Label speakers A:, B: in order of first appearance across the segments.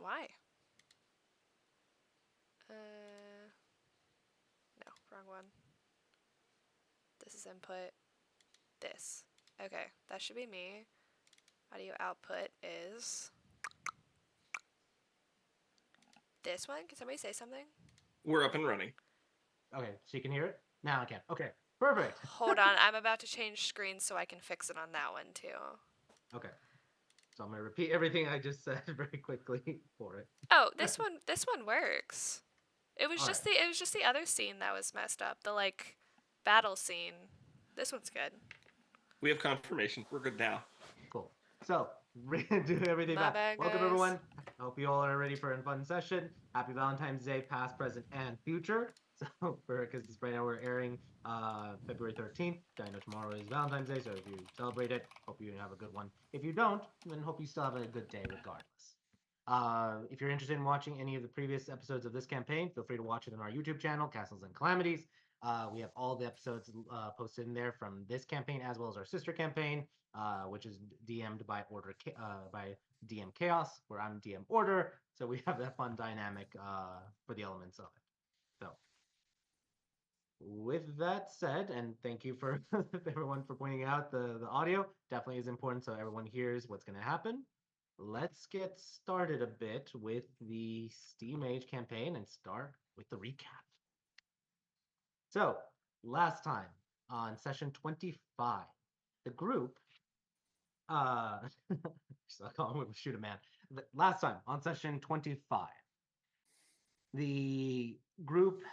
A: Why? No, wrong one. This is input. This. Okay, that should be me. Audio output is this one. Can somebody say something?
B: We're up and running.
C: Okay, so you can hear it? Now I can. Okay, perfect.
A: Hold on, I'm about to change screens so I can fix it on that one too.
C: Okay. So I'm going to repeat everything I just said very quickly for it.
A: Oh, this one works. It was
C: All
A: just
C: right.
A: the other scene that was messed up. The like battle scene. This one's good.
B: We have confirmation. We're good now.
C: Cool. So, we're going to do everything
A: My
C: back.
A: bad,
C: Welcome,
A: guys.
C: everyone. I hope you all are ready for a fun session. Happy Valentine's Day, past, present, and future. So, because right now we're airing February 13th. I know tomorrow is Valentine's Day, so if you celebrate it, hope you have a good one. If you don't, then hope you still have a good day regardless. If you're interested in watching any of the previous episodes of this campaign, feel free to watch it on our YouTube channel, Castles and Calamities. We have all the episodes posted in there from this campaign as well as our sister campaign, which is DM'd by by DM Chaos, where I'm DM Order. So we have that fun dynamic for the elements of it. So with that said, and thank you for everyone for pointing out the audio. Definitely is important so everyone hears what's going to happen. Let's get started a bit with the Steam Age campaign and start with the recap. So, last time on session 25, the group, so I'll call him shoot a man. Last time on session 25, the group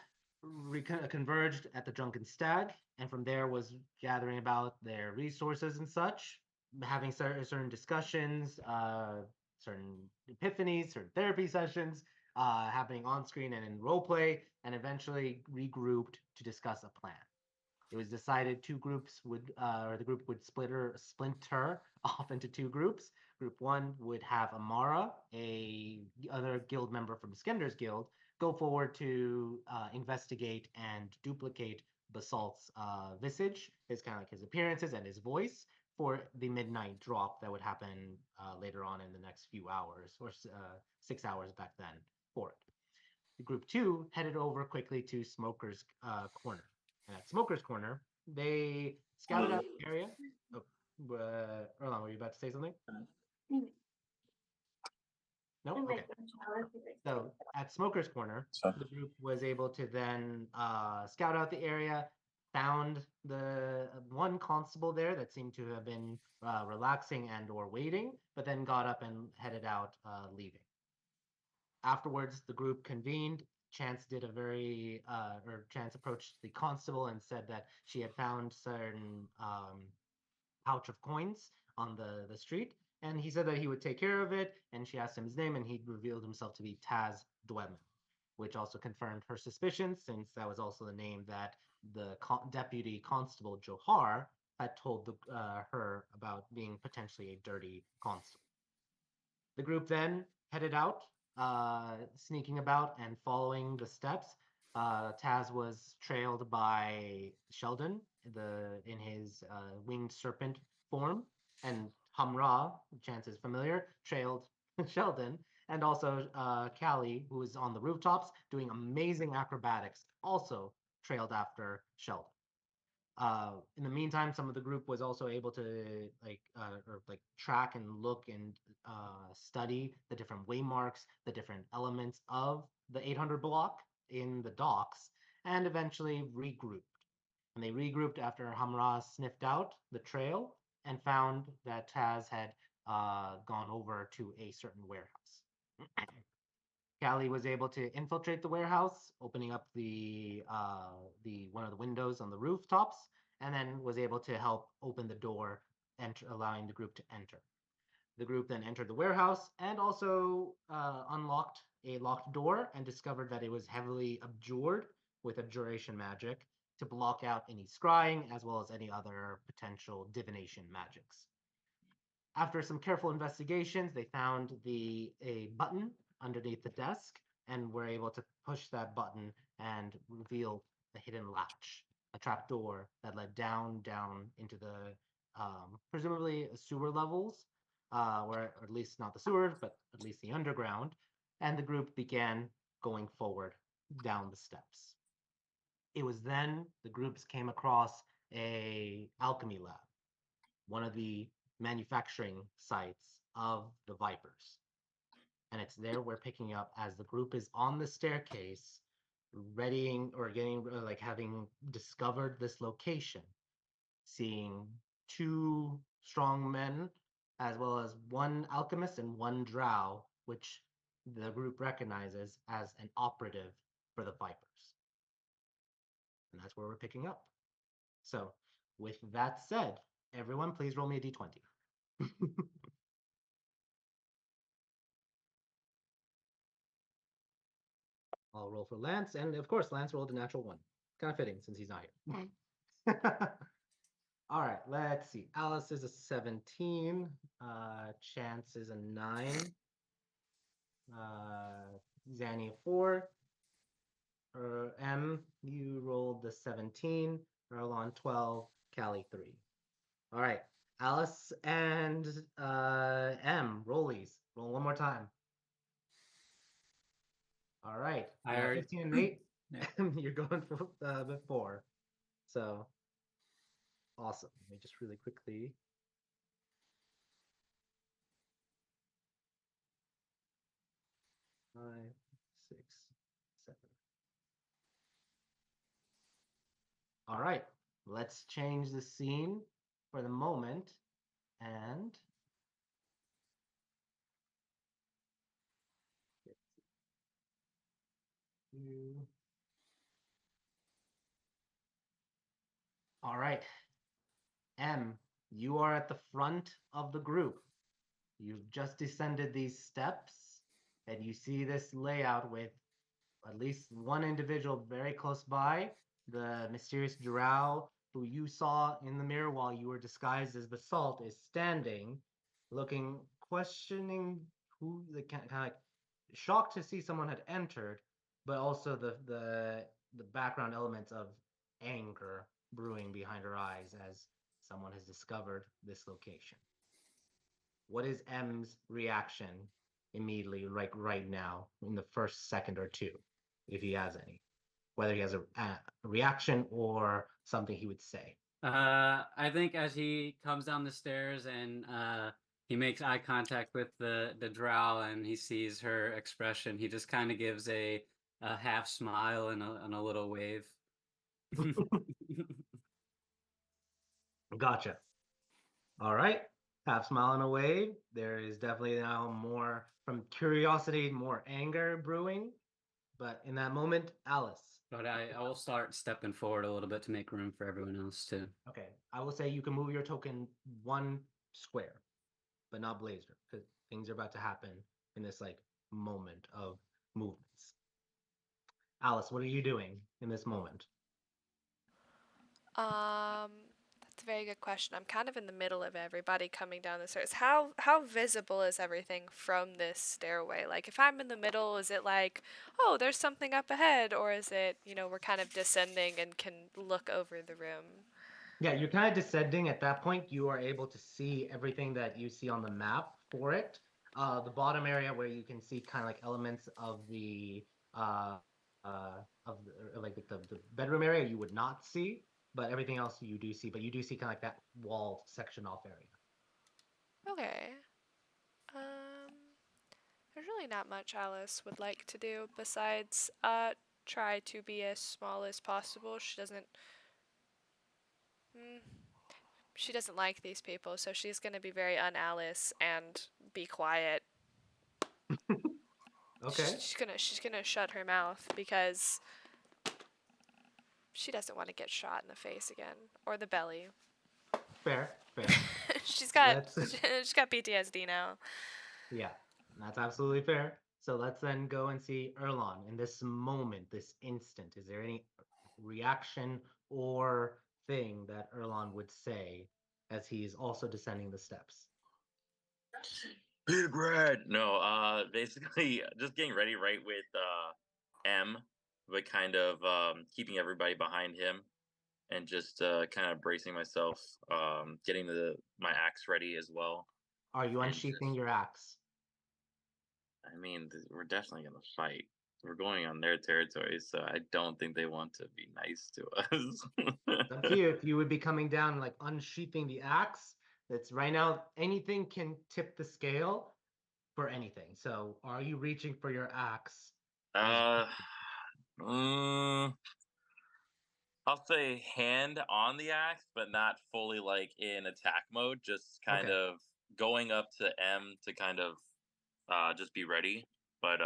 C: converged at the Drunken Stag, and from there was gathering about their resources and such, having certain discussions, certain epiphanies, certain therapy sessions, happening on screen and in roleplay, and eventually regrouped to discuss a plan. It was decided two groups would, or the group would splinter off into two groups. Group one would have Amara, a other guild member from Skender's guild, go forward to investigate and duplicate Basalt's visage, his kind of like his appearances and his voice for the midnight drop that would happen later on in the next few hours, or 6 hours back then for it. Group two headed over quickly to Smoker's Corner. And at Smoker's Corner, they scouted out the area. Oh, Erlan, were you about to say something? No? Okay. So at Smoker's Corner, the group was able to then scout out the area, found the one constable there that seemed to have been relaxing and or waiting, but then got up and headed out, leaving. Afterwards, the group convened. Chance did a or Chance approached the constable and said that she had found certain pouch of coins on the street, and he said that he would take care of it. And she asked him his name, and he revealed himself to be Taz Dweman, which also confirmed her suspicions, since that was also the name that the deputy constable Johar had told her about being potentially a dirty constable. The group then headed out, sneaking about and following the steps. Taz was trailed by Sheldon in his winged serpent form, and Hamra, Chance is familiar, trailed Sheldon, and also Callie, who was on the rooftops doing amazing acrobatics, also trailed after Sheldon. In the meantime, some of the group was also able to track and look and study the different waymarks, the different elements of the 800 block in the docks, and eventually regrouped. And they regrouped after Hamra sniffed out the trail and found that Taz had gone over to a certain warehouse. Callie was able to infiltrate the warehouse, opening up the one of the windows on the rooftops, and then was able to help open the door, allowing the group to enter. The group then entered the warehouse and also unlocked a locked door and discovered that it was heavily abjured with abjuration magic to block out any scrying as well as any other potential divination magics. After some careful investigations, they found a button underneath the desk and were able to push that button and reveal a hidden latch, a trap door that led down into the presumably sewer levels, or at least not the sewers, but at least the underground, and the group began going forward down the steps. It was then the groups came across a alchemy lab, one of the manufacturing sites of the Vipers. And it's there we're picking up as the group is on the staircase, readying or getting like having discovered this location, seeing two strong men as well as one alchemist and one drow, which the group recognizes as an operative for the Vipers. And that's where we're picking up. So, with that said, everyone, please roll me a d20. I'll roll for Lance, and of course, Lance rolled a natural one. Kind of fitting since he's not here. All right, let's see. Alice is a 17. Chance is a 9. Zanny a 4. M, you rolled the 17. Erlon 12. Callie 3. All right, Alice and M, rollies. Roll one more time. All right,
D: I already
C: 15 and 8.
D: Yeah.
C: You're going for the 4. So awesome. Let me just really quickly. Five, 6, 7. All right, let's change the scene for the moment and all right, M, you are at the front of the group. You've just descended these steps and you see this layout with at least one individual very close by, the mysterious drow who you saw in the mirror while you were disguised as Basalt is standing, looking, questioning who the kind of like shocked to see someone had entered, but also the background elements of anger brewing behind her eyes as someone has discovered this location. What is M's reaction immediately, like right now, in the first second or two, if he has any? Whether he has a reaction or something he would say.
D: I think as he comes down the stairs and he makes eye contact with the drow and he sees her expression, he just kind of gives a half smile and a little wave.
C: Gotcha. All right. Half smile and a wave. There is definitely now more from curiosity, more anger brewing. But in that moment, Alice.
D: But I will start stepping forward a little bit to make room for everyone else too.
C: Okay. I will say you can move your token 1 square, but not Blazer, because things are about to happen in this like moment of movements. Alice, what are you doing in this moment?
A: That's a very good question. I'm kind of in the middle of everybody coming down the stairs. How visible is everything from this stairway? Like if I'm in the middle, is it like, oh, there's something up ahead, or is it, we're kind of descending and can look over the room?
C: Yeah, you're kind of descending. At that point, you are able to see everything that you see on the map for it. The bottom area where you can see kind of like elements of the uh, like the bedroom area you would not see, but everything else you do see. But you do see kind of like that wall section off area.
A: Okay. Um, there's really not much Alice would like to do besides try to be as small as possible. Mm, she doesn't like these people, so she's gonna be very un-Alice and be quiet.
C: Okay,
A: She's gonna shut her mouth because she doesn't want to get shot in the face again or the belly.
C: fair, fair.
A: she's got
C: Let's
A: she's got PTSD now.
C: yeah, that's absolutely fair. So let's then go and see Erlon in this moment, this instant. Is there any reaction or thing that Erlon would say as he's also descending the steps?
E: Big red. No, basically just getting ready right with M, but kind of keeping everybody behind him and just kind of bracing myself, getting my axe ready as well.
C: Are you
E: And
C: unsheathing
E: just
C: your axe?
E: I mean, we're definitely gonna fight. We're going on their territory, so I don't think they want to be nice to us.
C: It's up to you if you would be coming down like unsheathing the axe. That's right now, anything can tip the scale for anything. So are you reaching for your axe as
E: uh, mm, I'll say hand on the axe, but not fully like in attack mode. Just kind
C: okay.
E: of going up to M to kind of just be ready, but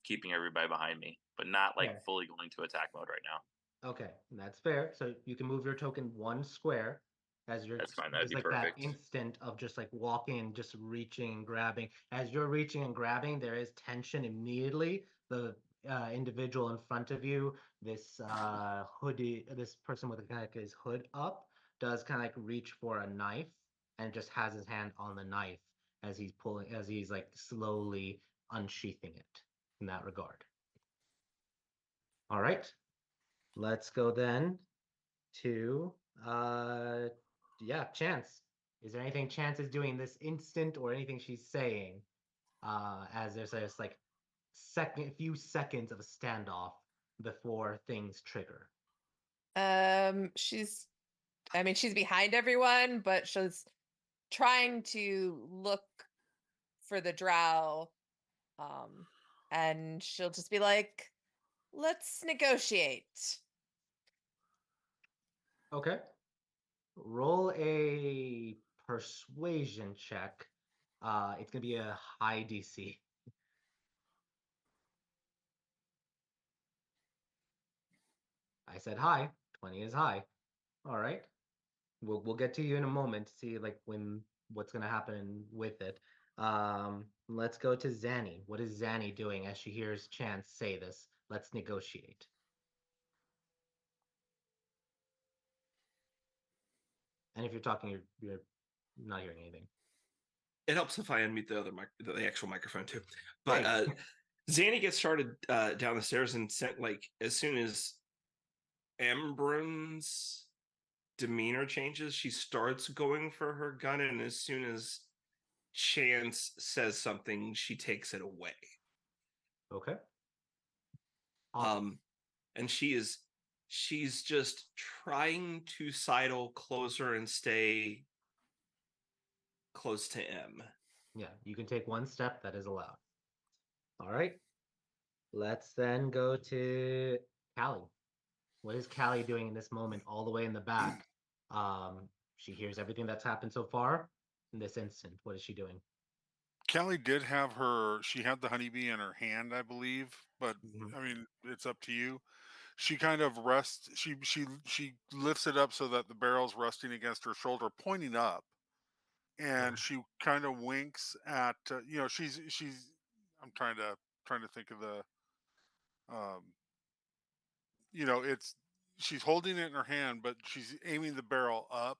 E: keeping everybody behind me, but not like
C: Okay.
E: fully going to attack mode right now.
C: Okay, that's fair. So you can move your token one square as you're
E: That's fine. That'd
C: just
E: be
C: like that
E: perfect.
C: instant of just like walking, just reaching and grabbing. As you're reaching and grabbing, there is tension immediately. The individual in front of you, this hoodie, this person with kind of his hood up, does kind of like reach for a knife and just has his hand on the knife as he's pulling, as he's like slowly unsheathing it in that regard. All right, let's go then to yeah, Chance. Is there anything Chance is doing this instant or anything she's saying? As there's just like few seconds of a standoff before things trigger.
F: She's I mean, she's behind everyone, but she's trying to look for the drow. Um, and she'll just be like, let's negotiate.
C: Okay. Roll a persuasion check. It's gonna be a high DC. I said high. 20 is high. All right. We'll get to you in a moment to see like when what's gonna happen with it. Let's go to Zanny. What is Zanny doing as she hears Chance say this? Let's negotiate. And if you're talking, you're not hearing anything.
B: It helps if I unmute the other the actual microphone too. But
C: Hey.
B: Zanny gets started down the stairs and sent like as soon as Embron's demeanor changes, she starts going for her gun, and as soon as Chance says something, she takes it away.
C: Okay. Awesome.
B: And she's just trying to sidle closer and stay close to M.
C: Yeah, you can take one step that is allowed. All right. Let's then go to Callie. What is Callie doing in this moment, all the way in the back? She hears everything that's happened so far in this instant. What is she doing?
G: Callie did have she had the honeybee in her hand, I believe, but I mean, it's up to you. She kind of rests, she lifts it up so that the barrel's resting against her shoulder, pointing up, and she kind of winks at, I'm trying to think of the, um, it's, she's holding it in her hand, but she's aiming the barrel up,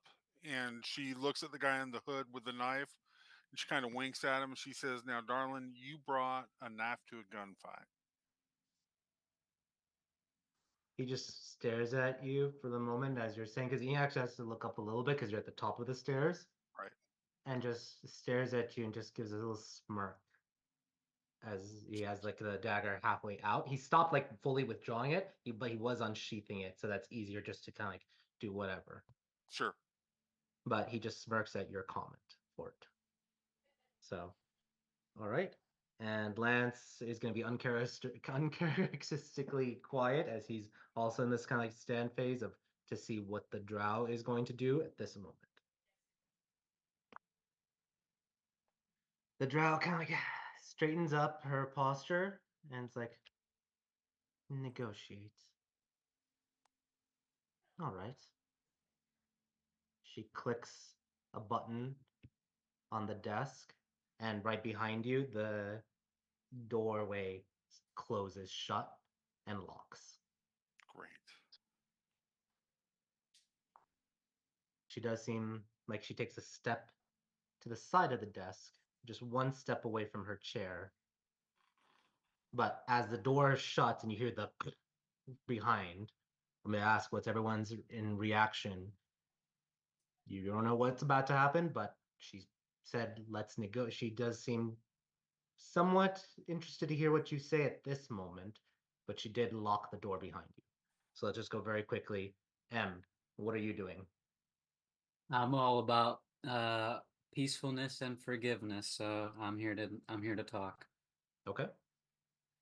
G: and she looks at the guy in the hood with the knife. She kind of winks at him. She says, "Now, darling, you brought a knife to a gunfight."
C: He just stares at you for the moment as you're saying, because he actually has to look up a little bit because you're at the top of the stairs,
G: Right.
C: and just stares at you and just gives a little smirk as he has like the dagger halfway out. He stopped like fully withdrawing it, but he was unsheathing it, so that's easier just to kind of like do whatever.
G: Sure.
C: But he just smirks at your comment for it. So, all right. And Lance is going to be uncharacteristically quiet as he's also in this kind of like stand phase of to see what the drow is going to do at this moment. The drow kind of like straightens up her posture and it's like, negotiate. All right. She clicks a button on the desk, and right behind you, the doorway closes shut and locks.
G: Great.
C: She does seem like she takes a step to the side of the desk, just one step away from her chair. But as the door shuts and you hear the behind, I'm gonna ask what's everyone's in reaction. You don't know what's about to happen, but she said, let's negotiate. She does seem somewhat interested to hear what you say at this moment, but she did lock the door behind you. So let's just go very quickly. M, what are you doing?
D: I'm all about peacefulness and forgiveness, so I'm here to talk.
C: Okay.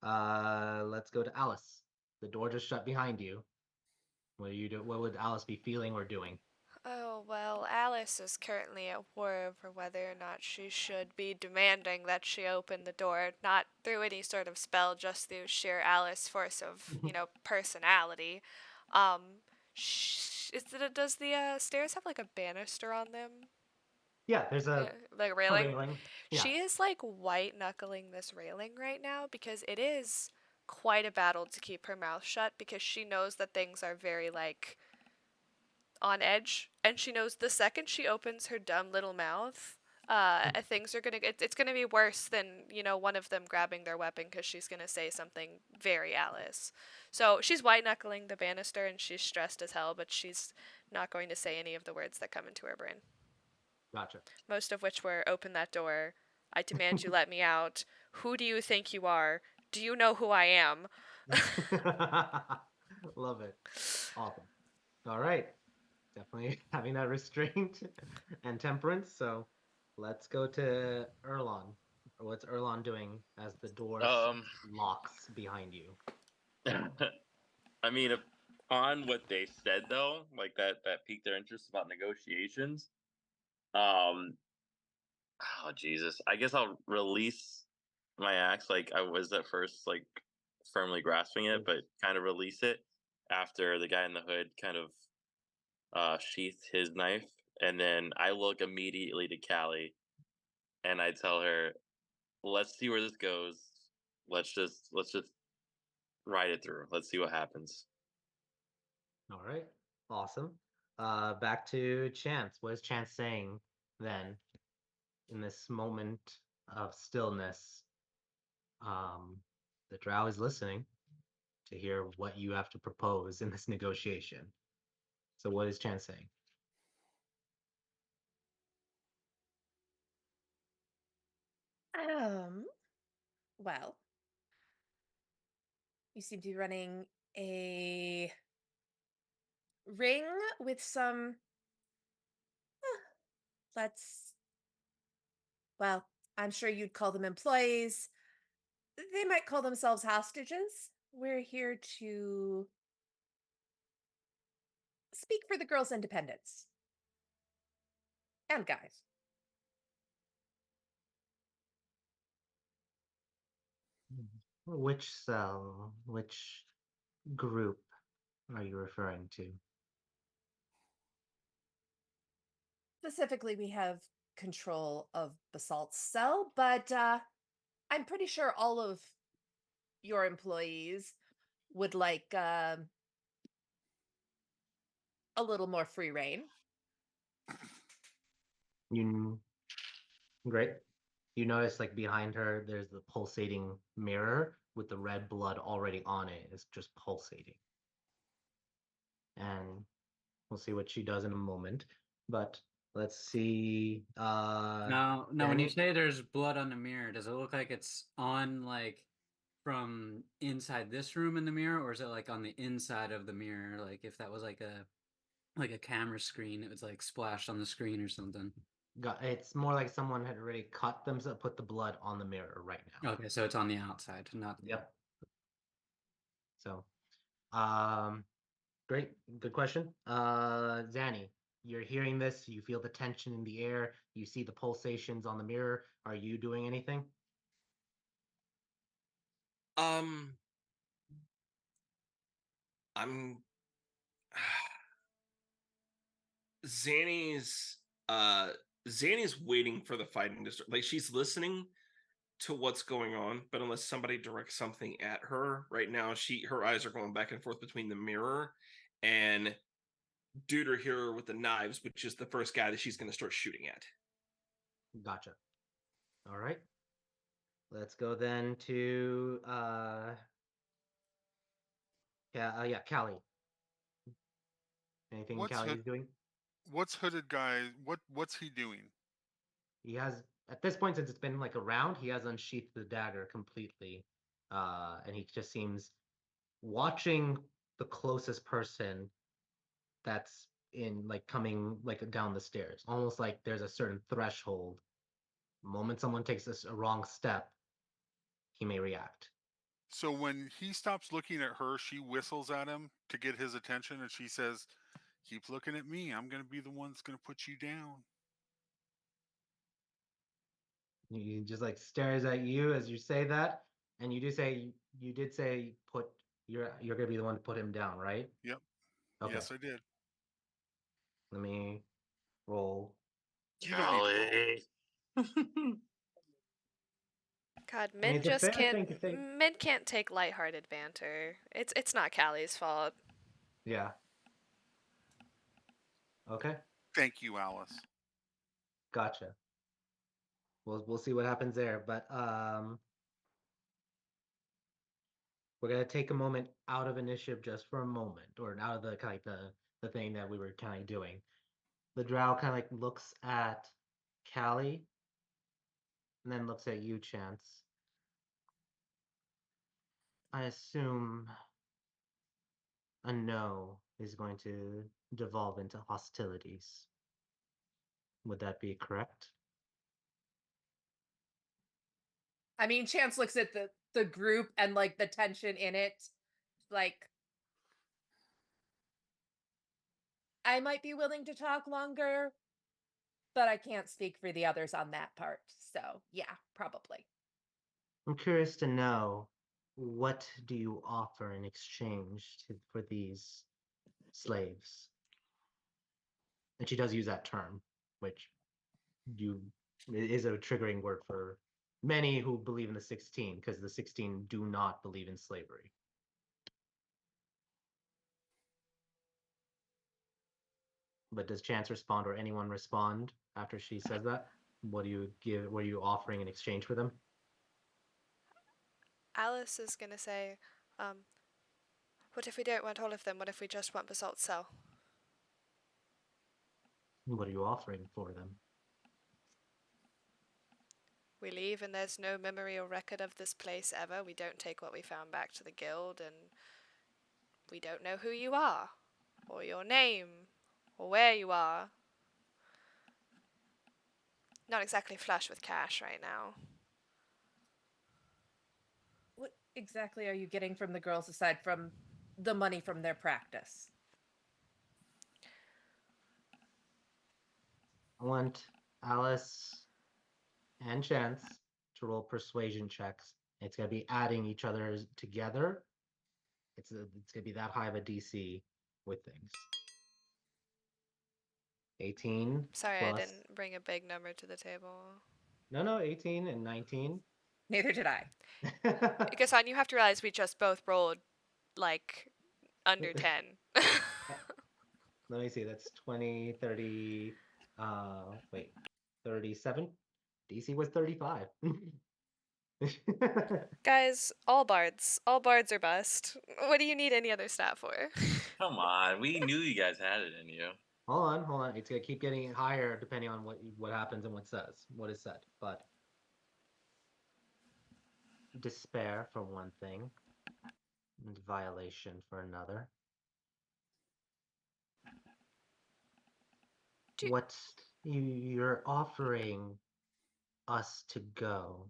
C: Let's go to Alice. The door just shut behind you. What do you do? What would Alice be feeling or doing?
A: Oh, well, Alice is currently at war over whether or not she should be demanding that she open the door, not through any sort of spell, just through sheer Alice force of, personality. Um, does the stairs have like a banister on them?
C: Yeah, there's
A: Like a
C: a
A: railing?
C: railing. Yeah.
A: She is like white knuckling this railing right now because it is quite a battle to keep her mouth shut because she knows that things are very like on edge, and she knows the second she opens her dumb little mouth, things are gonna it's gonna be worse than one of them grabbing their weapon because she's gonna say something very Alice. So she's white knuckling the banister and she's stressed as hell, but she's not going to say any of the words that come into her brain.
C: Gotcha.
A: Most of which were open that door. I demand you let me out. Who do you think you are? Do you know who I am?
C: Love it. Awesome. All right. Definitely having that restraint and temperance. So let's go to Erlon. What's Erlon doing as the door locks behind you?
E: I mean, on what they said though, like that piqued their interest about negotiations. Um, oh Jesus, I guess I'll release my axe. Like I was at first, like firmly grasping it, but kind of release it after the guy in the hood kind of sheathed his knife, and then I look immediately to Callie, and I tell her, "Let's see where this goes. Let's just ride it through. Let's see what happens."
C: All right. Awesome. Back to Chance. What is Chance saying then in this moment of stillness? The drow is listening to hear what you have to propose in this negotiation. So what is Chance saying?
F: Well, you seem to be running a ring with some, let's, well, I'm sure you'd call them employees. They might call themselves hostages. We're here to speak for the girls' independence. And guys.
C: Which cell, which group are you referring to?
F: Specifically, we have control of Basalt's cell, but I'm pretty sure all of your employees would like a little more free reign.
C: You great. You notice like behind her, there's the pulsating mirror with the red blood already on it. It's just pulsating. And we'll see what she does in a moment. But let's see.
D: Now, when you
C: Danny,
D: say there's blood on the mirror, does it look like it's on like from inside this room in the mirror, or is it like on the inside of the mirror? Like if that was like a camera screen, it was like splashed on the screen or something.
C: it's more like someone had already cut themselves, put the blood on the mirror right now.
D: Okay, so it's on the outside, not
C: Yep. So, um, great, good question. Zanny, you're hearing this. You feel the tension in the air. You see the pulsations on the mirror. Are you doing anything?
B: Um, I'm Zanny's uh Zanny's waiting for the fighting to start. Like she's listening to what's going on, but unless somebody directs something at her right now, her eyes are going back and forth between the mirror and Duder here with the knives, which is the first guy that she's going to start shooting at.
C: Gotcha. All right. Let's go then to yeah, Callie. Anything
G: What's
C: Callie's doing?
G: what's hooded guy? What's he doing?
C: He has at this point, since it's been like a round, he has unsheathed the dagger completely, and he just seems watching the closest person that's in like coming like down the stairs, almost like there's a certain threshold. The moment someone takes a wrong step, he may react.
G: So when he stops looking at her, she whistles at him to get his attention, and she says, "Keep looking at me. I'm going to be the one that's going to put you down."
C: He just like stares at you as you say that, and you did say put you're gonna be the one to put him down, right?
G: Yep.
C: Okay,
G: Yes, I did.
C: let me roll.
G: You don't need to roll.
E: Golly.
A: God,
C: I mean,
A: men
C: it's a
A: just
C: fair
A: can't.
C: thing to say.
A: Men can't take lighthearted banter. It's not Callie's fault.
C: Yeah. Okay,
G: Thank you, Alice.
C: gotcha. We'll see what happens there, but we're gonna take a moment out of initiative just for a moment, or out of the kind of the thing that we were kind of doing. The drow kind of like looks at Callie, and then looks at you, Chance. I assume a no is going to devolve into hostilities. Would that be correct?
F: I mean, Chance looks at the group and like the tension in it, like I might be willing to talk longer, but I can't speak for the others on that part. So, yeah, probably.
C: I'm curious to know, what do you offer in exchange for these slaves? And she does use that term, which you is a triggering word for many who believe in the 16, because the 16 do not believe in slavery. But does Chance respond, or anyone respond after she says that? What do you give? What are you offering in exchange for them?
A: Alice is gonna say, what if we don't want all of them? What if we just want Basalt's cell?
C: What are you offering for them?
A: We leave and there's no memory or record of this place ever. We don't take what we found back to the guild, and we don't know who you are, or your name, or where you are. Not exactly flush with cash right now.
F: What exactly are you getting from the girls aside from the money from their practice?
C: I want Alice and Chance to roll persuasion checks. It's gonna be adding each other together. It's gonna be that high of a DC with things. 18
A: Sorry, I
C: plus.
A: didn't bring a big number to the table.
C: No, 18 and 19.
F: Neither did I.
A: Gassan, you have to realize we just both rolled like under 10.
C: Let me see. That's 20, 30. Wait, 37. DC was 35.
A: Guys, all bards. All bards are bust. What do you need any other stat for?
E: Come on, we knew you guys had it in you.
C: Hold on. It's gonna keep getting higher depending on what happens and what is said. But despair for one thing, and violation for another. What you're offering us to go,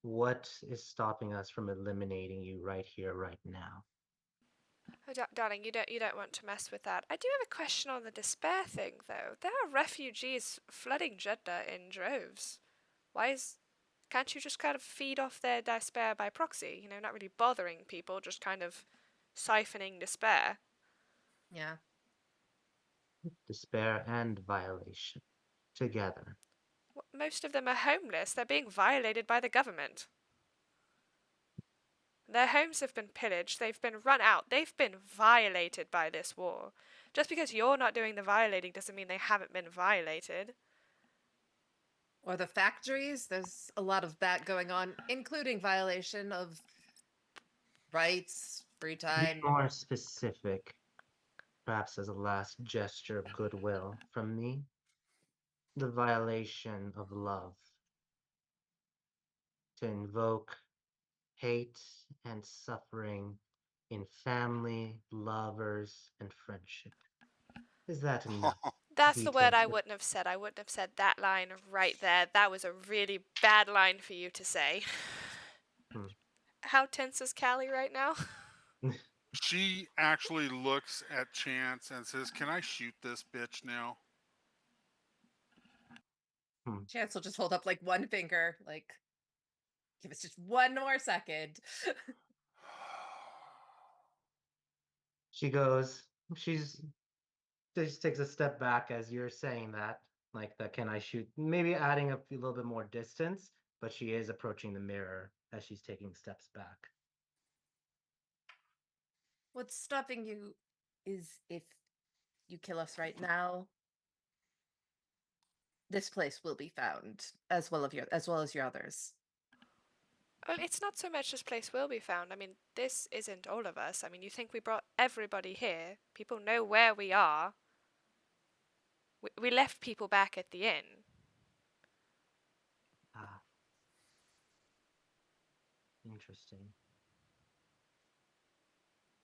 C: what is stopping us from eliminating you right here, right now?
A: Oh, darling, you don't want to mess with that. I do have a question on the despair thing, though. There are refugees flooding Jeddah in droves. Can't you just kind of feed off their despair by proxy? You know, not really bothering people, just kind of siphoning despair.
F: Yeah.
C: Despair and violation together.
A: Most of them are homeless. They're being violated by the government. Their homes have been pillaged, they've been run out, they've been violated by this war. Just because you're not doing the violating doesn't mean they haven't been violated.
F: Or the factories, there's a lot of that going on, including violation of rights, free
C: Be
F: time.
C: more specific, perhaps as a last gesture of goodwill from me. The violation of love to invoke hate and suffering in family, lovers, and friendship. Is that enough
A: That's the word
C: detail?
A: I wouldn't have said. I wouldn't have said that line right there. That was a really bad line for you to say.
C: Hmm.
A: How tense is Callie right now?
G: She actually looks at Chance and says, "Can I shoot this bitch now?"
F: Chance will just hold up like one finger, like, give us just one more second.
C: She goes, she just takes a step back as you're saying that, like the can I shoot, maybe adding a little bit more distance, but she is approaching the mirror as she's taking steps back.
F: What's stopping you is if you kill us right now, this place will be found as well as your others.
A: Well, it's not so much this place will be found. I mean, this isn't all of us. I mean, you think we brought everybody here? People know where we are. We left people back at the inn.
C: Ah, interesting.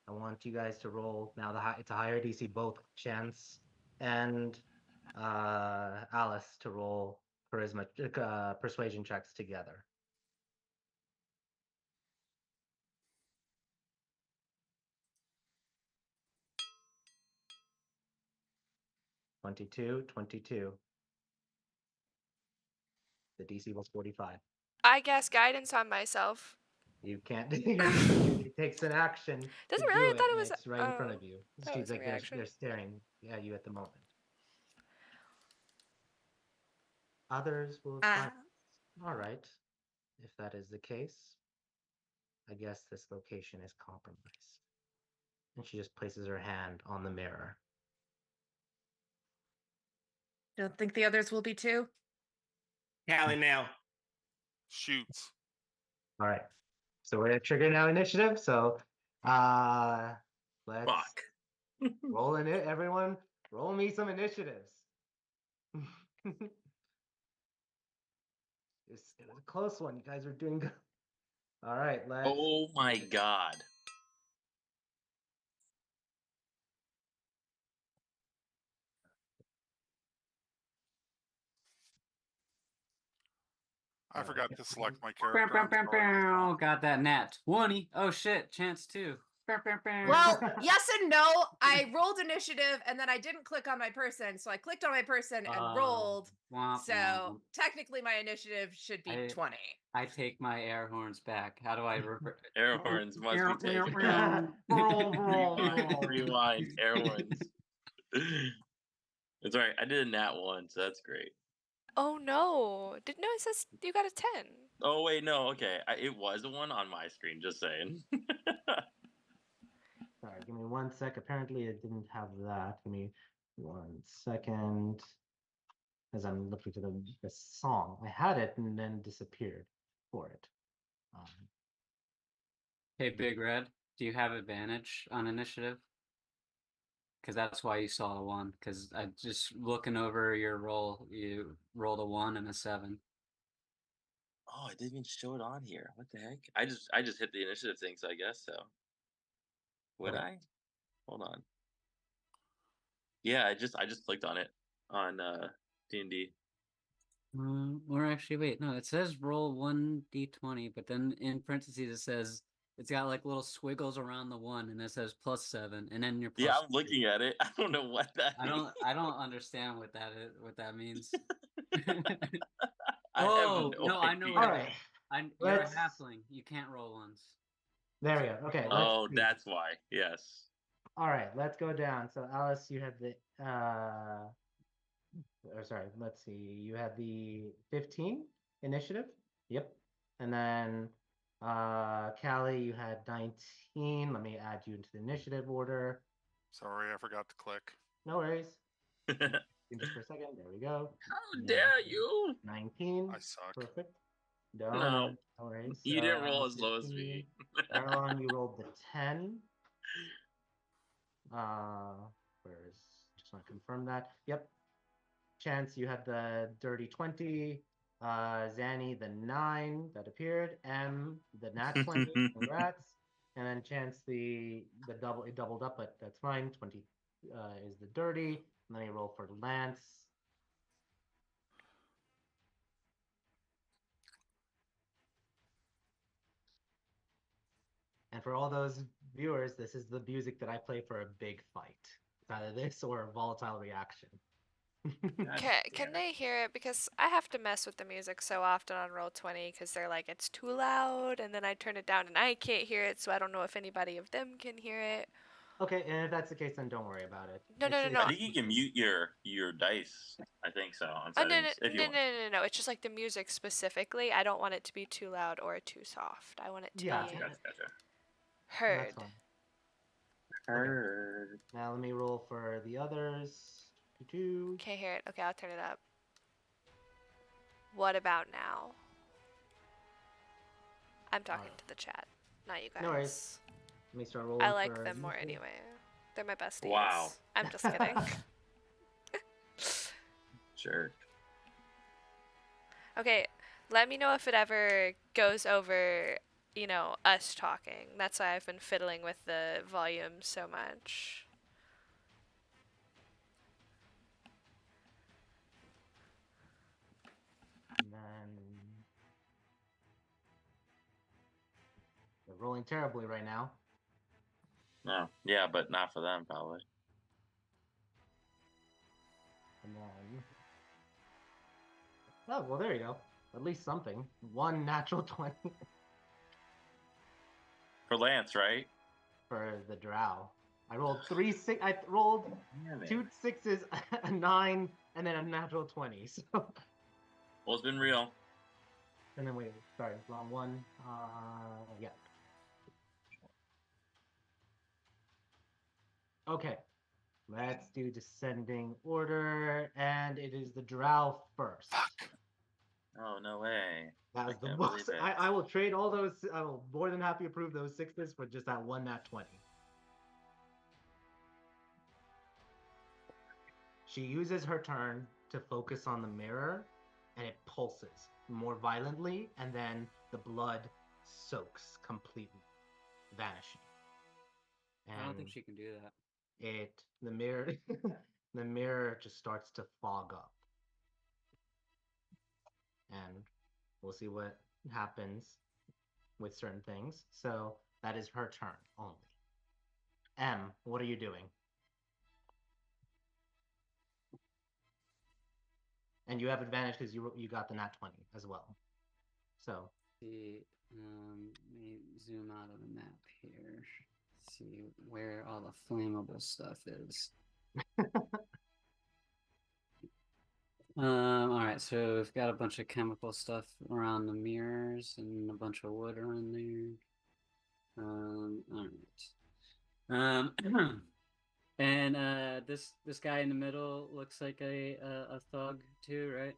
C: I want you guys to roll now. It's a higher DC. Both Chance and Alice to roll charisma persuasion checks together. 22, 22. The DC was 45.
A: I guess guidance on myself.
C: You can't. It takes an action
A: Does
C: to
A: it really?
C: do
A: I
C: it,
A: thought it
C: and
A: was.
C: it's right in front
A: Oh,
C: of you.
A: that
C: She's
A: was a
C: like
A: reaction.
C: they're staring at you at the moment. Others will find. All right. If that is the case, I guess this location is compromised. And she just places her hand on the mirror.
F: Don't think the others will be too?
B: Callie now.
G: Shoots.
C: All right. So we're gonna trigger now initiative. So let's
E: Fuck.
C: roll in it. Everyone, roll me some initiatives. It was a close one. You guys were doing good. All right, let's.
E: Oh my god.
G: I forgot to select my
D: Bow,
G: character.
D: bow,
G: I'm
D: bow,
G: sorry.
D: bow. Got that nat 20. Oh shit, Chance too. Bow, bow, bow.
F: Well, yes and no. I rolled initiative and then I didn't click on my person. So I clicked on my person and rolled.
D: Womp,
F: So
D: womp.
F: technically my initiative should be 20.
D: I take my air horns back. How do I revert?
E: Air horns must be taken. Rewind. Air horns. It's all right. I did a nat one, so that's great.
A: Oh no! Did no? It says you got a 10.
E: Oh wait, no. Okay, it was a one on my screen. Just saying.
C: Sorry, give me 1 sec. Apparently, it didn't have that. Give me 1 second. As I'm looking for the song, I had it and then disappeared for it.
D: Hey, Big Red, do you have advantage on initiative? Because that's why you saw a 1. Because I just looking over your roll, you rolled a 1 and a 7.
E: Oh, I didn't even show it on here. What the heck? I just hit the initiative thing, so I guess so. Would
C: Okay.
E: I? Hold on. Yeah, I just clicked on it on D&D.
D: Or actually, wait, no, it says roll 1d20, but then in parentheses it says it's got like little squiggles around the 1, and it says +7, and then you're plus.
E: Yeah, I'm looking at it. I don't know what that means.
D: I don't understand what that means.
E: I
D: Oh
E: have no
D: no, I know
E: idea.
D: what
C: All
D: it
C: right.
D: is. You're a
C: Let's.
D: halfling. You can't roll ones.
C: There we go. Okay. Let's
E: Oh,
C: see.
E: that's why. Yes.
C: All right. Let's go down. So Alice, you had the. Or sorry. Let's see. You had the 15 initiative. Yep. And then Callie, you had 19. Let me add you into the initiative order.
G: Sorry, I forgot to click.
C: No worries.
E: How
C: Just for a second. There we go.
E: dare you?
C: 19.
G: I suck.
C: Perfect.
E: No.
C: No worries.
E: You didn't roll as low as
C: 15.
E: me.
C: Aaron, you rolled the 10. Where's just want to confirm that. Yep. Chance, you had the dirty 20. Zanny the 9 that appeared, M the nat 20, congrats, and then Chance the double, it doubled up, but that's fine. 20 is the dirty. Let me roll for Lance. And for all those viewers, this is the music that I play for a big fight. It's either this or a volatile reaction.
A: Can they hear it? Because I have to mess with the music so often on Roll20 because they're like, it's too loud, and then I turn it down and I can't hear it, so I don't know if anybody of them can hear it.
C: Okay, and if that's the case, then don't worry about it.
A: No, no, no, no.
E: I think you can mute your dice. I think so on
A: Oh, no,
E: settings
A: no,
E: if you
A: no,
E: want.
A: no, no, no. It's just like the music specifically. I don't want it to be too loud or too soft. I want it to
C: Yeah.
A: be
E: Gotcha.
A: heard.
C: That's fine.
E: Heard.
C: Now let me roll for the others. Two.
A: Can't hear it. Okay, I'll turn it up. What about now? I'm talking
C: Alright.
A: to the chat, not you guys.
C: No worries. Let me start rolling.
A: I like
C: for
A: them more
C: Michael.
A: anyway. They're my besties.
E: Wow.
A: I'm just kidding.
E: Sure.
A: Okay, let me know if it ever goes over, us talking. That's why I've been fiddling with the volume so much.
C: And then they're rolling terribly right now.
E: No. Yeah, but not for them probably.
C: And then, oh well, there you go. At least something. One natural 20
E: For Lance, right?
C: for the drow. I rolled I rolled
E: Yeah, man.
C: 2 6s, a 9, and then a natural 20. So.
E: Well, it's been real.
C: And then wait, sorry, wrong one. Yeah. Okay, let's do descending order, and it is the drow first.
G: Fuck.
E: Oh no way.
C: That was
E: I
C: the
E: can't
C: most.
E: believe it.
C: I will trade all those. I will more than happy approve those 6s for just that one nat 20. She uses her turn to focus on the mirror, and it pulses more violently, and then the blood soaks completely, vanishing. And
D: I don't think she can do that.
C: the mirror the mirror just starts to fog up. And we'll see what happens with certain things. So that is her turn only. M, what are you doing? And you have advantage because you got the nat 20 as well. So
D: See, let me zoom out of the map here. See where all the flammable stuff is. All right, so we've got a bunch of chemical stuff around the mirrors and a bunch of wood around there. All right. And this guy in the middle looks like a thug too, right?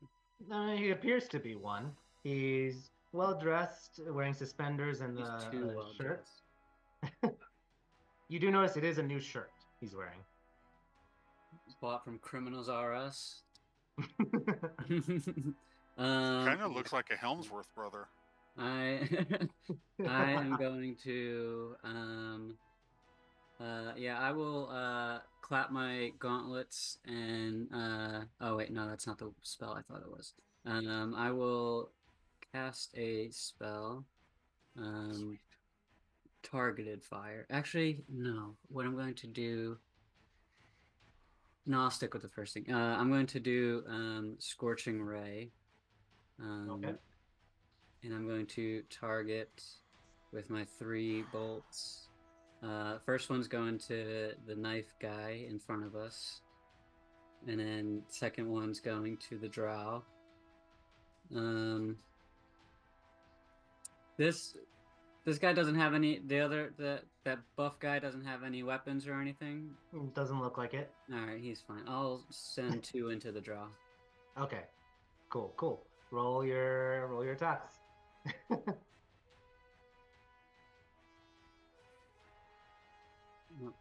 C: he appears to be one. He's well dressed, wearing suspenders and
D: He's
C: a
D: too well
C: shirt.
D: dressed.
C: You do notice it is a new shirt he's wearing.
D: Bought from Criminals R Us.
G: Kind of looks like a Helmsworth brother.
D: I am going to I will clap my gauntlets and oh wait, no, that's not the spell I thought it was. I will cast a spell. Targeted fire. Actually, no. What I'm going to do. No, I'll stick with the first thing. I'm going to do Scorching Ray.
C: Okay.
D: And I'm going to target with my 3 bolts. First one's going to the knife guy in front of us. And then second one's going to the drow. This guy doesn't have any. That buff guy doesn't have any weapons or anything.
C: Doesn't look like it.
D: All right, he's fine. I'll send 2 into the draw.
C: Okay, cool. Roll your attacks.
D: Well,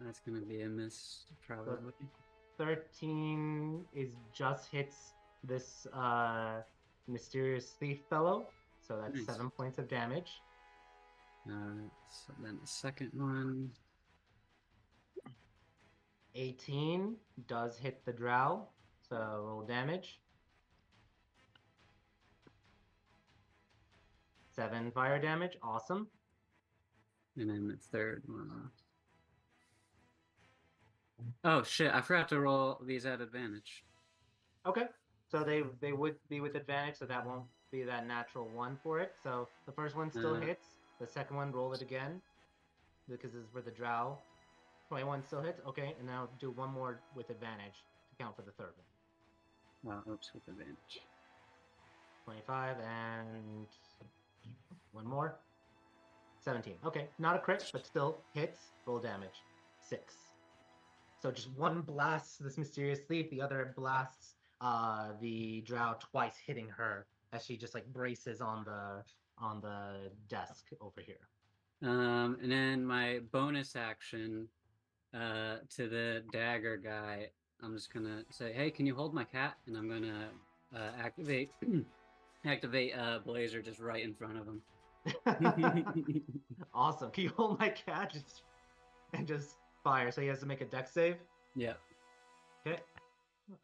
D: that's gonna be a miss, probably.
C: 13 is just hits this mysterious thief fellow. So that's
D: Nice.
C: 7 points of damage.
D: So then the second one.
C: 18 does hit the drow. So roll damage. 7 fire damage. Awesome.
D: And then the third one. Oh shit! I forgot to roll these at advantage.
C: Okay. So they would be with advantage, so that won't be that natural 1 for it. So the first one still hits. The second one, roll it again. Because this is for the drow. 21 still hits. Okay, and now do one more with advantage to count for the third one.
D: Oops, with advantage.
C: 25 and one more. 17. Okay, not a crit, but still hits. Roll damage. 6. So just one blasts this mysterious thief, the other blasts the drow twice, hitting her as she just like braces on the desk over here.
D: And then my bonus action to the dagger guy, I'm just gonna say, "Hey, can you hold my cat?" And I'm gonna activate Blazer just right in front of him.
C: Awesome. Can you hold my cat and just fire? So he has to make a dex save.
D: Yeah.
C: Okay.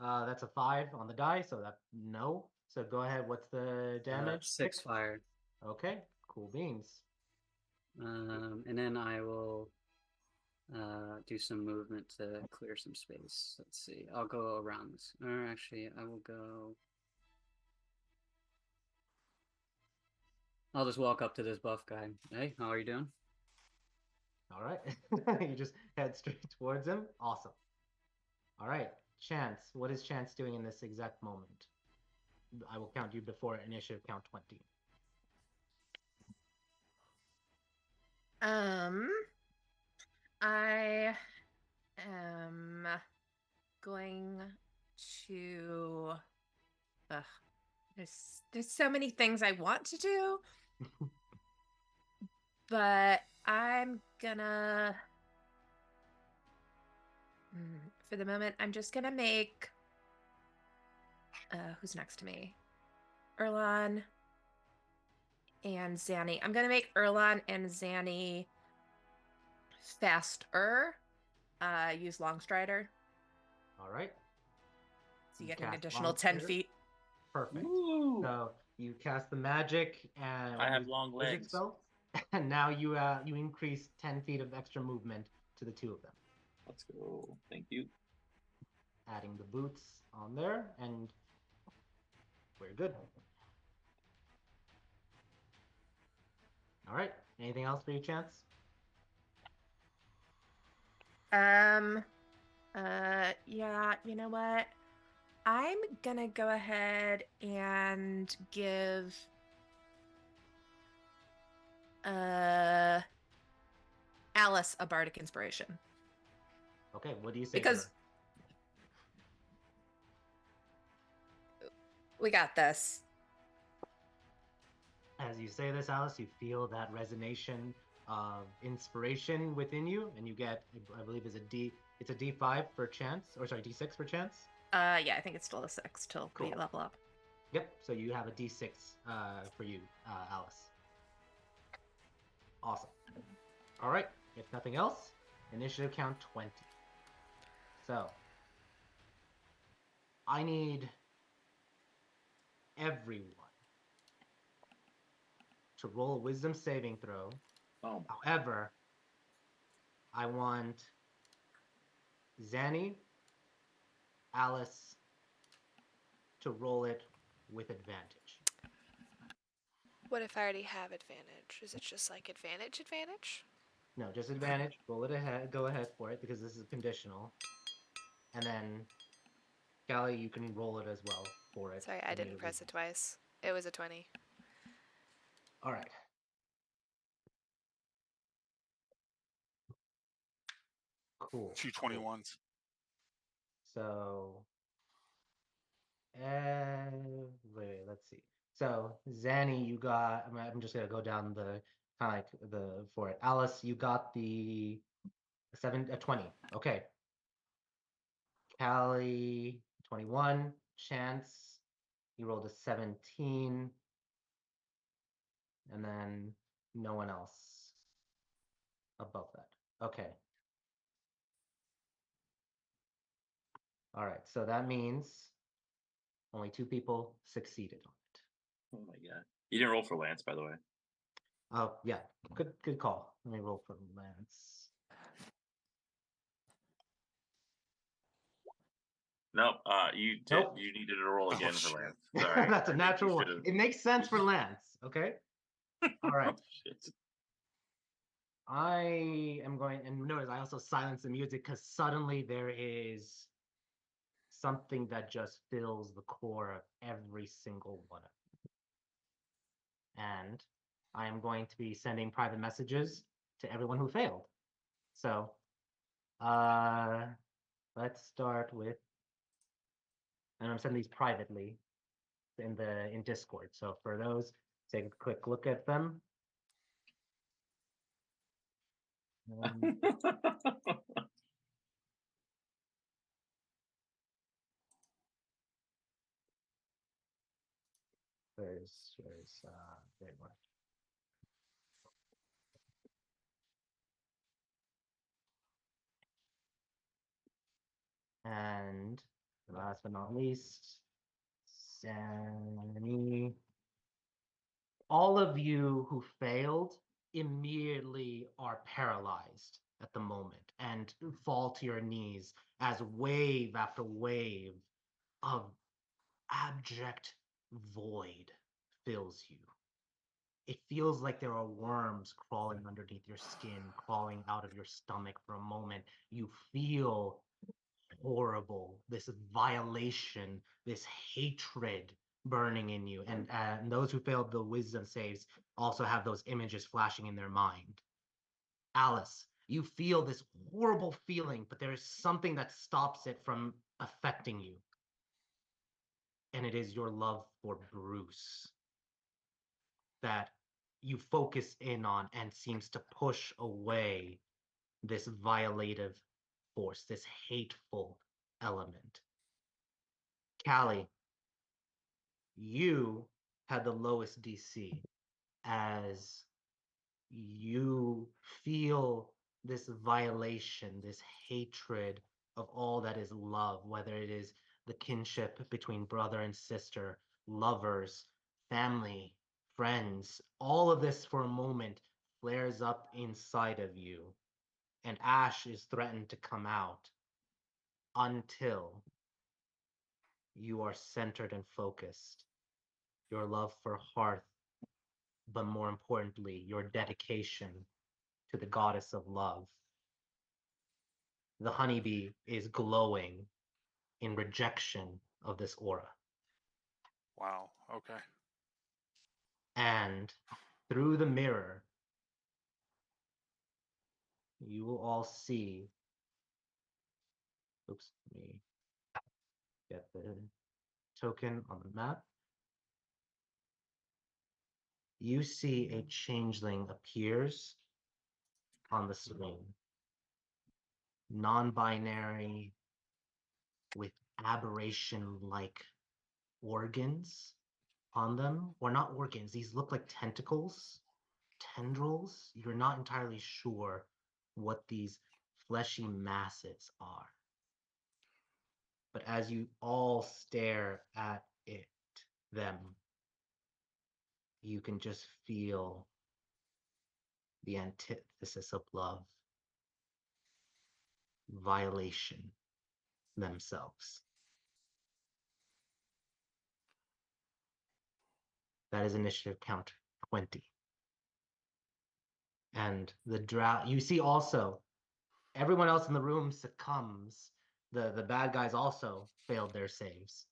C: That's a 5 on the die, so that no. So go ahead. What's the damage?
D: 6 fire.
C: Okay. Cool beans.
D: And then I will do some movement to clear some space. Let's see. I'll go around this. Or actually, I will go. I'll just walk up to this buff guy. Hey, how are you doing?
C: All right. You just head straight towards him. Awesome. All right. Chance. What is Chance doing in this exact moment? I will count you before initiative count 20.
F: I am going to. There's so many things I want to do, but I'm gonna. For the moment, I'm just gonna make. Who's next to me? Erlan and Zanny. I'm gonna make Erlan and Zanny faster. Use Longstrider.
C: All right.
F: So you get an
C: cast
F: additional 10
C: Longstrider.
F: feet.
C: Perfect.
E: Woo!
C: So you cast the magic and
E: I have
C: use
E: long
C: wizard
E: legs.
C: spell, and now you increase 10 feet of extra movement to the two of them.
E: Let's go. Thank you.
C: Adding the boots on there, and we're good. All right. Anything else for you, Chance?
F: Yeah, you know what? I'm gonna go ahead and give Alice a bardic inspiration.
C: Okay, what do you say?
F: Because we got this.
C: As you say this, Alice, you feel that resonation of inspiration within you, and you get, I believe, it's a D5 for Chance, or sorry, D6 for Chance.
F: Yeah, I think it's still a 6 till we
C: Cool.
F: level up.
C: Yep. So you have a D6 for you, Alice. Awesome. All right. If nothing else, initiative count 20. So I need everyone to roll a wisdom saving throw.
E: Oh.
C: However, I want Zanny, Alice to roll it with advantage.
A: What if I already have advantage? Is it just like advantage?
C: No, just advantage. Roll it ahead. Go ahead for it because this is conditional. And then, Callie, you can roll it as well for it.
A: Sorry, I didn't press it twice. It was a 20.
C: All right. Cool.
G: 2 21s.
C: So, wait, let's see. So, Zanny, you got. I'm just gonna go down the kind of like the for it. Alice, you got the 20. Okay. Callie, 21. Chance, You rolled a 17. And then no one else above that. Okay. All right. So that means only 2 people succeeded on it.
E: Oh my god. You didn't roll for Lance, by the way.
C: Oh, yeah. Good call. Let me roll for Lance.
E: Nope. You did.
C: Nope.
E: You needed to roll
G: Oh,
E: again for
G: shit.
E: Lance. Sorry.
C: That's a
E: I think you
C: natural one.
E: should've-
C: It makes sense for Lance. Okay. All right.
E: Oh, shit.
C: I am going, and notice I also silence the music because suddenly there is something that just fills the core of every single one of you. And I am going to be sending private messages to everyone who failed. So let's start with, and I'm sending these privately in Discord. So for those, take a quick look at them. Where's there you are. And last but not least, Sammy. All of you who failed immediately are paralyzed at the moment and fall to your knees as wave after wave of abject void fills you. It feels like there are worms crawling underneath your skin, crawling out of your stomach for a moment. You feel horrible, this violation, this hatred burning in you. And those who failed the wisdom saves also have those images flashing in their mind. Alice, you feel this horrible feeling, but there is something that stops it from affecting you. And it is your love for Bruce that you focus in on and seems to push away this violative force, this hateful element. Callie, you had the lowest DC as you feel this violation, this hatred of all that is love, whether it is the kinship between brother and sister, lovers, family, friends, all of this for a moment flares up inside of you, and ash is threatened to come out until you are centered and focused. Your love for Hearth, but more importantly, your dedication to the goddess of love. The honeybee is glowing in rejection of this aura.
G: Wow. Okay.
C: And through the mirror, you will all see. Oops, let me get the token on the map. You see a changeling appears on the screen. Non-binary with aberration-like organs on them, or not organs, these look like tentacles, tendrils. You're not entirely sure what these fleshy masses are. But as you all stare at them, you can just feel the antithesis of love, violation themselves. That is initiative count 20. And the drought, you see also, everyone else in the room succumbs. The bad guys also failed their saves,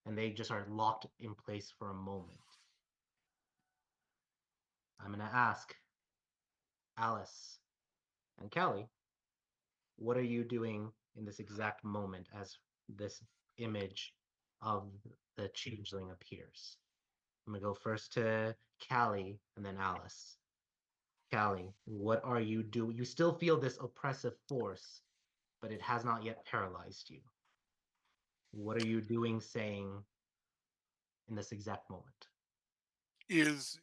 C: and they just are locked in place for a moment. I'm going to ask Alice and Kelly, what are you doing in this exact moment as this image of the changeling appears? I'm going to go first to Callie and then Alice. Callie, what are you doing? You still feel this oppressive force, but it has not yet paralyzed you. What are you doing saying in this exact moment.
G: Is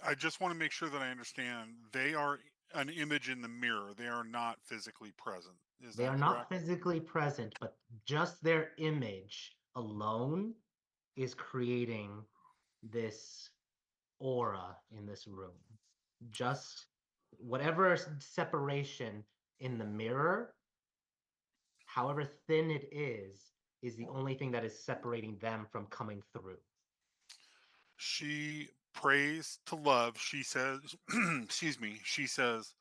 G: I just want to make sure that I understand. They are an image in the mirror. They are not physically present. Is
C: They
G: that
C: are not
G: correct?
C: physically present, but just their image alone is creating this aura in this room. Just whatever separation in the mirror, however thin it is the only thing that is separating them from coming through.
G: She prays to love. She says, excuse me, she says,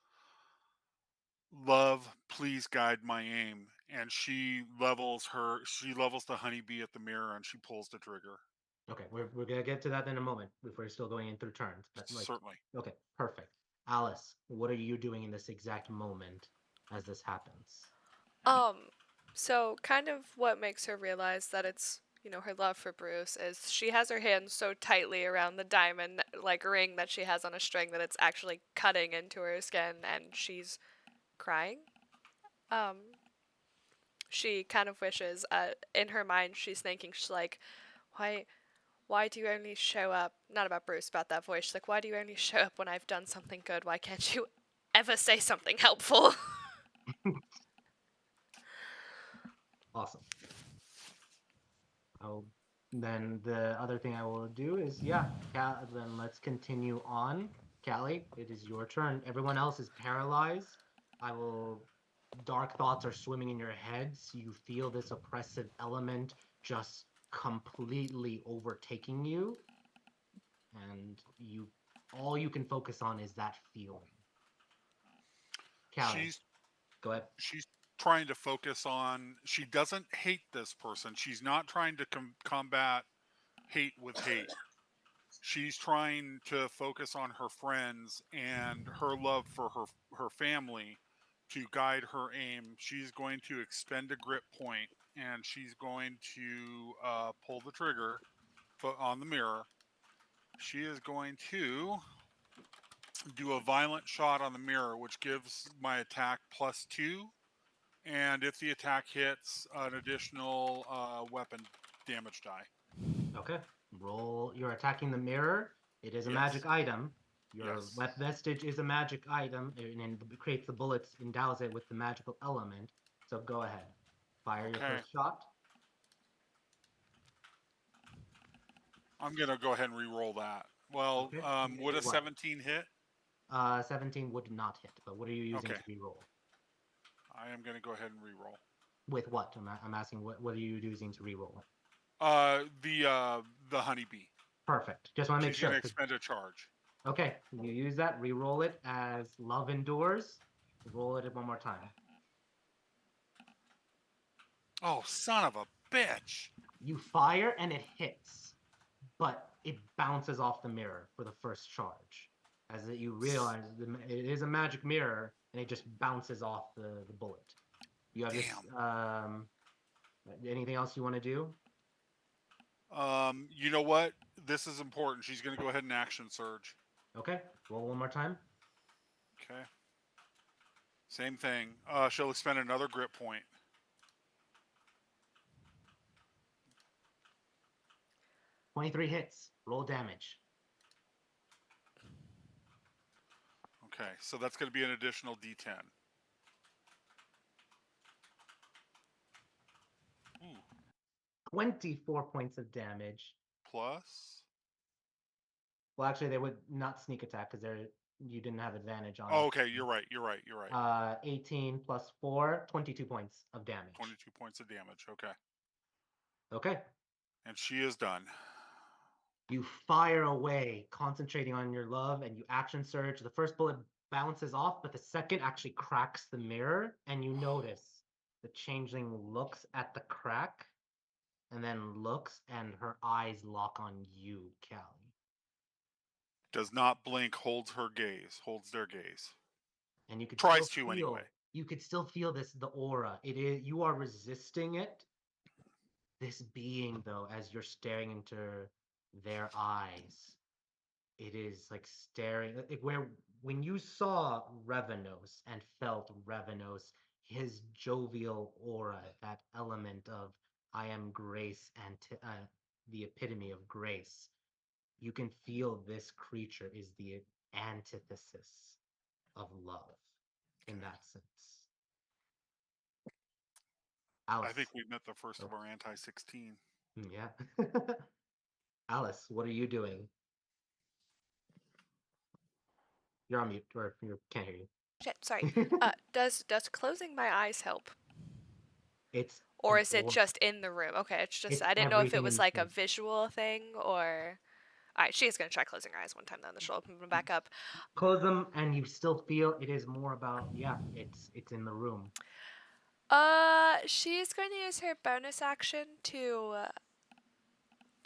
G: love, please guide my aim. And she levels the honeybee at the mirror and she pulls the trigger.
C: Okay, we're gonna get to that in a moment if we're still going in through turns. But like,
G: Certainly.
C: okay, perfect. Alice, what are you doing in this exact moment as this happens?
A: So kind of what makes her realize that it's, her love for Bruce is she has her hand so tightly around the diamond like ring that she has on a string that it's actually cutting into her skin and she's crying. Um, she kind of wishes, in her mind, she's thinking, she's like, why, why do you only show up? Not about Bruce, about that voice. She's like, why do you only show up when I've done something good? Why can't you ever say something helpful?
C: Awesome. Oh, then the other thing I will do is, yeah, then let's continue on. Callie, it is your turn. Everyone else is paralyzed. I will. Dark thoughts are swimming in your heads. You feel this oppressive element just completely overtaking you, and all you can focus on is that feeling. Callie,
G: She's
C: go ahead.
G: she's trying to focus on, she doesn't hate this person. She's not trying to combat hate with hate. She's trying to focus on her friends and her love for her family to guide her aim. She's going to expend a grip point and she's going to pull the trigger on the mirror. She is going to do a violent shot on the mirror, which gives my attack +2. And if the attack hits, an additional weapon damage die.
C: Okay. Roll. You're attacking the mirror. It is a
G: Yes.
C: magic item. Your
G: Yes.
C: web vestige is a magic item, and it creates the bullets, endows it with the magical element. So go ahead. Fire your
G: Okay.
C: first shot.
G: I'm gonna go ahead and re-roll that. Well,
C: Okay.
G: would a
C: What?
G: 17 hit?
C: 17 would not hit, but what are you using
G: Okay.
C: to reroll?
G: I am gonna go ahead and re-roll.
C: With what? I'm asking what are you using to reroll?
G: The honeybee.
C: Perfect. Just want to make
G: She's
C: sure.
G: gonna expend a charge.
C: Okay, you use that, re-roll it as love endures. Roll it one more time.
G: Oh, son of a bitch!
C: You fire and it hits, but it bounces off the mirror for the first charge. As you realize it is a magic mirror, and it just bounces off the bullet. You have this. Anything else you want to do?
G: You know what? This is important. She's gonna go ahead and action surge.
C: Okay, roll one more time.
G: Okay. Same thing. She'll expend another grip point.
C: $23 hits. Roll damage.
G: Okay, so that's going to be an additional D10. Ooh.
C: 24 points of damage.
G: Plus.
C: Well, actually, they would not sneak attack because you didn't have advantage on
G: Oh,
C: it.
G: okay, you're right.
C: 18 plus 4, 22 points of damage.
G: 22 points of damage. Okay.
C: Okay.
G: And she is done.
C: You fire away, concentrating on your love, and you action surge. The first bullet bounces off, but the second actually cracks the mirror, and you notice the changeling looks at the crack and then looks, and her eyes lock on you, Callie.
G: Does not blink, holds their gaze.
C: And you could
G: Tries
C: still
G: to
C: feel,
G: anyway.
C: You could still feel the aura. It is, you are resisting it. This being, though, as you're staring into their eyes, it is like staring, like when you saw Revenos and felt Revenos, his jovial aura, that element of I am grace and the epitome of grace. You can feel this creature is the antithesis of love in that sense.
G: I think
C: Alice.
G: we met the first
C: Oh,
G: of our anti-16.
C: yeah. Alice, what are you doing? You're on mute, or you can't hear
A: Shit, sorry.
C: you.
A: Does closing my eyes help?
C: It's
A: Or
C: an
A: is it
C: or
A: just in the room? Okay, it's just
C: it's
A: I didn't know if it
C: everything in
A: was
C: this
A: like a
C: room.
A: visual thing or Alright, she is gonna try closing her eyes one time then she'll open them back up.
C: Close them, and you still feel it is more about, yeah, it's in the room.
A: She's going to use her bonus action to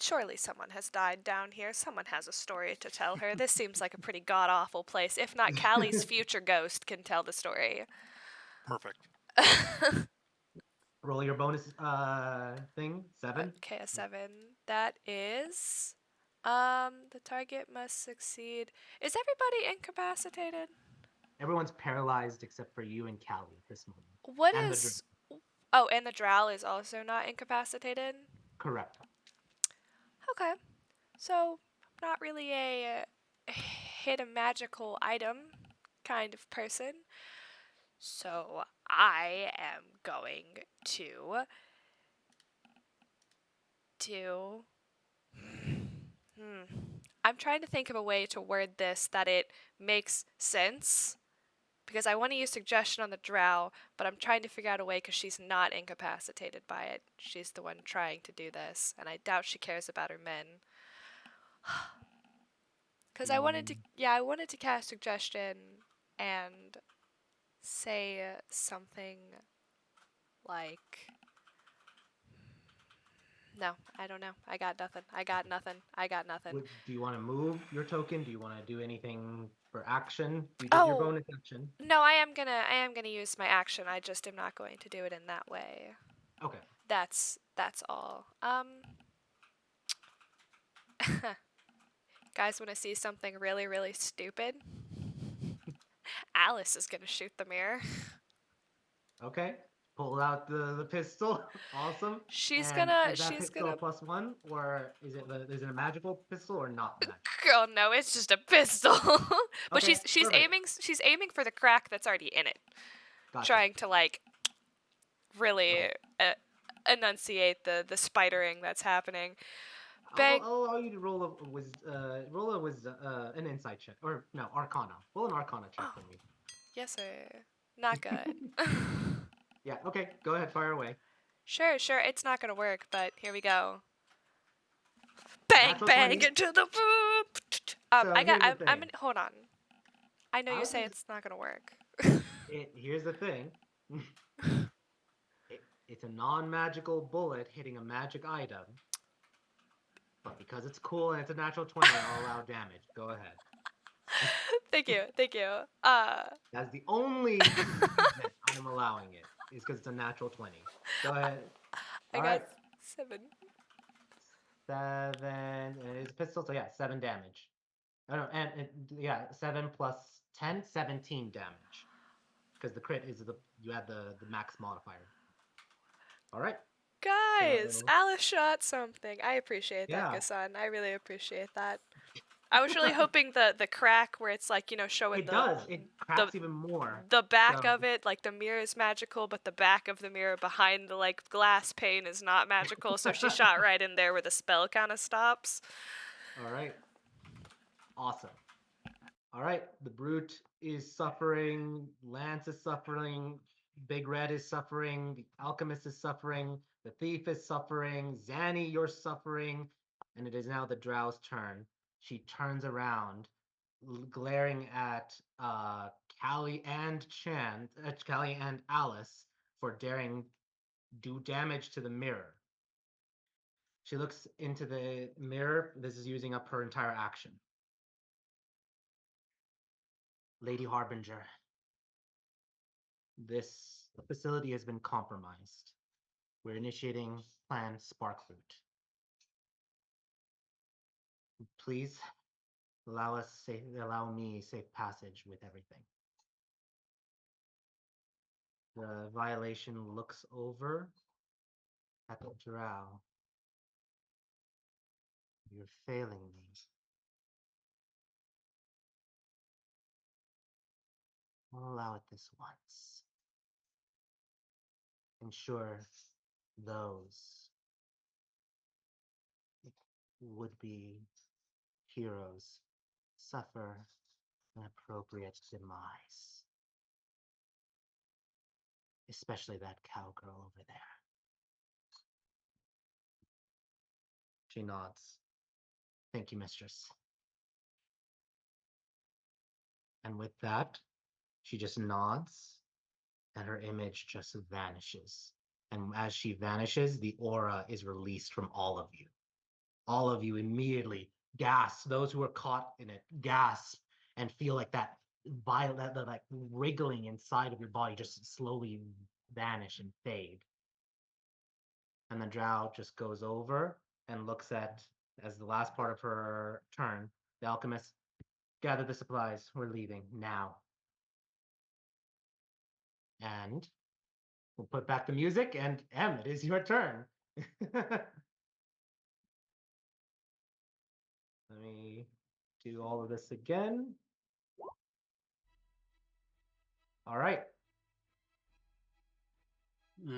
A: surely someone has died down here. Someone has a story to tell her. This seems like a pretty god awful place. If not, Callie's future ghost can tell the story.
G: Perfect.
C: Roll your bonus thing. 7.
A: Okay, a 7. That is the target must succeed. Is everybody incapacitated?
C: Everyone's paralyzed except for you and Callie at this moment.
A: What
C: And the
A: is Oh, and the drow is also not incapacitated?
C: correct.
A: Okay. So, not really a hit a magical item kind of person. So, I am going to do. I'm trying to think of a way to word this that it makes sense because I want to use suggestion on the drow, but I'm trying to figure out a way because she's not incapacitated by it. She's the one trying to do this, and I doubt she cares about her men. Because I wanted to cast suggestion and say something like, no, I don't know. I got nothing. I got nothing. I got nothing.
C: Do you want to move your token? Do you want to do anything for action? You did your
A: Oh,
C: bonus action.
A: no, I am gonna use my action. I just am not going to do it in that way.
C: Okay.
A: That's all. Guys want to see something really, really stupid? Alice is gonna shoot the mirror.
C: Okay. Pull out the pistol. Awesome.
A: She's
C: And
A: gonna
C: is that
A: she's
C: pistol
A: gonna
C: a +1, or is it a magical pistol or not magic?
A: Girl, no, it's just a pistol. But
C: Okay,
A: she's
C: perfect.
A: aiming for the crack that's already in it.
C: Gotcha.
A: Trying to like really
C: Okay.
A: enunciate the spidering that's happening.
C: I'll,
A: Bang.
C: I'll allow you to roll an insight check, or no, Arcana. Roll an Arcana check
A: Oh,
C: for me.
A: yes sir. Not good.
C: Yeah. Okay. Go ahead. Fire away.
A: Sure, it's not gonna work, but here we go. Bang,
C: Natural
A: bang
C: 20.
A: into the boop.
C: So here's the thing.
A: Hold on. I know you
C: Alice
A: say
C: is
A: it's not gonna work.
C: Here's the thing. It's a non-magical bullet hitting a magic item, but because it's cool and it's a natural 20, I'll allow damage. Go ahead.
A: Thank you.
C: That's the only reason I'm allowing it, is because it's a natural 20. Go ahead.
A: I
C: All
A: got
C: right.
A: 7.
C: 7, and it's a pistol, so yeah, 7 damage. Oh, no, yeah, 7 plus 10, 17 damage. Because the crit is you add the max modifier. All right.
A: Guys,
C: So
A: Alice shot something. I appreciate that,
C: yeah,
A: Gassan. I really appreciate that. I was really hoping the crack where it's like, showing
C: it does. It
A: the
C: cracks even more.
A: the back
C: So
A: of it, like the mirror is magical, but the back of the mirror behind the like glass pane is not magical, so she shot right in there where the spell kind of stops.
C: all right. Awesome. All right. The brute is suffering. Lance is suffering. Big Red is suffering. The alchemist is suffering. The thief is suffering. Zanny, you're suffering. And it is now the drow's turn. She turns around, glaring at Callie and Callie and Alice for daring do damage to the mirror. She looks into the mirror. This is using up her entire action. Lady Harbinger, this facility has been compromised. We're initiating Plan Sparkroot. Please allow me safe passage with everything. The violation looks over at the drow. You're failing me. I'll allow it this once. Ensure those would-be heroes suffer an appropriate demise. Especially that cowgirl over there. She nods. Thank you, mistress. And with that, she just nods and her image just vanishes. And as she vanishes, the aura is released from all of you. All of you immediately gasp. Those who are caught in it gasp and feel like that violent, that like wriggling inside of your body just slowly vanish and fade. And the drow just goes over and looks at, as the last part of her turn, the alchemist, gather the supplies. We're leaving now. And we'll put back the music, and Em, it is your turn. Let me do all of this again. All right.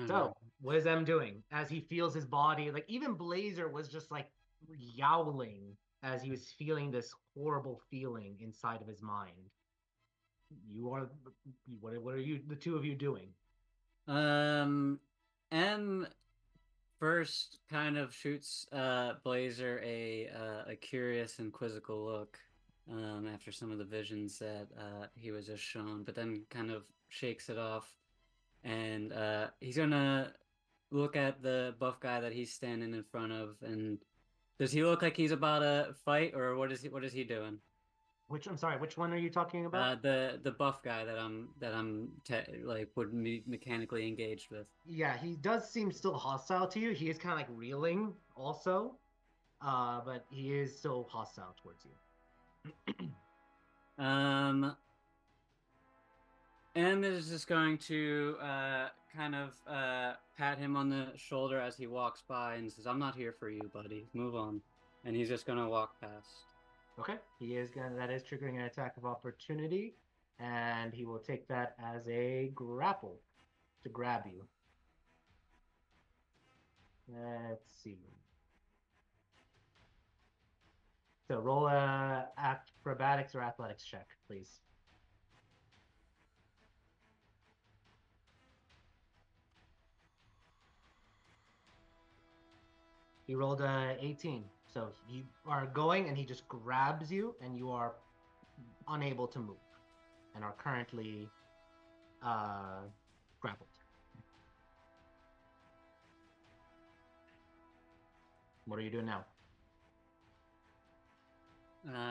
C: So, what is Em doing as he feels his body? Like, even Blazer was just like yowling as he was feeling this horrible feeling inside of his mind. You are, what are you, the two of you doing?
D: M first kind of shoots Blazer a curious and quizzical look after some of the visions that he was just shown, but then kind of shakes it off, and he's gonna look at the buff guy that he's standing in front of. And does he look like he's about to fight, or what is he doing?
C: I'm sorry, which one are you talking about?
D: The buff guy that like would be mechanically engaged with.
C: Yeah, he does seem still hostile to you. He is kind of like reeling also, but he is still hostile towards you.
D: M is just going to kind of pat him on the shoulder as he walks by and says, "I'm not here for you, buddy. Move on." And he's just gonna walk past.
C: Okay, that is triggering an attack of opportunity, and he will take that as a grapple to grab you. Let's see. So roll a acrobatics or athletics check, please. He rolled a 18. So you are going and he just grabs you and you are unable to move and are currently grappled. What are you doing now?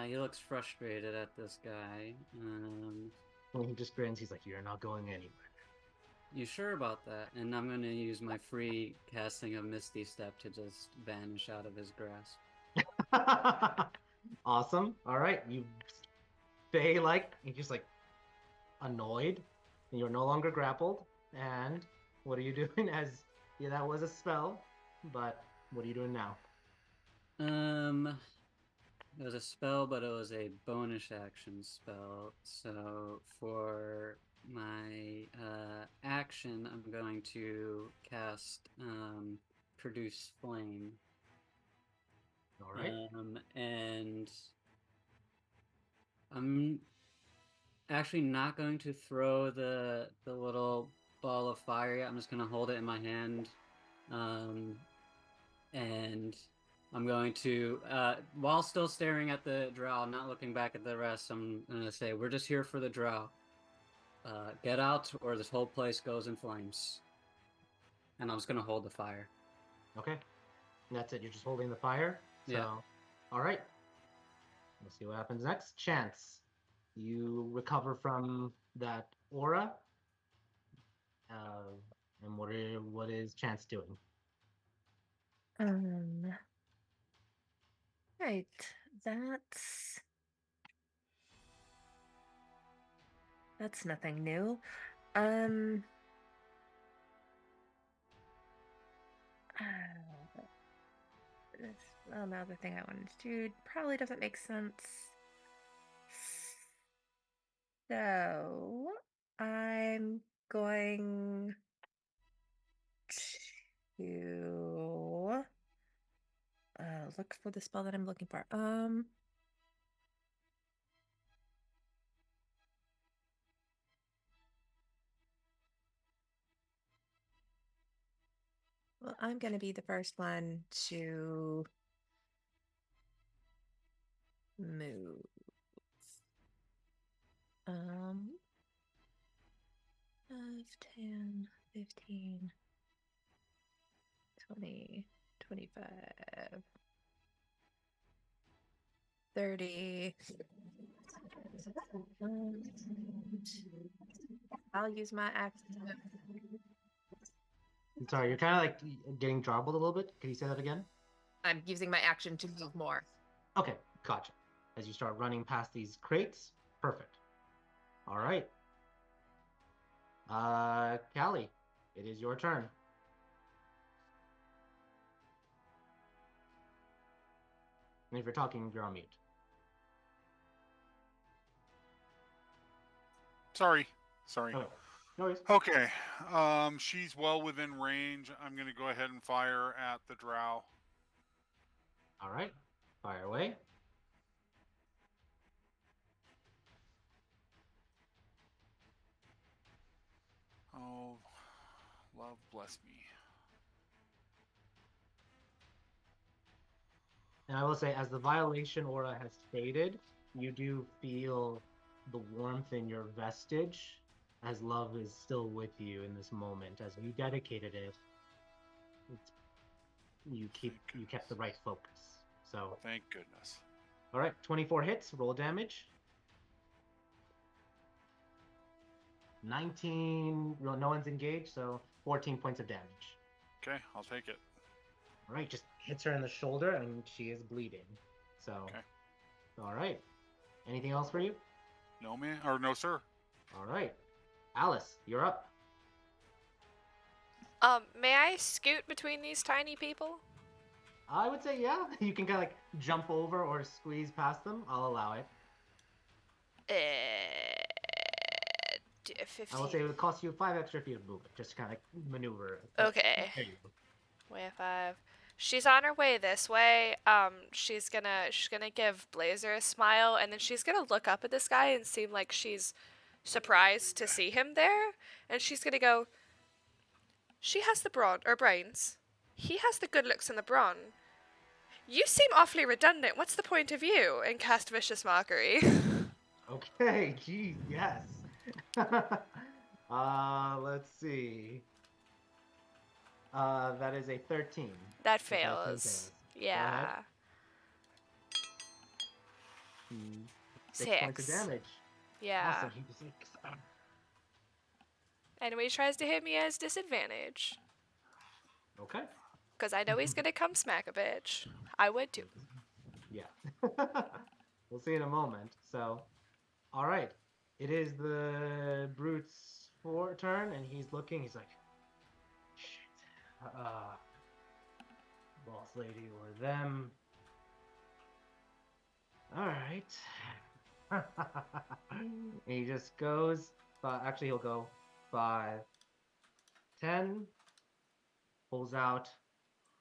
D: He looks frustrated at this guy.
C: And he just grins. He's like, "You're not going anywhere."
D: You sure about that? And I'm gonna use my free casting of Misty Step to just vanish out of his grasp.
C: Awesome. All right. You stay like, you're just like annoyed. And you're no longer grappled. And what are you doing? As yeah, that was a spell, but what are you doing now?
D: It was a spell, but it was a bonus action spell. So for my action, I'm going to cast Produce Flame.
C: All right.
D: And I'm actually not going to throw the little ball of fire yet. I'm just going to hold it in my hand. And I'm going to, while still staring at the drow, not looking back at the rest, I'm going to say, "We're just here for the drow. Get out or this whole place goes in flames." And I'm just going to hold the fire.
C: Okay. That's it. You're just holding the fire. So,
D: yeah.
C: All right. We'll see what happens next. Chance, you recover from that aura. And what is Chance doing?
F: Right. That's nothing new. Well, now the thing I wanted to do probably doesn't make sense. So I'm going to look for the spell that I'm looking for. Well, I'm going to be the first one to move. 5, 10, 15, 20, 25, 30. I'll use my action.
C: I'm sorry, you're kind of like getting garbled a little bit. Can you say that again?
F: I'm using my action to move more.
C: Okay, gotcha. As you start running past these crates, perfect. All right. Callie, it is your turn. And if you're talking, you're on mute.
G: Sorry.
C: Okay, no worries.
G: Okay. She's well within range. I'm going to go ahead and fire at the drow.
C: All right, fire away.
G: Oh, love bless me.
C: And I will say, as the violation aura has faded, you do feel the warmth in your vestige, as love is still with you in this moment. As you dedicated it, you kept the right focus. So,
G: Thank goodness.
C: all right, 24 hits, roll damage. 19, no one's engaged, so 14 points of damage.
G: Okay, I'll take it.
C: All right, just hits her in the shoulder, and she is bleeding. So,
G: Okay.
C: all right. Anything else for you?
G: No, man, or no, sir.
C: All right. Alice, you're up.
A: May I scoot between these tiny people?
C: I would say, yeah. You can kind of like jump over or squeeze past them. I'll allow it.
A: 15.
C: I will say it would cost you 5 extra feet of movement, just to kind of maneuver.
A: Okay.
C: There you go.
A: Way of 5. She's on her way this way. She's gonna give Blazer a smile, and then she's gonna look up at this guy and seem like she's surprised to see him there, and she's gonna go, "She has the brains. He has the good looks and the brawn. You seem awfully redundant. What's the point of you?" And cast vicious mockery.
C: Okay, geez, yes. Let's see. That is a 13.
A: That
C: The 13
A: fails. Yeah.
C: 6 points of
A: 6.
C: damage.
A: Yeah.
C: Awesome. He just like,
A: And when he tries to hit me, he has disadvantage.
C: okay.
A: Because I know he's gonna come smack a bitch. I would too.
C: Yeah. We'll see in a moment. So, all right. It is the brute's turn, and he's looking. He's like, shit. Boss lady or them. All right. And he just goes. Actually, he'll go 5, 10. Pulls out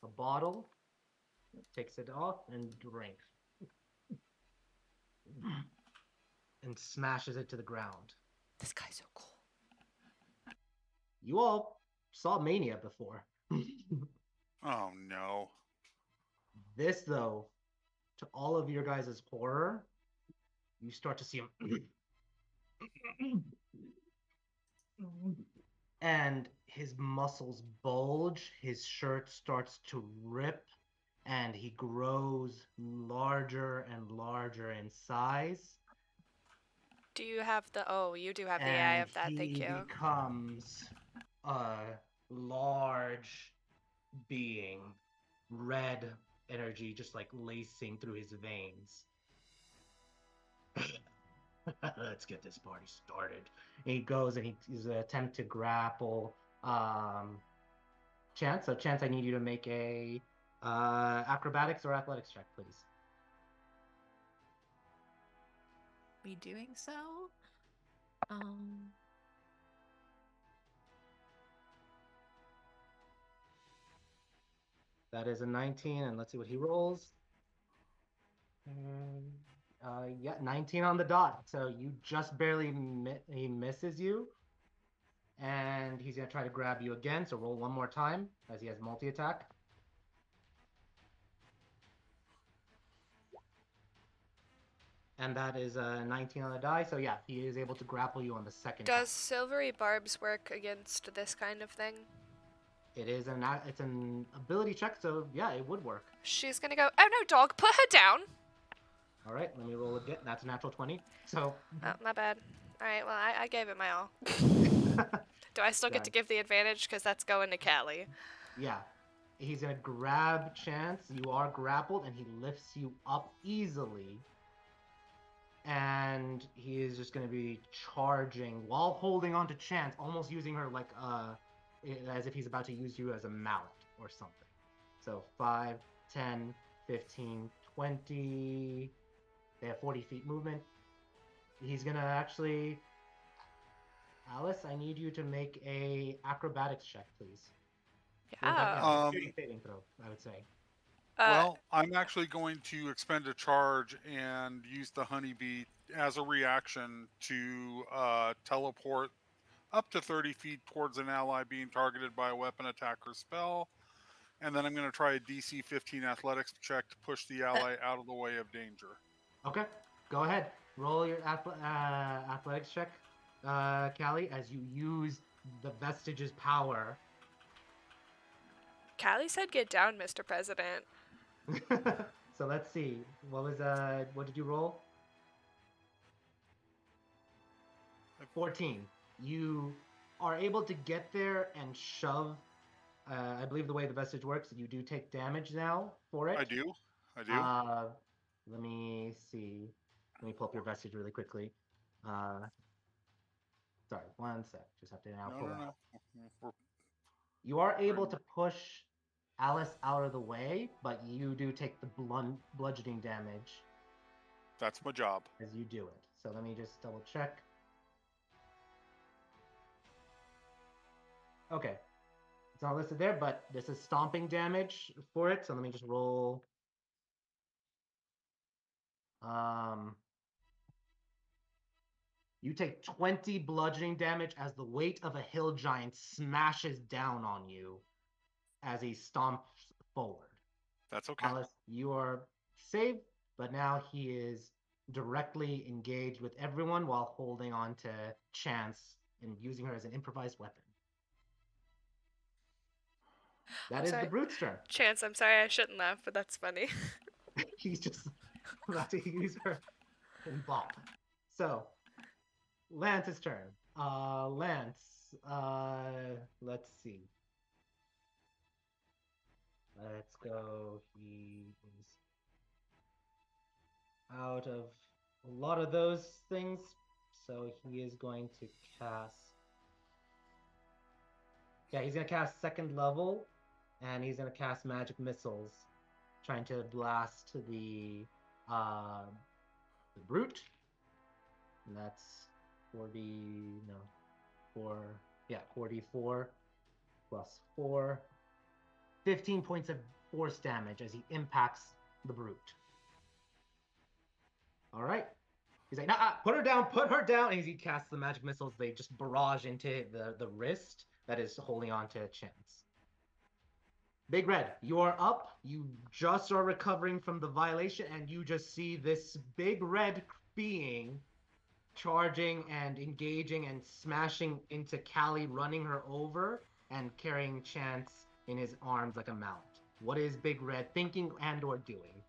C: a bottle, takes it off, and drinks. And smashes it to the ground.
A: This guy's so cool.
C: You all saw Mania before.
G: Oh no.
C: This, though, to all of your guys' horror, you start to see him. And his muscles bulge, his shirt starts to rip, and he grows larger and larger in size.
A: Do you have the... Oh, you do have the eye of that, thank
C: He
A: you.
C: becomes a large being, red energy just like lacing through his veins. Let's get this party started. And he goes and he's an attempt to grapple Chance. So Chance, I need you to make a Acrobatics or athletics check, please.
F: Be doing so.
C: That is a 19, and let's see what he rolls. Yeah, 19 on the dot. So you just barely he misses you, and he's gonna try to grab you again. So roll one more time, as he has multi-attack. And that is a 19 on the die. So yeah, he is able to grapple you on the second time.
A: Does silvery barbs work against this kind of thing?
C: It's an ability check, so yeah, it would work.
A: She's gonna go, oh no, dog, put her down.
C: All right, let me roll again. That's a natural 20. So.
A: Oh, my bad. All right, well, I gave it my all. Do I still get to give the advantage? Because that's going to Callie.
C: Yeah. He's going to grab Chance. You are grappled, and he lifts you up easily. And he is just going to be charging while holding on to Chance, almost using her like as if he's about to use you as a mallet or something. So 5, 10, 15, 20. They have 40 feet movement. He's going to actually... Alice, I need you to make a acrobatics check, please.
A: Yeah.
C: Saving throw, I would say.
G: Well, I'm actually going to expend a charge and use the honeybee as a reaction to teleport up to 30 feet towards an ally being targeted by a weapon, attack, or spell. And then I'm going to try a DC 15 athletics check to push the ally out of the way of danger.
C: Okay, go ahead. Roll your athletics check, Callie, as you use the vestige's power.
A: Callie said, "Get down, Mr. President."
C: So let's see. What did you roll? 14. You are able to get there and shove. I believe the way the vestige works, you do take damage now for it.
G: I do.
C: Let me see. Let me pull up your vestige really quickly. Sorry, one sec. Just have to now pull it out. You are able to push Alice out of the way, but you do take the bludgeoning damage.
G: That's my job.
C: As you do it. So let me just double check. Okay. It's not listed there, but this is stomping damage for it. So let me just roll. You take 20 bludgeoning damage as the weight of a hill giant smashes down on you as he stomps forward.
G: That's okay.
C: Alice, you are safe, but now he is directly engaged with everyone while holding on to Chance and using her as an improvised weapon. That is the brute's turn.
A: Chance, I'm sorry, I shouldn't laugh, but that's funny.
C: He's just about to use her and bop. So, Lance's turn. Lance, let's see. Let's go. He is out of a lot of those things, so he is going to cast. Yeah, he's gonna cast second level, and he's gonna cast magic missiles, trying to blast the brute. And that's 44 plus 4. 15 points of force damage as he impacts the brute. All right. He's like, nah, put her down. And as he casts the magic missiles, they just barrage into the wrist that is holding on to Chance. Big Red, you are up. You just are recovering from the violation, and you just see this big red being charging and engaging and smashing into Callie, running her over and carrying Chance in his arms like a mount. What is Big Red thinking and or doing?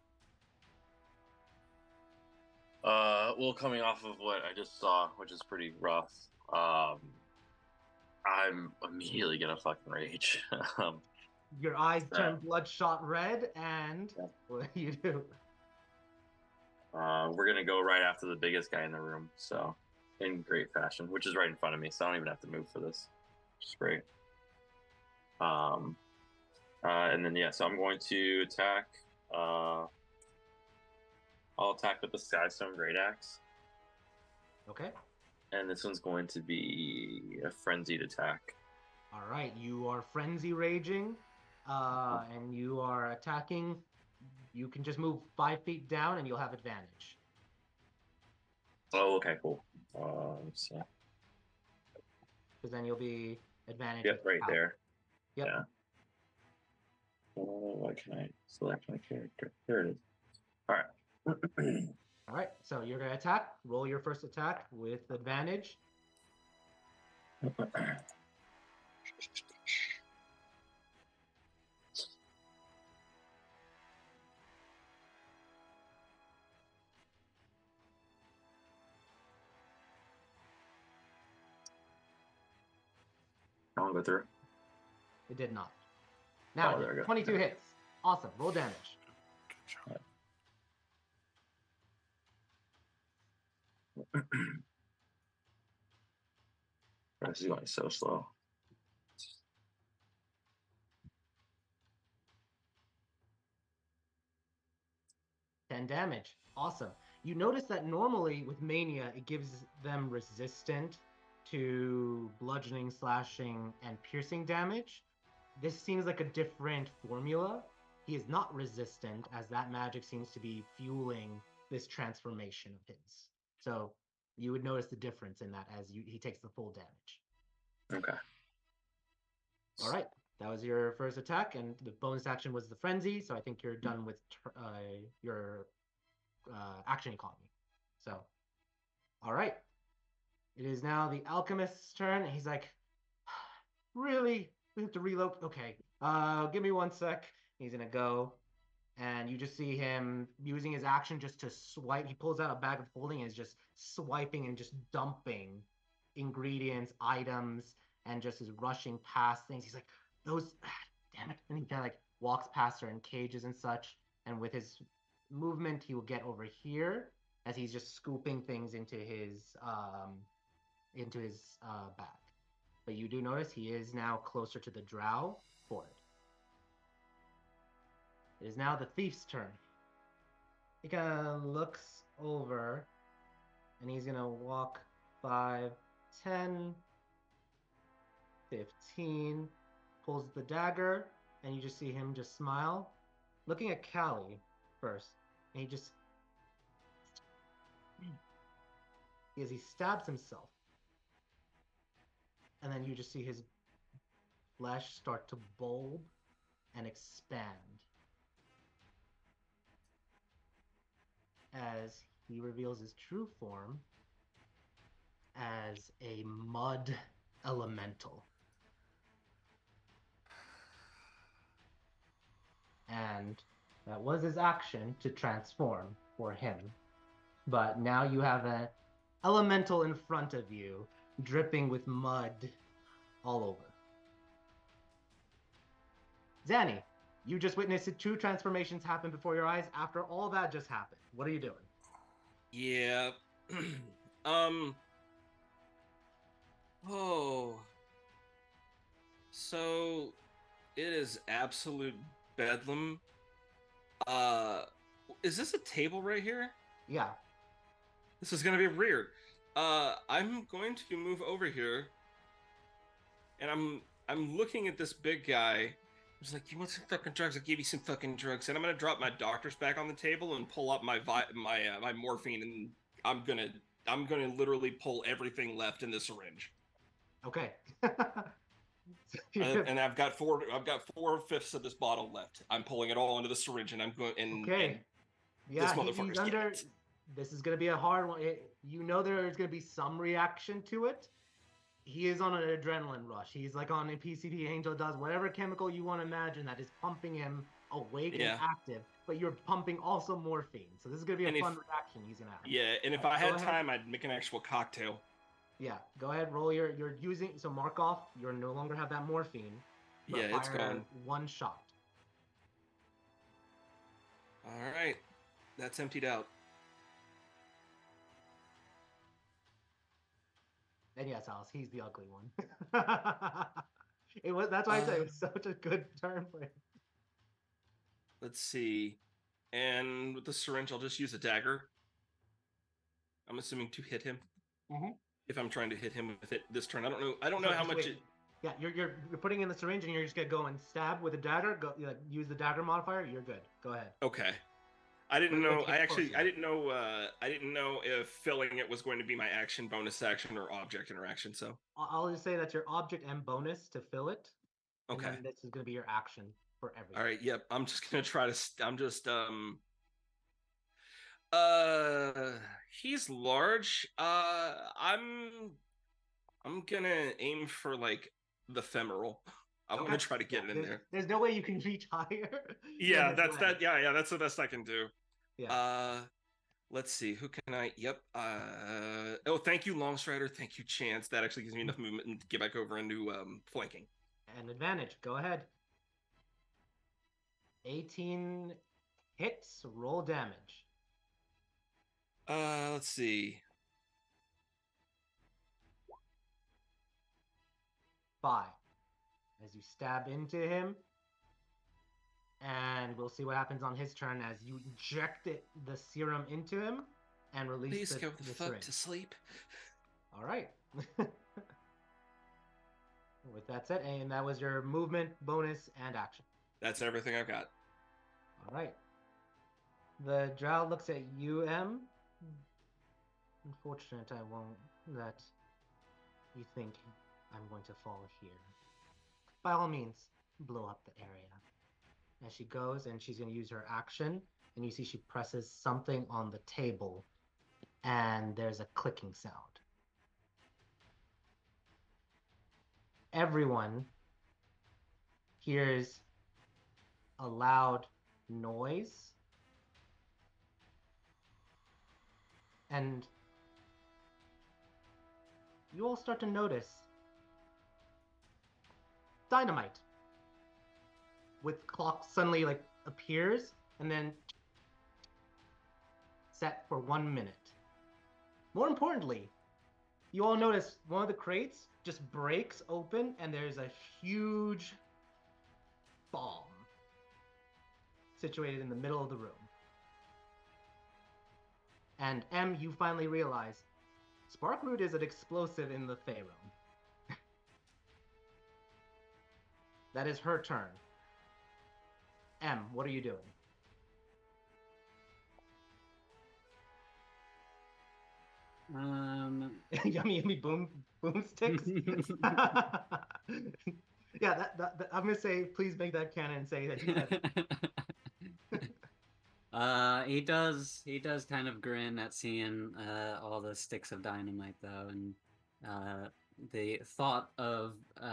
E: Well, coming off of what I just saw, which is pretty rough, I'm immediately gonna fucking rage.
C: Your eyes turn bloodshot red, and what do you do?
E: We're gonna go right after the biggest guy in the room, so in great fashion, which is right in front of me, so I don't even have to move for this. Which is great. And then yeah, so I'm going to attack. I'll attack with the Skystone Great Axe.
C: Okay.
E: And this one's going to be a frenzied attack.
C: All right. You are frenzy raging, and you are attacking. You can just move 5 feet down, and you'll have advantage.
E: Oh, okay, cool. Let's see.
C: Because then you'll be advantage.
E: Yep, right
C: power.
E: there.
C: Yep.
E: Yeah. Why can I select my character? There it is. All right.
C: All right. So you're gonna attack. Roll your first attack with advantage.
E: I want to go through.
C: It did not. Now
E: Oh, there we go.
C: 22 hits. Awesome. Roll damage.
G: Good job.
E: This is going so slow.
C: 10 damage. Awesome. You notice that normally with Mania, it gives them resistant to bludgeoning, slashing, and piercing damage. This seems like a different formula. He is not resistant, as that magic seems to be fueling this transformation of his. So you would notice the difference in that as he takes the full damage.
E: Okay.
C: All right. That was your first attack, and the bonus action was the frenzy. So I think you're done with your action economy. So, all right. It is now the alchemist's turn. He's like, really? We have to reload? Okay. Give me 1 sec. He's gonna go, and you just see him using his action just to swipe. He pulls out a bag of holding and is just swiping and just dumping ingredients, items, and just is rushing past things. He's like, those, damn it. And he kind of like walks past her in cages and such. And with his movement, he will get over here as he's just scooping things into his bag. But you do notice he is now closer to the drow for it. It is now the thief's turn. He kind of looks over and he's going to walk 5, 10, 15, pulls the dagger, and you just see him just smile, looking at Callie first. And he just, as he stabs himself, and then you just see his flesh start to bulb and expand as he reveals his true form as a mud elemental. And that was his action to transform for him. But now you have an elemental in front of you, dripping with mud all over. Zanny, you just witnessed 2 transformations happen before your eyes. After all that just happened, what are you doing?
B: Yeah. Oh. So it is absolute bedlam. Is this a table right here?
C: Yeah.
B: This is gonna be weird. I'm going to move over here, and I'm looking at this big guy. He's like, "You want some fucking drugs? I'll give you some fucking drugs." And I'm gonna drop my doctor's bag on the table and pull up my my morphine, and I'm gonna literally pull everything left in the syringe.
C: Okay.
B: And I've got 4/5 of this bottle left. I'm pulling it all into the syringe, and I'm going.
C: Okay.
B: And
C: yeah,
B: this motherfucker's
C: he's under.
B: it.
C: This is gonna be a hard one. You know there's gonna be some reaction to it. He is on an adrenaline rush. He's like on a PCP. Angel does whatever chemical you want to imagine that is pumping him awake and active, but you're pumping also morphine. So this is gonna be a fun reaction he's gonna have.
B: Yeah, and if I had time, I'd make an actual cocktail.
C: Yeah, go ahead, roll you're using, so mark off, you're no longer have that morphine.
B: Yeah, it's gone.
C: 1 shot.
B: All right, that's emptied out.
C: And yes, Alice, he's the ugly one. That's why I said it was such a good turn for him.
B: Let's see. And with the syringe, I'll just use a dagger. I'm assuming to hit him.
C: Mm-hmm.
B: If I'm trying to hit him with it this turn, I don't know. I don't
C: So
B: know how
C: just
B: much
C: wait.
B: it.
C: Yeah, you're putting in the syringe and you're just gonna go and stab with a dagger. Go use the dagger modifier. You're good. Go ahead.
B: Okay. I didn't
C: But
B: know.
C: get closer.
B: I didn't know. I didn't know if filling it was going to be my action, bonus action, or object interaction. So
C: I'll just say that's your object and bonus to fill it, and
B: okay.
C: then this is gonna be your action for everything.
B: All right. Yep. I'm just gonna try to. I'm just. He's large. I'm gonna aim for like the femoral. I want to try to get it in there.
C: There's no way you can reach higher.
B: Yeah, that's that. Yeah, that's the best I can do.
C: Yeah.
B: Let's see. Who can I? Yep. Oh, thank you, Longstrider. Thank you, Chance. That actually gives me enough movement to get back over into flanking.
C: And advantage. Go ahead. 18 hits. Roll damage.
B: Let's see.
C: 5. As you stab into him, and we'll see what happens on his turn as you inject the serum into him and release
B: Please
C: the
B: go the fuck
C: syringe.
B: to sleep.
C: All right. With that said, and that was your movement, bonus, and action.
B: That's everything I've got.
C: All right. The drow looks at you, M. Unfortunate, I won't. That you think I'm going to fall here. By all means, blow up the area. As she goes, and she's going to use her action, and you see she presses something on the table, and there's a clicking sound. Everyone hears a loud noise, and you all start to notice dynamite with clock suddenly like appears and then set for 1 minute. More importantly, you all notice one of the crates just breaks open and there's a huge bomb situated in the middle of the room. And M, you finally realize Sparkroot is an explosive in the Fey realm. That is her turn. M, what are you doing? Yummy boomsticks. Yeah, that I'm gonna say, please make that canon and say that you had.
D: He does kind of grin at seeing all the sticks of dynamite though, and the thought of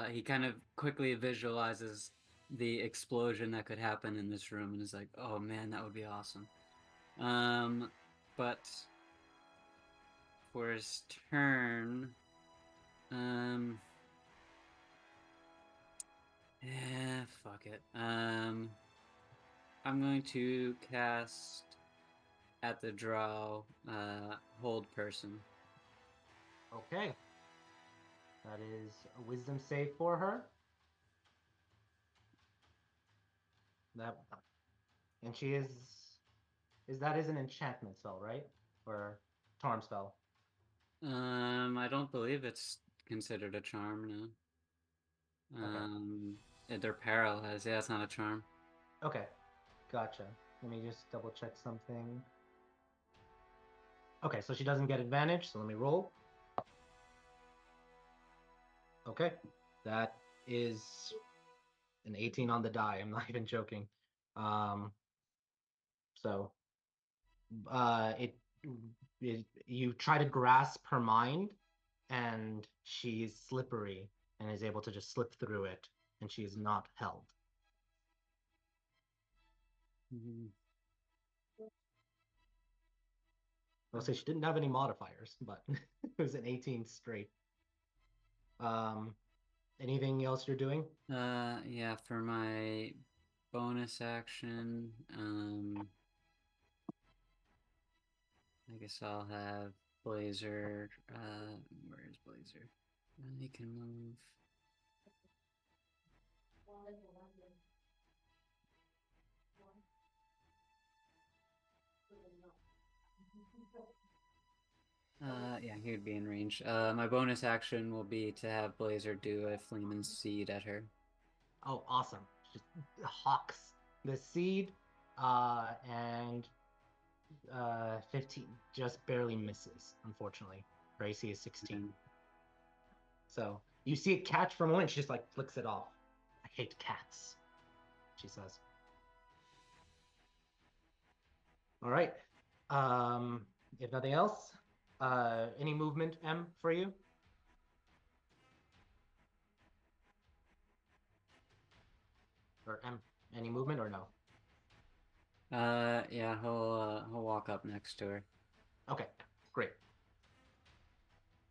D: he kind of quickly visualizes the explosion that could happen in this room and is like, oh man, that would be awesome. But for his turn, yeah, fuck it. I'm going to cast at the drow, hold person.
C: Okay. That is a wisdom save for her. And she is that is an enchantment spell, right? Or charm spell?
D: I don't believe it's considered a charm, no. They're paralyzed. Yeah, it's not a charm.
C: Okay, gotcha. Let me just double check something. Okay, so she doesn't get advantage, so let me roll. Okay, that is an 18 on the die. I'm not even joking. So you try to grasp her mind, and she's slippery and is able to just slip through it, and she is not held.
D: Mm-hmm.
C: I'll say she didn't have any modifiers, but it was an 18 straight. Anything else you're doing?
D: Yeah, for my bonus action, I guess I'll have Blazer. Where is Blazer? He can move. Yeah, he would be in range. My bonus action will be to have Blazer do a Fleeman Seed at her.
C: Oh, awesome. Just hawks the seed, and 15 just barely misses, unfortunately. Her AC is 16. So you see it catch for a moment, she just like flicks it off. I hate cats, she says. All right. If nothing else, any movement, M, for you? Or M, any movement or no?
D: Yeah, he'll walk up next to her.
C: Okay, great.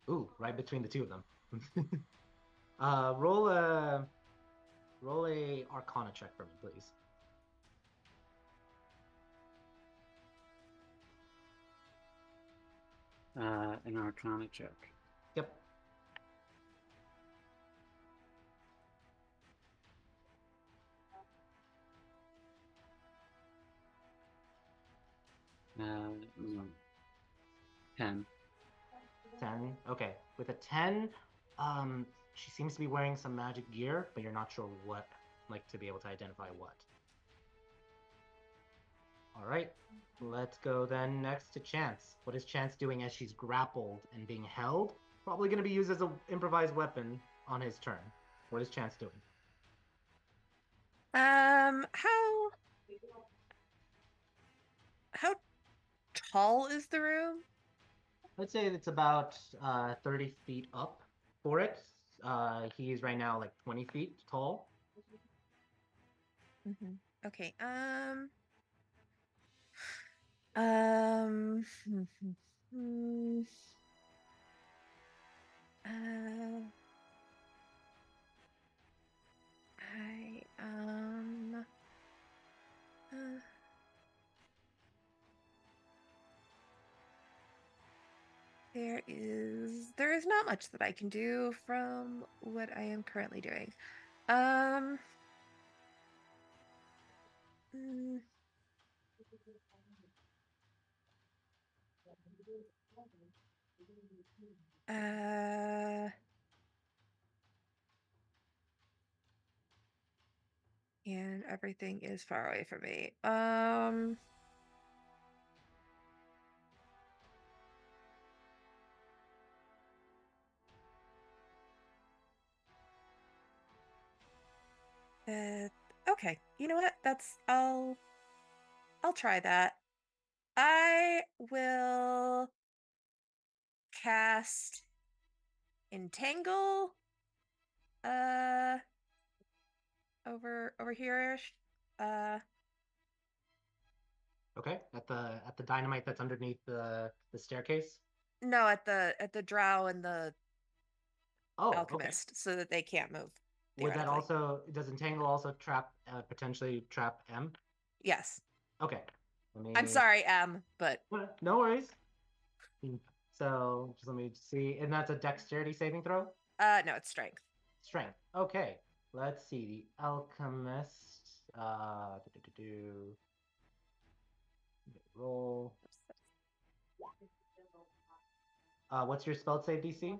C: Ooh, right between the two of them. Roll a Arcana check for me, please.
D: An Arcana check.
C: Yep.
D: No. 10.
C: 10. Okay. With a 10, she seems to be wearing some magic gear, but you're not sure what, like to be able to identify what. All right. Let's go then next to Chance. What is Chance doing as she's grappled and being held? Probably going to be used as an improvised weapon on his turn. What is Chance doing?
F: How tall is the room?
C: Let's say it's about 30 feet up for it. He's right now like 20 feet tall.
F: Mm-hmm. Okay. Um. I there is not much that I can do from what I am currently doing. Mm, uh, and everything is far away from me. Okay. You know what? I'll try that. I will cast Entangle over here.
C: Okay. At the dynamite that's underneath the staircase.
F: No, at the drow and the
C: Oh, okay.
F: alchemist, so that they can't move.
C: Would that
F: theoretically.
C: also, does Entangle also trap, potentially trap M?
F: Yes.
C: Okay. Let me,
F: I'm sorry, but
C: no worries. So just let me see. And that's a dexterity saving throw?
F: no, it's strength.
C: Strength. Okay. Let's see. The alchemist. Roll. What's your spell save DC?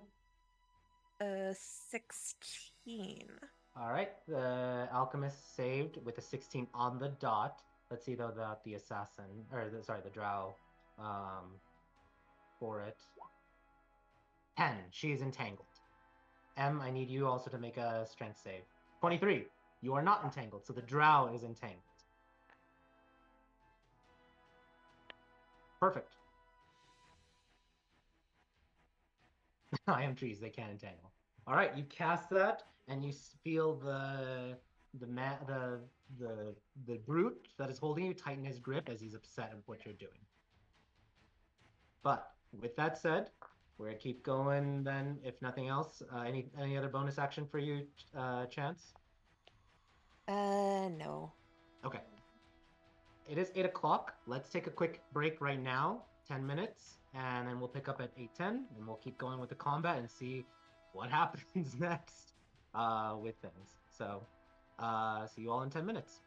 F: 16.
C: All right. The alchemist saved with a 16 on the dot. Let's see though the assassin, or the drow, for it. 10. She is entangled. M, I need you also to make a strength save. 23. You are not entangled, so the drow is entangled. Perfect. I am trees, they can't entangle. All right, you cast that, and you feel the brute that is holding you tighten his grip as he's upset at what you're doing. But with that said, we're gonna keep going then. If nothing else, any other bonus action for you, Chance?
F: No.
C: Okay. It is 8 o'clock. Let's take a quick break right now, 10 minutes, and then we'll pick up at 8:10, and we'll keep going with the combat and see what happens next with things. So, see you all in 10 minutes.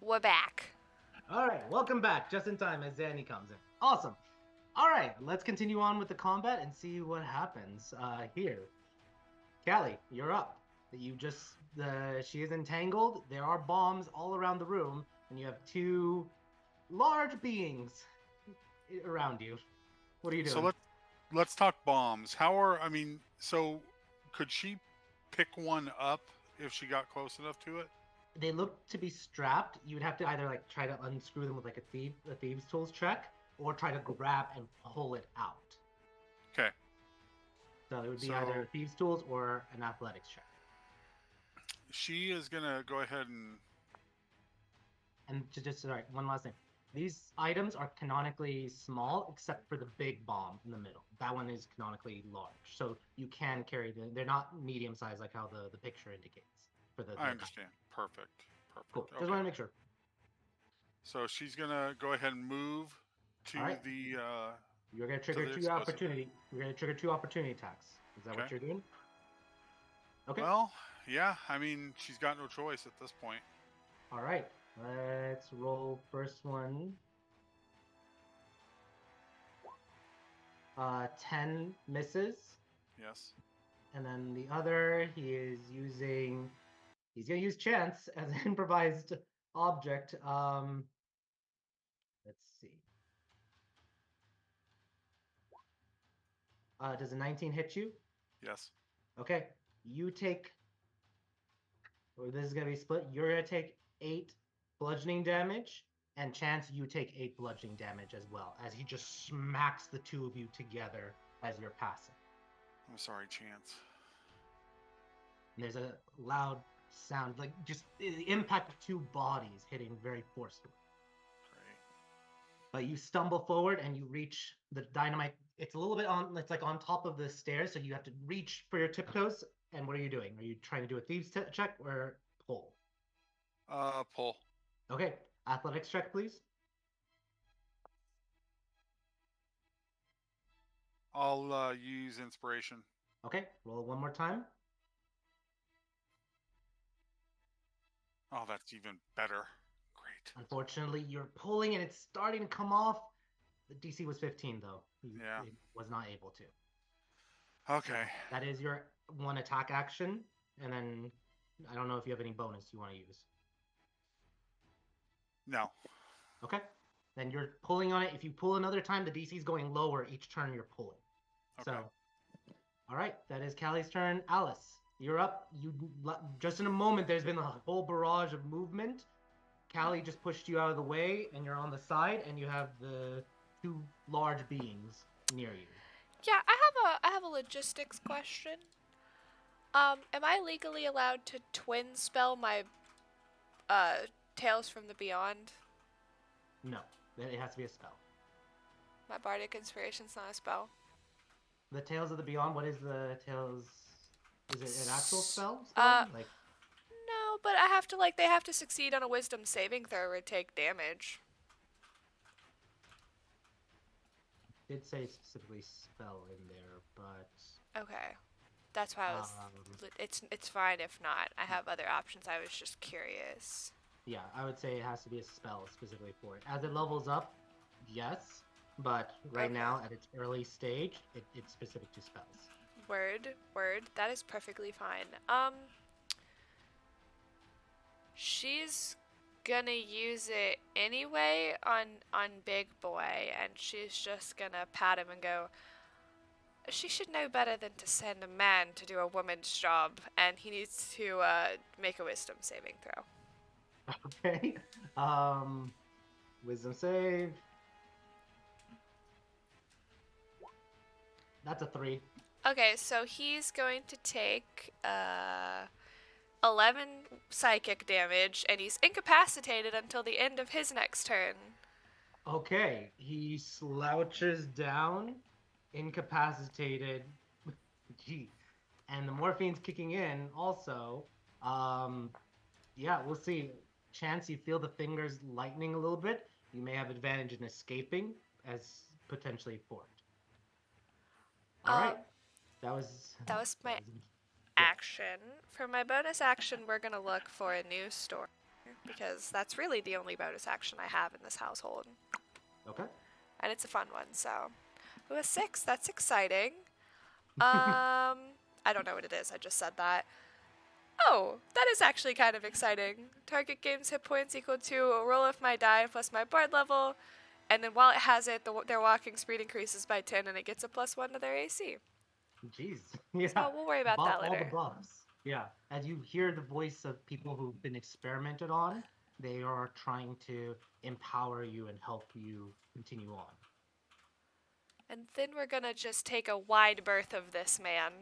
A: We're back.
C: All right, welcome back, just in time as Zanny comes in. Awesome. All right, let's continue on with the combat and see what happens here. Callie, you're up. You just she is entangled. There are bombs all around the room, and you have two large beings around you. What are you
G: So
C: doing?
G: let's talk bombs. So could she pick one up if she got close enough to it?
C: They look to be strapped. You would have to either like try to unscrew them with like a thieves tools check, or try to grab and pull it out.
G: Okay.
C: So it would be
G: So-
C: either thieves tools or an athletics check.
G: She is gonna go ahead and
C: And just sorry, one last thing. These items are canonically small except for the big bomb in the middle. That one is canonically large. So you can carry them. They're not medium sized like how the picture indicates. For the
G: I understand. Perfect.
C: Cool.
G: Okay.
C: Just want to make sure.
G: So she's gonna go ahead and move to
C: All right.
G: the
C: You're gonna trigger
G: the
C: two
G: explosive.
C: opportunity. You're gonna trigger two opportunity attacks. Is that what
G: Okay.
C: you're doing? Okay.
G: Well, yeah, I mean, she's got no choice at this point.
C: All right. Let's roll first one. 10 misses.
G: Yes.
C: And then the other, he's gonna use chance as an improvised object. Let's see. Does a 19 hit you?
G: Yes.
C: Okay. You take, or this is gonna be split. You're gonna take 8 bludgeoning damage, and Chance, you take 8 bludgeoning damage as well, as he just smacks the two of you together as you're passing.
G: I'm sorry, Chance.
C: And there's a loud sound, like just the impact of two bodies hitting very forcefully.
G: Great.
C: But you stumble forward and you reach the dynamite. It's a little bit on, it's like on top of the stairs, so you have to reach for your tiptoes. And what are you doing? Are you trying to do a thieves check or pull?
G: Pull.
C: Okay, athletics check, please.
G: I'll use inspiration.
C: Okay, roll it one more time.
G: Oh, that's even better. Great.
C: Unfortunately, you're pulling and it's starting to come off. The DC was 15, though.
G: Yeah.
C: It was not able to.
G: Okay.
C: That is your one attack action, and then I don't know if you have any bonus you want to use.
G: No.
C: Okay. Then you're pulling on it. If you pull another time, the DC is going lower each turn you're pulling.
G: Okay.
C: So, all right, that is Callie's turn. Alice, you're up. You just in a moment. There's been a whole barrage of movement. Callie just pushed you out of the way, and you're on the side, and you have the two large beings near you.
A: Yeah, I have a logistics question. Am I legally allowed to twin spell my Tales from the Beyond?
C: No, it has to be a spell.
A: My Bardic Inspiration's not a spell.
C: The Tales of the Beyond. What is the Tales? Is it an actual spell? Like,
A: No, but they have to succeed on a Wisdom saving throw or take damage.
C: it did say specifically spell in there, but
A: Okay, that's why I was. It's fine if not. I have other options. I was just curious.
C: yeah, I would say it has to be a spell specifically for it. As it levels up, yes, but right
A: Okay.
C: now at its early stage, it's specific to spells.
A: Word. That is perfectly fine. She's gonna use it anyway on Big Boy, and she's just gonna pat him and go, she should know better than to send a man to do a woman's job, and he needs to make a wisdom saving throw.
C: Okay. Wisdom save. That's a 3.
A: Okay, so he's going to take 11 psychic damage, and he's incapacitated until the end of his next turn.
C: Okay, he slouches down, incapacitated. Gee, and the morphine's kicking in also. Yeah, we'll see. Chance, you feel the fingers lightening a little bit. You may have advantage in escaping as potentially forked. All right, that was
A: That was my
C: yeah.
A: action. For my bonus action, we're gonna look for a new story. because that's really the only bonus action I have in this household.
C: Okay.
A: And it's a fun one, so. Ooh, a 6. That's exciting. I don't know what it is. I just said that. Oh, that is actually kind of exciting. Target gains hit points equal to a roll of my die plus my board level, and then while it has it, their walking speed increases by 10, and it gets a +1 to their AC.
C: Jeez. Yeah.
A: So we'll worry about that
C: All the
A: later.
C: buffs. Yeah. As you hear the voice of people who've been experimented on, they are trying to empower you and help you continue on.
A: And then we're gonna just take a wide berth of this man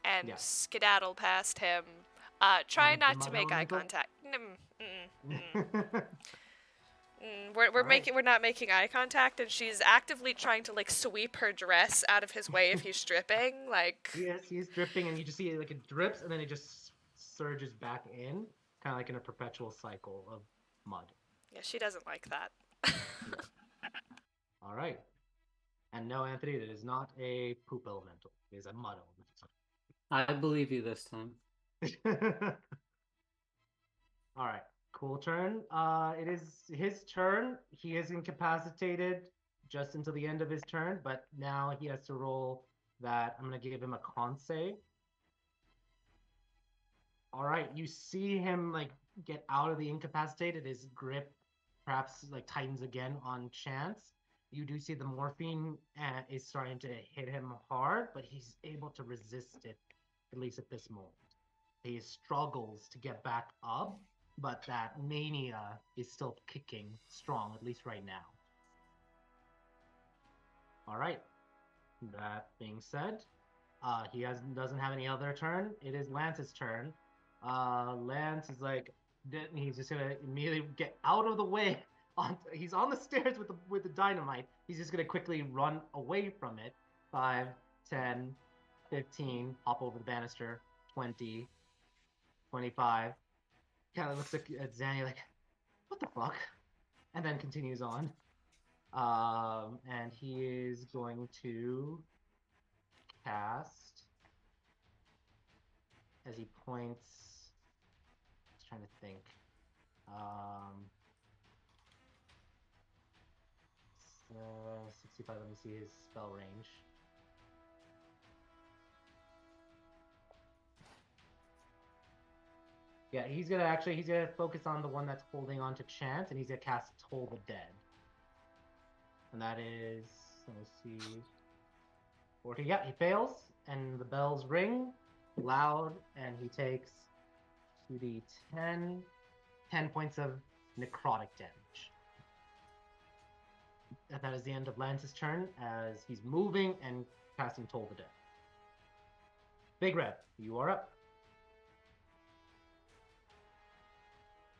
A: and
C: Yeah.
A: skedaddle past him. Try
C: On the
A: not to
C: mud
A: make eye
C: elemental?
A: contact. We're
C: Alright.
A: we're not making eye contact, and she's actively trying to like sweep her dress out of his way if he's stripping. Like,
C: Yes, he's dripping, and you just see it, like it drips, and then it just surges back in, kind of like in a perpetual cycle of mud.
A: yeah, she doesn't like that.
C: All right. And no, Anthony, it is not a poop elemental. It is a mud
D: I believe you this time.
C: elemental. All right. Cool turn. It is his turn. He is incapacitated just until the end of his turn, but now he has to roll that. I'm gonna give him a con save. All right, you see him like get out of the incapacitated. His grip perhaps like tightens again on Chance. You do see the morphine is starting to hit him hard, but he's able to resist it, at least at this moment. He struggles to get back up, but that mania is still kicking strong, at least right now. All right. That being said, he doesn't have any other turn. It is Lance's turn. Lance is like, he's just gonna immediately get out of the way. He's on the stairs with the dynamite. He's just gonna quickly run away from it. 5, 10, 15, hop over the banister. 20, 25. Kind of looks at Zanny like, what the fuck? And then continues on. And he is going to cast as he points. Just trying to think. 65. Let me see his spell range. Yeah, he's gonna focus on the one that's holding on to Chance, and he's gonna cast Toll the Dead. And that is, let me see, 40. Yeah, he fails, and the bells ring loud, and he takes 2d10, 10 points of necrotic damage. And that is the end of Lance's turn as he's moving and casting Toll the Dead. Big Red, you are up.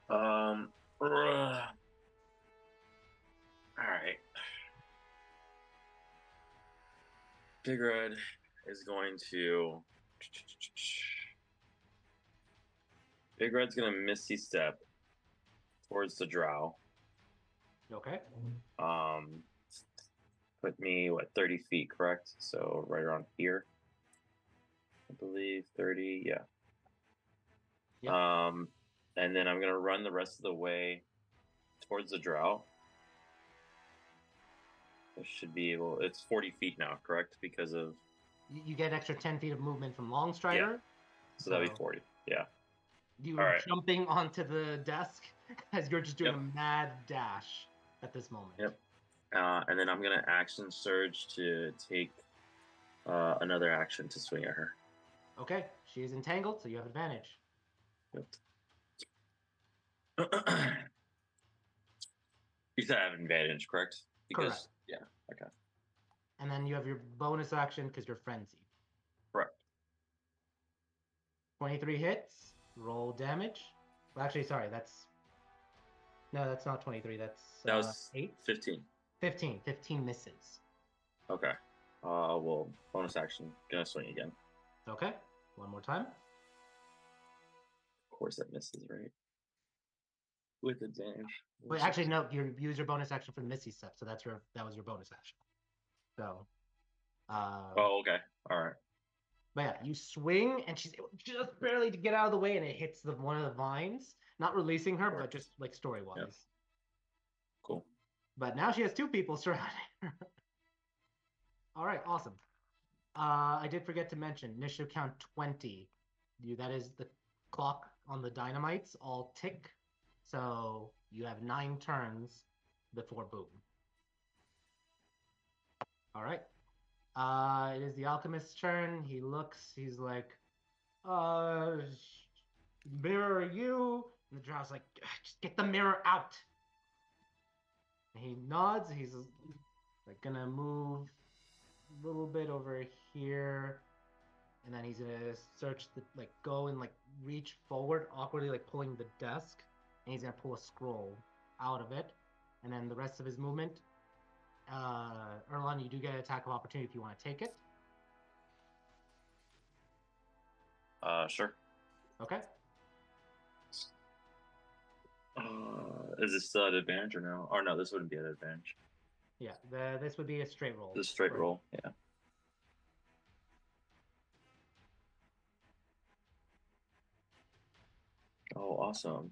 E: All right. Big Red is going to. Big Red's gonna Misty Step towards the Drow.
C: Okay.
E: Put me 30 feet, correct? So right around here. I believe 30, yeah.
C: Yep.
E: And then I'm gonna run the rest of the way towards the Drow. I should be able. It's 40 feet now, correct? Because of
C: You get an extra 10 feet of movement from Long Strider.
E: Yeah. So that'd be 40. Yeah.
C: You
E: All
C: are
E: right.
C: jumping onto the desk as you're just doing
E: Yep.
C: a mad dash at this moment.
E: Yep. And then I'm gonna action surge to take another action to swing at her.
C: Okay, she is entangled, so you have advantage.
E: Yep. You said I have advantage, correct? Because
C: Correct.
E: yeah, okay.
C: And then you have your bonus action because you're frenzied.
E: Correct.
C: 23 hits, roll damage. Well, actually, sorry, that's not 23. That
E: was
C: 8.
E: 15.
C: 15. 15 misses.
E: Okay. Well, bonus action, gonna swing again.
C: Okay, one more time.
E: Of course, that misses, right? With advantage.
C: Wait, actually, no. You use your bonus action for the Misty Step, so that was your bonus action. So.
E: Oh, okay. All right.
C: But yeah, you swing, and she's able just barely to get out of the way, and it hits one of the vines. Not releasing her,
E: Sure.
C: but just like story-wise.
E: Cool.
C: But now she has 2 people surrounding her. All right, awesome. I did forget to mention initiative count 20. That is the clock on the dynamites all tick. So you have 9 turns before boom. All right. It is the alchemist's turn. He looks, he's like, mirror you. And the drow's like, just get the mirror out. And he nods. He's like gonna move a little bit over here. And then he's gonna search the, like, go and like reach forward awkwardly, like pulling the desk. And he's gonna pull a scroll out of it. And then the rest of his movement, Erlon, you do get an attack of opportunity if you want to take it.
E: Sure.
C: Okay.
E: Is this still at advantage or no? Or no, this wouldn't be at advantage.
C: Yeah, this would be a straight roll.
E: This straight
C: Right.
E: roll, yeah. Oh, awesome.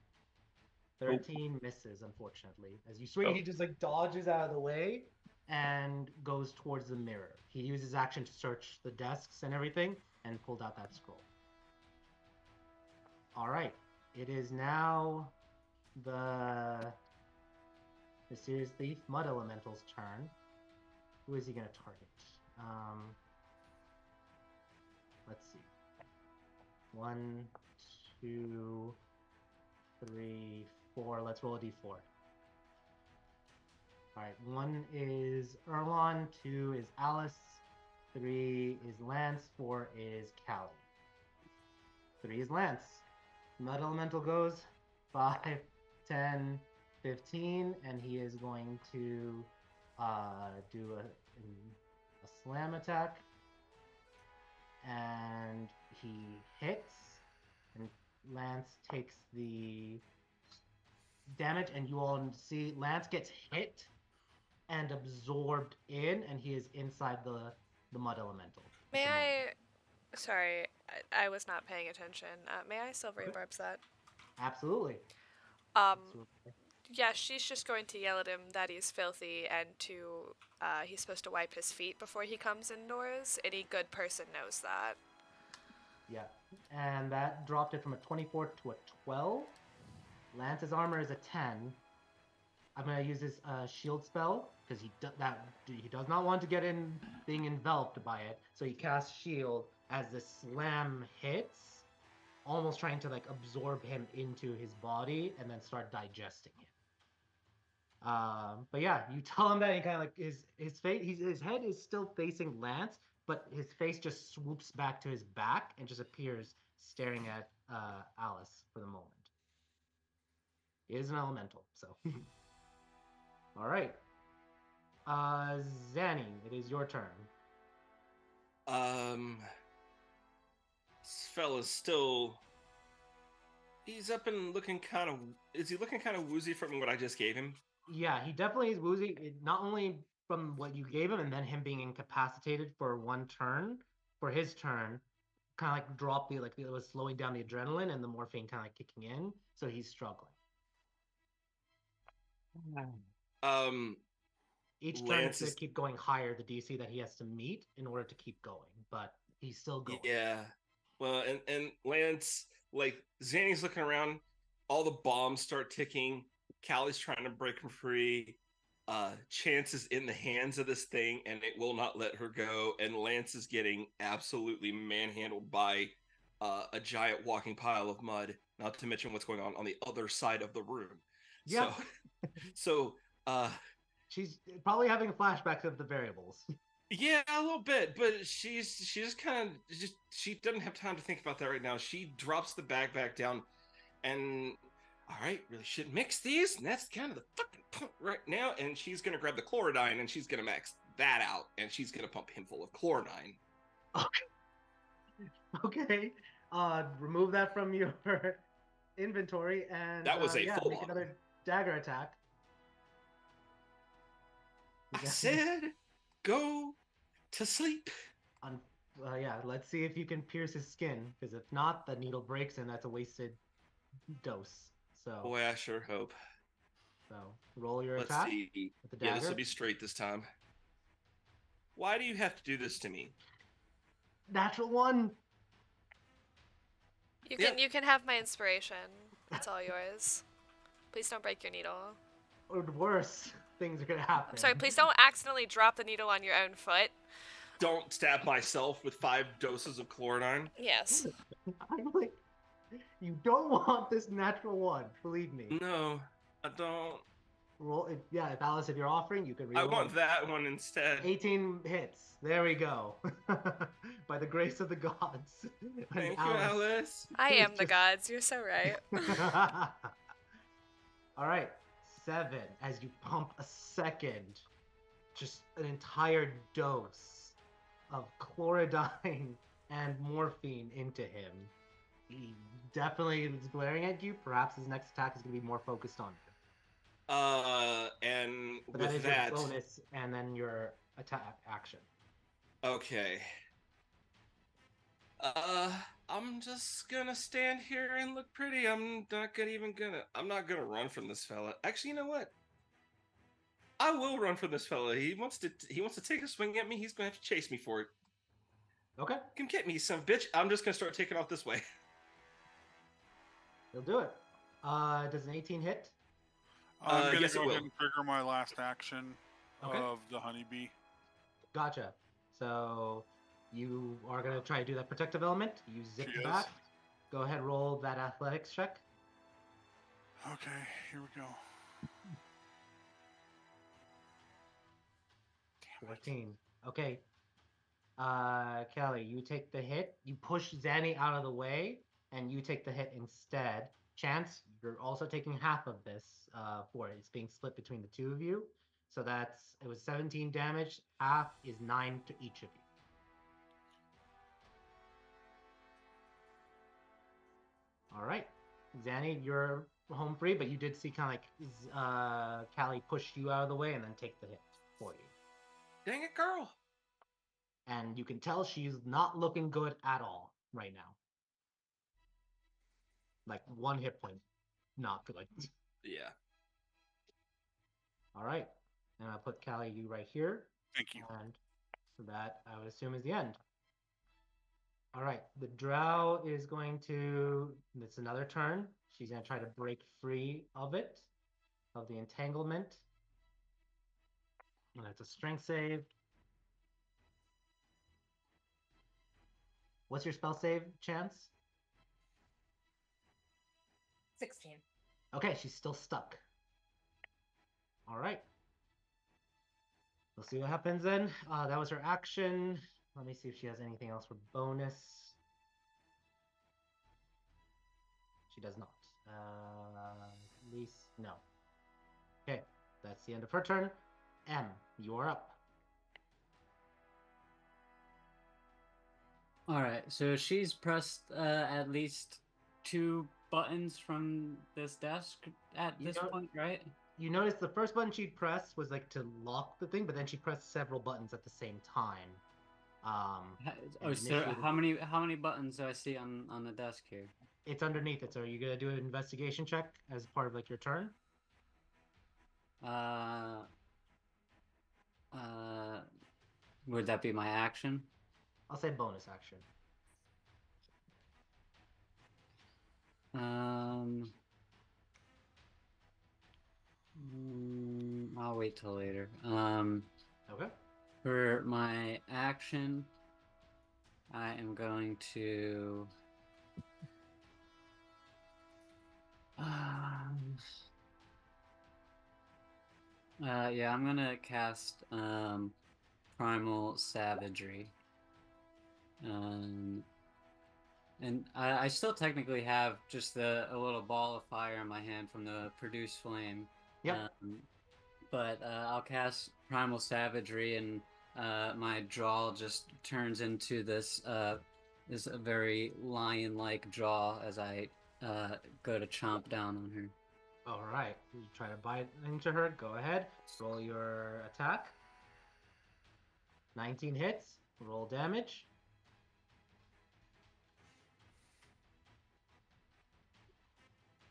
C: 13 misses, unfortunately. As you swing, he just like dodges out of the way and goes towards the mirror. He uses action to search the desks and everything and pulled out that scroll. All right. It is now the Mysterious Thief Mud Elemental's turn. Who is he going to target? Let's see. 1, 2, 3, 4. Let's roll a d4. All right. 1 is Erlon. 2 is Alice. 3 is Lance. 4 is Callie. 3 is Lance. Mud Elemental goes 5, 10, 15, and he is going to do a slam attack. And he hits, and Lance takes the damage, and you all see Lance gets hit and absorbed in, and he is inside the mud elemental.
A: May I? Sorry, I was not paying attention. May I silver
C: Okay.
A: barbs that?
C: Absolutely.
A: Yeah, she's just going to yell at him that he's filthy and he's supposed to wipe his feet before he comes indoors. Any good person knows that.
C: Yeah, and that dropped it from a 24 to a 12. Lance's armor is a 10. I'm gonna use his shield spell because he does not want to get in being enveloped by it. So he casts shield as the slam hits, almost trying to like absorb him into his body and then start digesting him. But yeah, you tell him that he kind of like his face, his head is still facing Lance, but his face just swoops back to his back and just appears staring at Alice for the moment. He is an elemental, so. All right. Zanny, it is your turn.
B: This fella's still. He's up and looking kind of. Is he looking kind of woozy from what I just gave him?
C: Yeah, he definitely is woozy. Not only from what you gave him, and then him being incapacitated for one turn, for his turn, kind of like dropped the, like it was slowing down the adrenaline and the morphine kind of like kicking in, so he's struggling. Each turn
B: Lance
C: is
B: is
C: to keep going higher the DC that he has to meet in order to keep going, but he's still going.
B: Yeah. Well, and Lance, like Zanny's looking around, all the bombs start ticking. Callie's trying to break him free. Chance is in the hands of this thing, and it will not let her go. And Lance is getting absolutely manhandled by a giant walking pile of mud. Not to mention what's going on the other side of the room.
C: Yeah.
B: So
C: she's probably having flashbacks of the variables.
B: Yeah, a little bit, but she's just kind of she doesn't have time to think about that right now. She drops the bag back down, and all right, really should mix these, and that's kind of the fucking point right now. And she's gonna grab the chlorodyne, and she's gonna max that out, and she's gonna pump him full of chlorodyne.
C: Okay. Remove that from your inventory, and
B: that was a full
C: make another dagger attack.
B: I said, go to sleep.
C: Yeah, let's see if you can pierce his skin, because if not, the needle breaks and that's a wasted dose. So,
B: Boy, I sure hope.
C: so roll your
B: Let's
C: attack
B: see.
C: with the
B: Yeah, this
C: dagger.
B: will be straight this time. Why do you have to do this to me?
C: Natural one.
A: You can have my inspiration. It's all yours. Please don't break your needle.
C: Or worse, things are gonna happen.
A: I'm sorry, please don't accidentally drop the needle on your own foot.
B: Don't stab myself with 5 doses of chlorodyne.
A: Yes.
C: I'm like, you don't want this natural one. Believe me.
B: No, I don't.
C: Roll it. Yeah, if Alice, if you're offering, you can
B: I
C: reroll.
B: want that one instead.
C: 18 hits. There we go. By the grace of the gods. And
B: Thank you, Alice.
A: I
C: is
A: am the
C: just-
A: gods. You're so right.
C: All right, 7. As you pump a second, just an entire dose of chlorodyne and morphine into him. He definitely is glaring at you. Perhaps his next attack is going to be more focused on you.
B: And
C: But that
B: with
C: is
B: that,
C: your bonus and then your attack action.
B: okay. I'm just gonna stand here and look pretty. I'm not gonna run from this fella. Actually, you know what? I will run from this fella. He wants to take a swing at me. He's gonna have to chase me for it.
C: Okay,
B: Come get me, you son of a bitch. I'm just gonna start taking off this way.
C: he'll do it. Does an 18 hit?
G: I'm gonna
B: yes, it
G: go ahead
B: will.
G: and trigger my last action
C: Okay.
G: of the honeybee.
C: Gotcha. So you are going to try to do that protective element. You zip
G: She is.
C: back. Go ahead, roll that athletics check.
G: Okay, here we go.
C: 14. Okay. Kelly, you take the hit. You push Zanny out of the way, and you take the hit instead. Chance, you're also taking half of this for it. It's being split between the two of you. So it was 17 damage. Half is 9 to each of you. All right. Zanny, you're home free, but you did see kind of like Callie push you out of the way and then take the hit for you.
B: Dang it, girl.
C: And you can tell she's not looking good at all right now. Like 1 hit point, not good.
B: Yeah.
C: All right. And I'll put Callie, you right here.
G: Thank you.
C: And so that I would assume is the end. All right. The drow is going to, it's another turn. She's going to try to break free of it, of the entanglement. And that's a strength save. What's your spell save, Chance?
F: 16.
C: Okay, she's still stuck. All right. We'll see what happens then. That was her action. Let me see if she has anything else for bonus. She does not. At least, no. Okay, that's the end of her turn. M, you are up.
D: All right, so she's pressed at least 2 buttons from this desk at
C: You
D: this
C: don't-
D: point, right?
C: You notice the first button she pressed was like to lock the thing, but then she pressed several buttons at the same time.
D: Oh,
C: and
D: so
C: initiated-
D: how many buttons do I see on the desk here?
C: It's underneath it. So are you gonna do an investigation check as part of like your turn?
D: Would that be my action?
C: I'll say bonus action.
D: I'll wait till later.
C: Okay.
D: For my action, I am going to. Yeah, I'm gonna cast Primal Savagery. And I still technically have just a little ball of fire in my hand from the produce flame.
C: Yep.
D: But I'll cast Primal Savagery, and my jaw just turns into this very lion-like jaw as I go to chomp down on her.
C: All right. You try to bite into her. Go ahead. Roll your attack. 19 hits. Roll damage.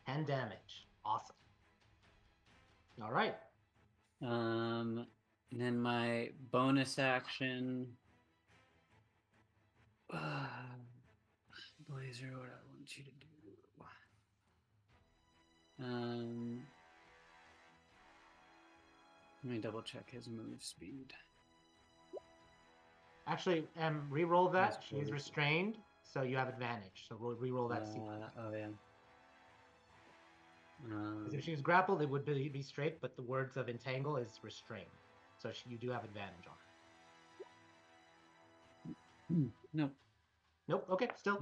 C: 10 damage. Awesome. All right.
D: And then my bonus action. Blazer, what I want you to do. Let me double check his move speed.
C: Actually, re-roll that.
D: That's
C: She is
D: great.
C: restrained, so you have advantage. So we'll re-roll that.
D: Oh yeah.
C: 'Cause if she was grappled, it would be straight, but the words of entangle is restrained. So you do have advantage on her.
D: Nope.
C: Nope. Okay. Still.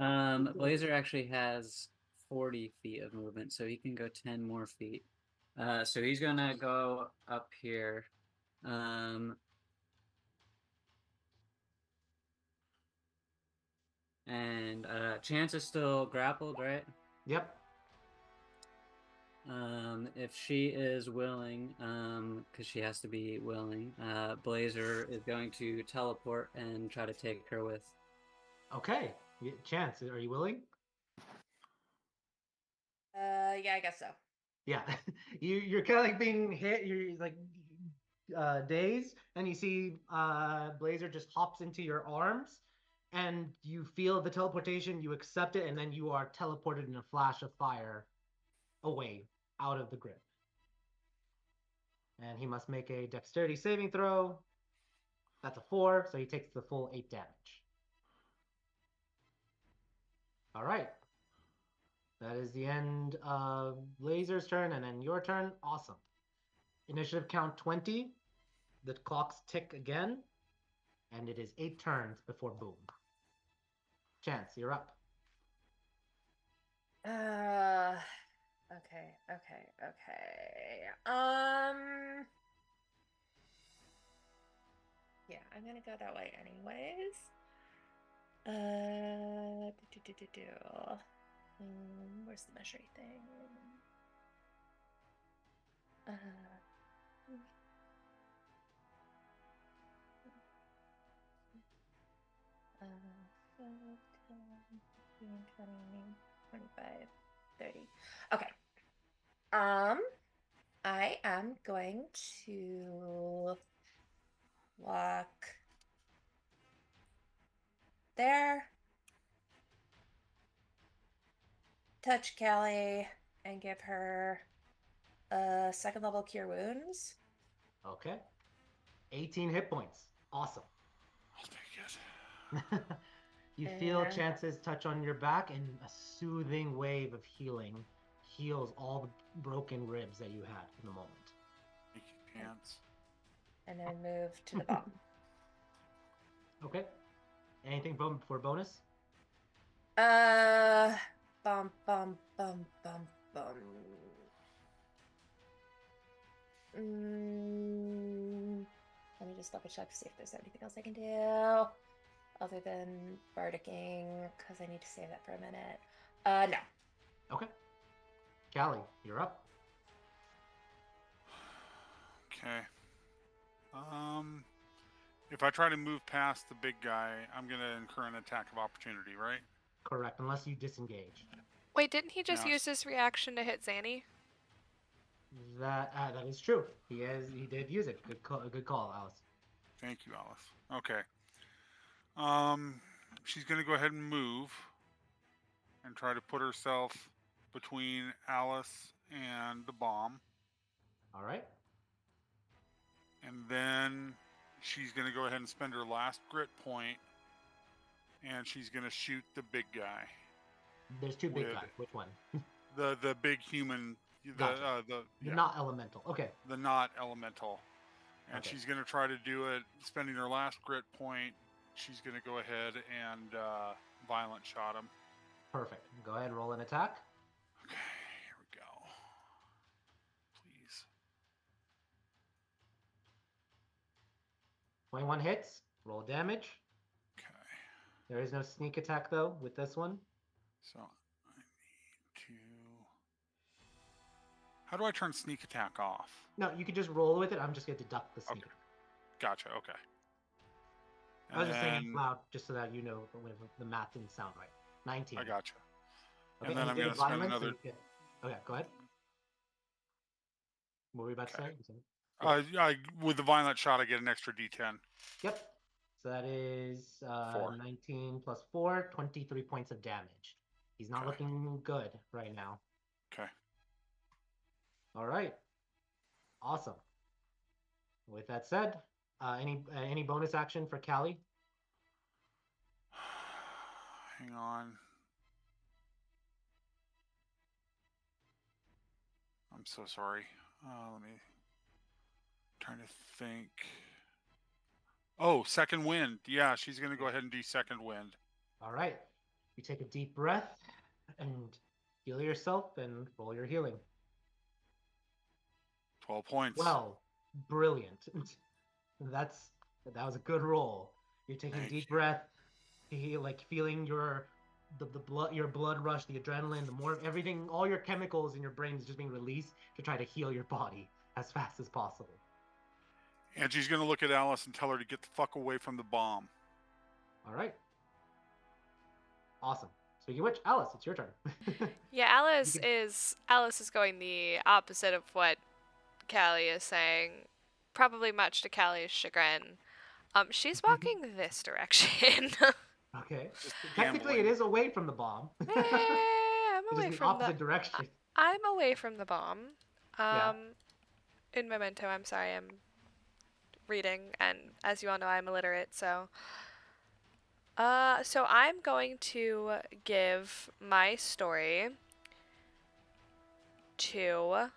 D: Blazer actually has 40 feet of movement, so he can go 10 more feet. So he's gonna go up here. And Chance is still grappled, right?
C: Yep.
D: If she is willing, because she has to be willing, Blazer is going to teleport and try to take her with.
C: Okay. Chance, are you willing?
F: Yeah, I guess so.
C: Yeah. You're kind of like being hit. You're like dazed, and you see Blazer just hops into your arms, and you feel the teleportation. You accept it, and then you are teleported in a flash of fire away out of the grip. And he must make a dexterity saving throw. That's a 4, so he takes the full 8 damage. All right. That is the end of Blazer's turn, and then your turn. Awesome. Initiative count 20. The clocks tick again, and it is 8 turns before boom. Chance, you're up.
F: Okay. Yeah, I'm gonna go that way anyways. Where's the measuring thing? 20, 25, 30. Okay. I am going to walk there, touch Callie, and give her a 2nd level cure wounds.
C: Okay. 18 hit points. Awesome.
G: I'll take it.
C: You feel Chance's touch on your back, and a soothing wave of healing heals all the broken ribs that you had in the moment.
G: Thank you, Chance.
F: And then move to the bottom.
C: Okay. Anything for bonus?
F: Bum. Let me just double check to see if there's anything else I can do other than bardicking, because I need to save that for a minute. No.
C: Okay. Callie, you're up.
G: Okay. If I try to move past the big guy, I'm gonna incur an attack of opportunity, right?
C: Correct, unless you disengage.
A: Wait, didn't he just
G: Yes.
A: use his reaction to hit Zanny?
C: That is true. He did use it. Good call, Alice.
G: Thank you, Alice. Okay. She's gonna go ahead and move and try to put herself between Alice and the bomb.
C: All right.
G: And then she's going to go ahead and spend her last grit point, and she's going to shoot the big guy.
C: There's 2 big guys. Which one?
G: The big human.
C: Gotcha.
G: The
C: not elemental. Okay.
G: The not elemental. And
C: Okay.
G: she's going to try to do it, spending her last grit point. She's going to go ahead and violent shot him.
C: Perfect. Go ahead, roll an attack.
G: Okay, here we go. Please.
C: 21 hits. Roll damage.
G: Okay.
C: There is no sneak attack, though, with this one.
G: So I need to... How do I turn sneak attack off?
C: No, you can just roll with it. I'm just going to deduct the sneak
G: Okay.
C: attack.
G: Gotcha, okay.
C: I was just saying it loud, just so that you know the math didn't sound right. 19.
G: I gotcha.
C: Okay,
G: And then I'm
C: you
G: going
C: get
G: to spend
C: violence, so
G: another...
C: Okay, go ahead. What were you about to
G: Okay.
C: say? You said-
G: I with the violent shot, I get an extra D10.
C: Yep. So that is
G: 4.
C: 19 plus 4, 23 points of damage. He's not
G: Okay.
C: looking good right now.
G: Okay.
C: All right. Awesome. With that said, any bonus action for Callie?
G: Hang on. I'm so sorry. Let me. Trying to think. Oh, second wind. Yeah, she's gonna go ahead and do second wind.
C: All right. You take a deep breath and heal yourself and roll your healing.
G: 12 points.
C: Well, brilliant. That was a good roll. You're taking
G: Thank
C: deep
G: you.
C: breath, like feeling the blood, your blood rush, the adrenaline, the more everything, all your chemicals in your brain is just being released to try to heal your body as fast as possible.
G: And she's gonna look at Alice and tell her to get the fuck away from the bomb.
C: All right. Awesome. Speaking of which, Alice, it's your turn.
A: Yeah, Alice is going the opposite of what Callie is saying, probably much to Callie's chagrin. She's walking this direction.
C: Okay.
G: Just
C: Technically, it
G: gambling.
C: is away from the bomb.
A: I'm
C: It's
A: away
C: just the
A: from the.
C: opposite direction.
A: I'm away from the bomb.
C: Yeah.
A: In Memento, I'm sorry, I'm reading, and as you all know, I'm illiterate, so. So I'm going to give my story to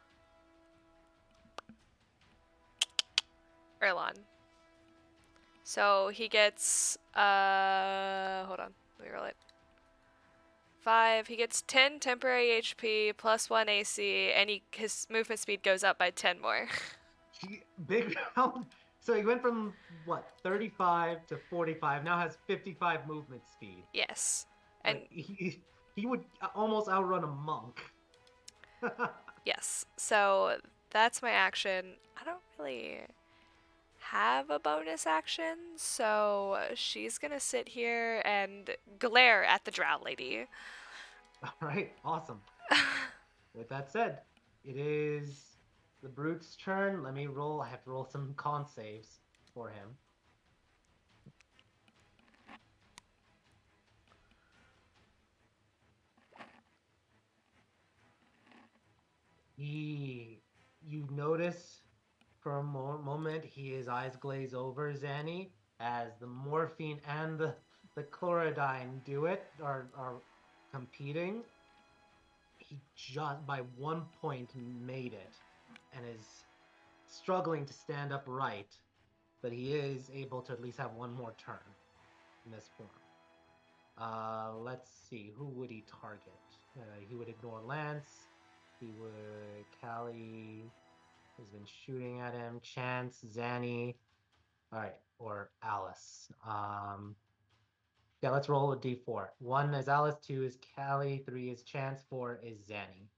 A: Erlon. So he gets, hold on, let me roll it. 5, he gets 10 temporary HP plus 1 AC, and his movement speed goes up by 10 more.
C: Big round. So he went from what 35 to 45. Now has 55 movement speed.
A: Yes. And
C: Like he would almost outrun a monk.
A: yes, so that's my action. I don't really have a bonus action, so she's gonna sit here and glare at the drow lady.
C: All right, awesome. With that said, it is the brute's turn. Let me roll. I have to roll some con saves for him. You notice for a moment his eyes glaze over, Zanny, as the morphine and the chlorodyne do it, are competing. He just by 1 point made it and is struggling to stand upright, but he is able to at least have one more turn in this form. Let's see, who would he target? He would ignore Lance. He would Callie has been shooting at him. Chance, Zanny, all right, or Alice. Yeah, let's roll a d4. 1 is Alice, 2 is Callie, 3 is Chance, 4 is Zanny.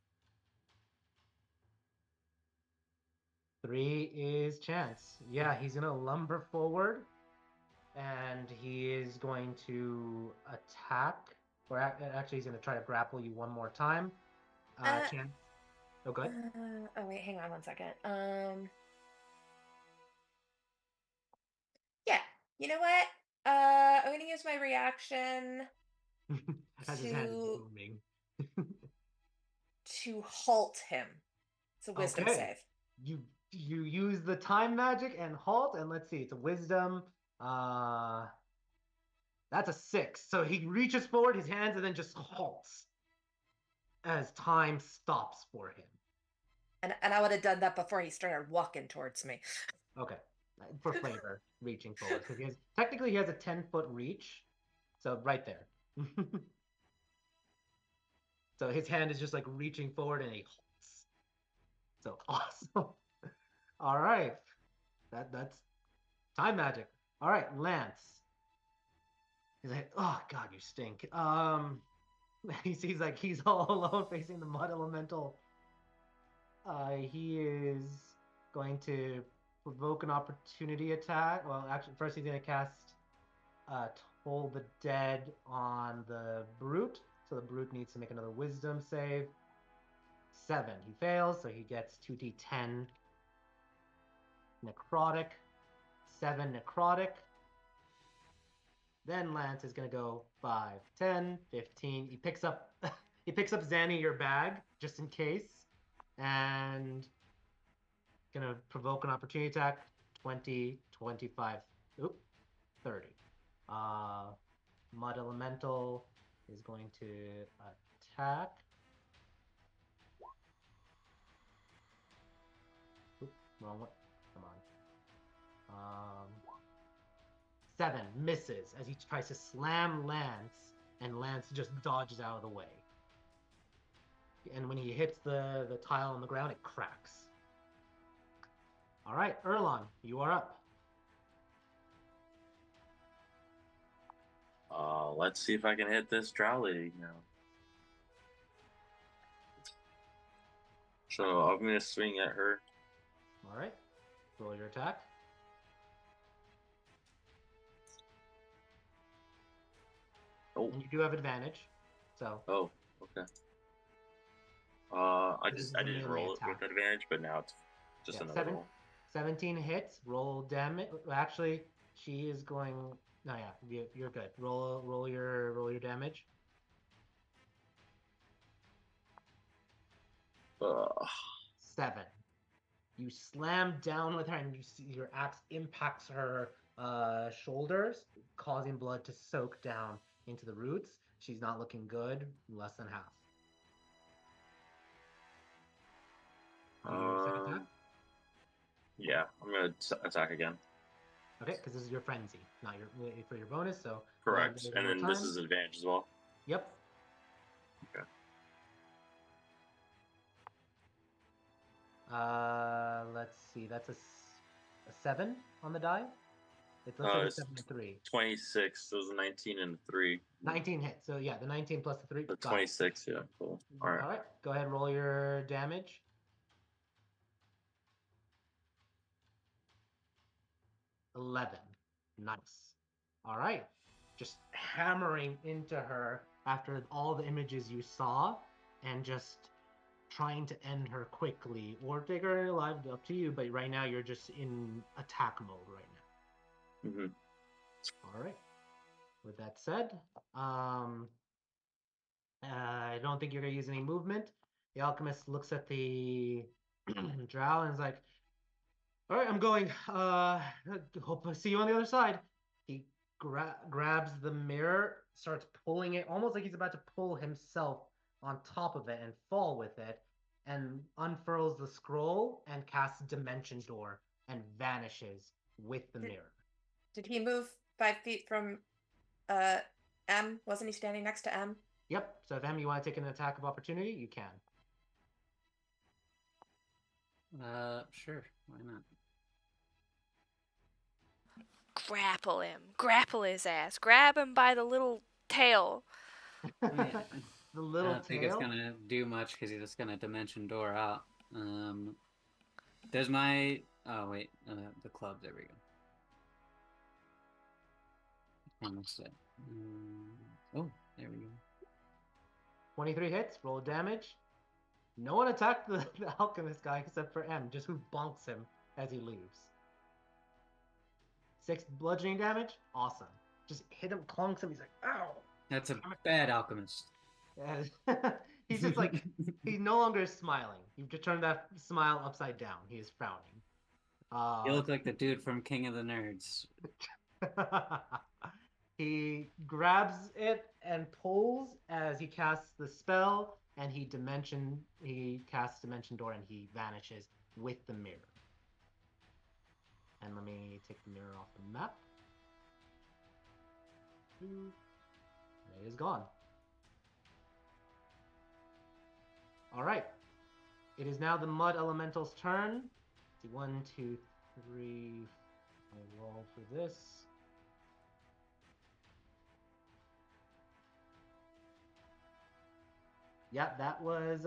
C: 3 is Chance. Yeah, he's gonna lumber forward, and he is going to attack. Or actually, he's gonna try to grapple you one more time. Chance. Oh, good.
F: Oh wait, hang on one second. Yeah, you know what? I'm gonna use my reaction
C: As his hand is
F: to
C: booming.
F: halt him. It's a wisdom
C: Okay.
F: save.
C: You use the time magic and halt, and let's see, it's a wisdom. That's a 6. So he reaches forward his hands and then just halts as time stops for him.
F: And I would have done that before he started walking towards me.
C: Okay, for flavor, reaching forward because he has a 10-foot reach, so right there. So his hand is just like reaching forward and he halts. So awesome. All right, that's time magic. All right, Lance. He's like, oh god, you stink. He sees like he's all alone facing the mud elemental. He is going to provoke an opportunity attack. Well, actually, first he's going to cast Toll the Dead on the Brute. So the Brute needs to make another Wisdom save. 7. He fails, so he gets 2d10 necrotic, 7 necrotic. Then Lance is gonna go 5, 10, 15. He picks up he picks up Zanny your bag just in case, and gonna provoke an opportunity attack. 20, 25, oop, 30. Mud Elemental is going to attack. Oop, wrong one. Come on. 7 misses as he tries to slam Lance, and Lance just dodges out of the way. And when he hits the tile on the ground, it cracks. All right, Erlon, you are up.
E: Let's see if I can hit this drow lady now. So I'm gonna swing at her.
C: All right, roll your attack.
E: Oh.
C: And you do have advantage, so.
E: Oh, okay. I didn't roll it with advantage, but now it's just another roll.
C: 17 hits. Roll damage. Actually, she is going. No, yeah, you're good. Roll your damage. 7. You slam down with her, and you see your axe impacts her shoulders, causing blood to soak down into the roots. She's not looking good. Less than half. Your second attack?
E: Yeah, I'm gonna attack again.
C: Okay, because this is your frenzy, not your for your bonus. So
E: correct, and then this is advantage as well.
C: Yep.
E: Okay.
C: Let's see. That's a 7 on the die. Let's say it's 7 and 3.
E: 26. So it was a 19 and a 3.
C: 19 hits. So yeah, the 19 plus the 3.
E: The 26. Yeah, cool. All right.
C: All right. Go ahead and roll your damage. 11. Nice. All right. Just hammering into her after all the images you saw, and just trying to end her quickly or take her alive, up to you, but right now you're just in attack mode right now.
E: Mm-hmm.
C: All right. With that said, I don't think you're going to use any movement. The alchemist looks at the drow and is like, all right, I'm going. Hope I see you on the other side. He grabs the mirror, starts pulling it, almost like he's about to pull himself on top of it and fall with it, and unfurls the scroll and casts Dimension Door and vanishes with the mirror.
F: Did he move 5 feet from M? Wasn't he standing next to M?
C: Yep. So if M, you want to take an attack of opportunity, you can.
D: Sure. Why not?
A: Grapple him. Grapple his ass. Grab him by the little tail.
C: The little
D: I don't think it's gonna do much because he's just gonna dimension door out. There's my. Oh wait, the club. There we go. Almost it. Oh, there we go.
C: 23 hits. Roll damage. No one attacked the alchemist guy except for M, just who bonks him as he leaves. 6 bludgeoning damage. Awesome. Just hit him, clunks him. He's like, ow.
D: That's a bad alchemist.
C: He's just like, he's no longer smiling. You've just turned that smile upside down. He is frowning.
D: You look like the dude from King of the Nerds.
C: He grabs it and pulls as he casts the spell, and he casts Dimension Door, and he vanishes with the mirror. And let me take the mirror off the map. And it is gone. All right. It is now the Mud Elemental's turn. Let's see, 1, 2, 3. I'll roll for this. Yeah, that was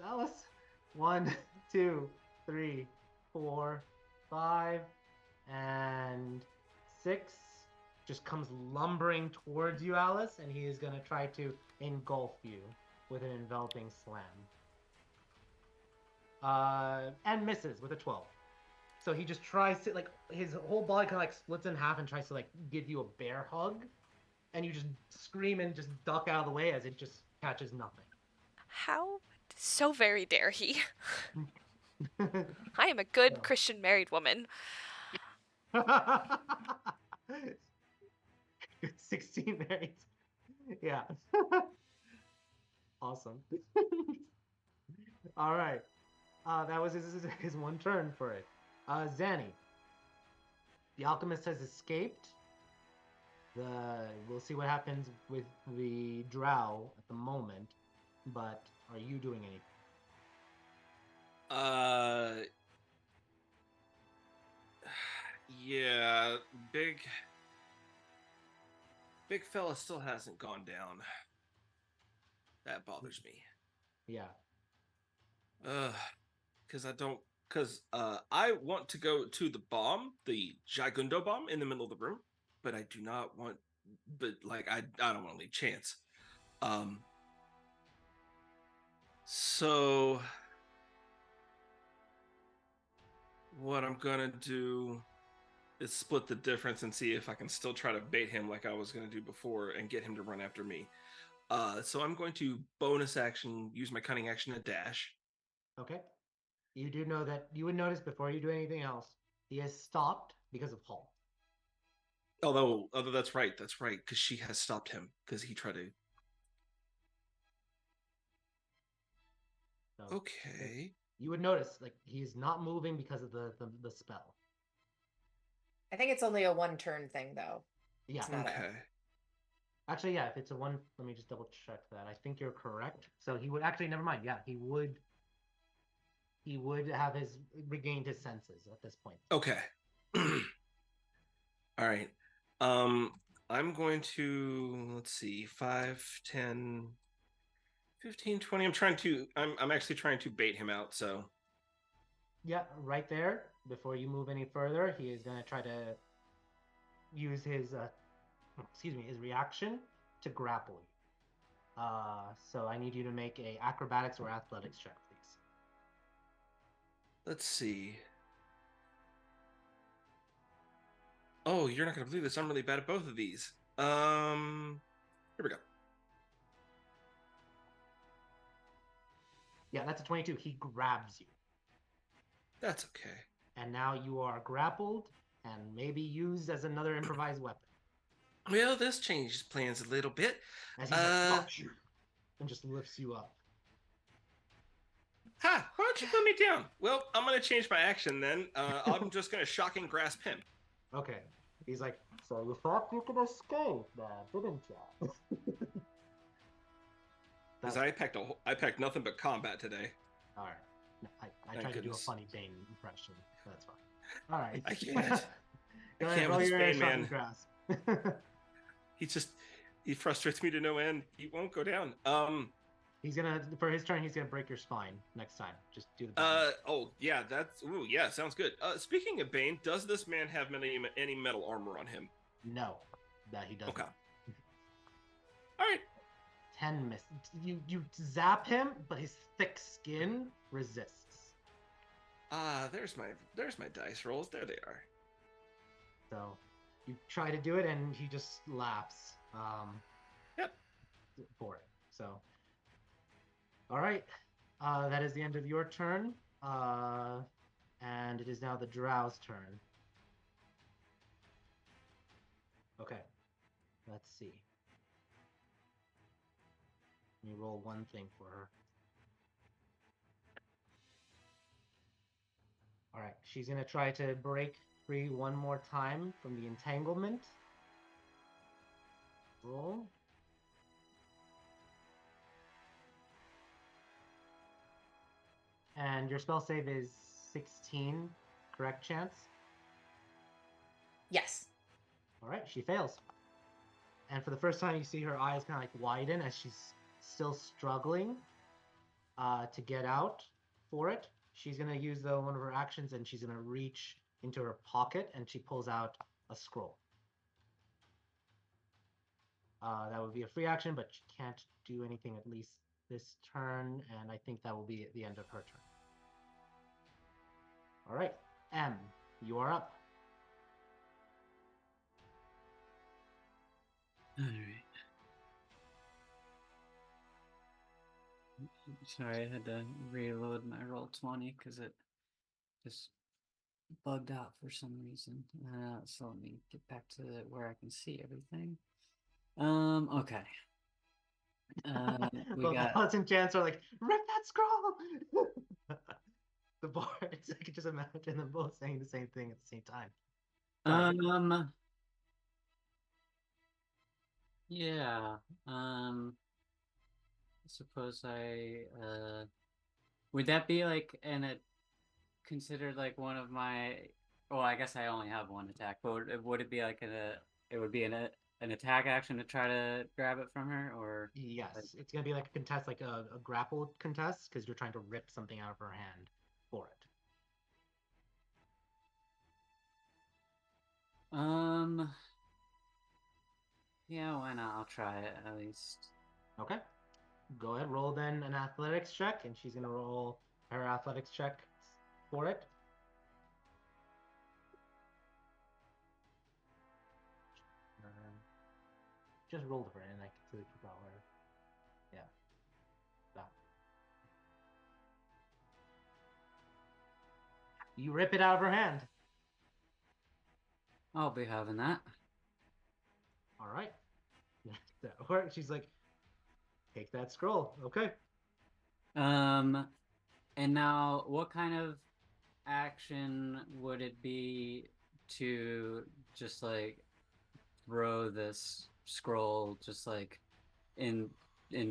C: Alice. 1, 2, 3, 4, 5, and 6. Just comes lumbering towards you, Alice, and he is going to try to engulf you with an enveloping slam. and misses with a 12. So he just tries to like his whole body kind of like splits in half and tries to like give you a bear hug, and you just scream and just duck out of the way as it just catches nothing.
A: How so very dare he? I am a good Christian married woman.
C: 16 married. Yeah. Awesome. All right. That was his one turn for it. Zanny. The alchemist has escaped. We'll see what happens with the drow at the moment, but are you doing anything?
B: Yeah, big fella still hasn't gone down. That bothers me.
C: Yeah.
B: Because I want to go to the bomb, the Gigundo bomb in the middle of the room, but I do not want. But like I don't want to leave chance. So what I'm gonna do is split the difference and see if I can still try to bait him like I was gonna do before and get him to run after me. So I'm going to bonus action, use my cunning action to dash.
C: Okay. You do know that you would notice before you do anything else, he has stopped because of Hall.
B: Although that's right, because she has stopped him because he tried to.
C: So
B: Okay.
C: you would notice like he is not moving because of the spell.
F: I think it's only a 1 turn thing, though.
C: Yeah.
F: It's not
B: Okay.
C: Actually, yeah, if it's a one, let me just double check that. I think you're correct. So he would actually, never mind. Yeah, he would have his regained his senses at this point.
B: Okay. All right. I'm going to, let's see, 5, 10, 15, 20. I'm actually trying to bait him out, so.
C: Yeah, right there. Before you move any further, he is going to try to use his his reaction to grapple you. So I need you to make a acrobatics or athletics check, please.
B: Let's see. Oh, you're not going to believe this. I'm really bad at both of these. Here we go.
C: Yeah, that's a 22. He grabs you.
B: That's okay.
C: And now you are grappled and maybe used as another improvised weapon.
B: Well, this changes plans a little bit.
C: As he just stops you and just lifts you up.
B: Ha! Why don't you put me down? Well, I'm going to change my action then. I'm just going to shocking grasp him.
C: Okay. He's like, so you thought you could escape that, didn't you?
B: Because I packed nothing but combat today.
C: All right. No, I tried to do a funny Bane impression. That's fine. All right.
B: I can't.
C: Go
B: I
C: ahead,
B: can't
C: roll
B: with this
C: your
B: Bane
C: shocking
B: man.
C: grasp.
B: He frustrates me to no end. He won't go down.
C: He's gonna, for his turn, he's gonna break your spine next time. Just do the Bane.
B: Oh yeah, sounds good. Speaking of Bane, does this man have any metal armor on him?
C: No, that he doesn't.
B: Okay. All right.
C: 10 miss. You zap him, but his thick skin resists.
B: There's my dice rolls. There they are.
C: So you try to do it, and he just laughs.
B: Yep.
C: For it. So, all right. That is the end of your turn. And it is now the Drow's turn. Okay. Let's see. Let me roll one thing for her. All right. She's going to try to break free one more time from the entanglement. Roll. And your spell save is 16, correct, Chance?
F: Yes.
C: All right, she fails. And for the first time, you see her eyes kind of like widen as she's still struggling to get out for it. She's going to use one of her actions, and she's going to reach into her pocket, and she pulls out a scroll. That would be a free action, but she can't do anything at least this turn, and I think that will be at the end of her turn. All right, M, you are up.
D: All right. Sorry, I had to reload my roll 20 because it just bugged out for some reason. So let me get back to where I can see everything. Okay. We
C: Both
D: got
C: Alice and Chance are like, rip that scroll. The board. I can just imagine them both saying the same thing at the same time. Sorry.
D: Yeah. I suppose would that be like considered like one of my, well, I guess I only have one attack, but would it be like it would be an attack action to try to grab it from her, or
C: Yes, it's gonna be like a contest, like a grapple contest, because you're trying to rip something out of her hand for it.
D: Yeah, why not? I'll try it at least.
C: Okay. Go ahead, roll then an athletics check, and she's gonna roll her athletics check for it. Just rolled for it, and I completely forgot where. Yeah. That. You rip it out of her hand.
D: I'll be having that.
C: All right. That works. She's like, take that scroll. Okay.
D: And now what kind of action would it be to just like throw this scroll just like in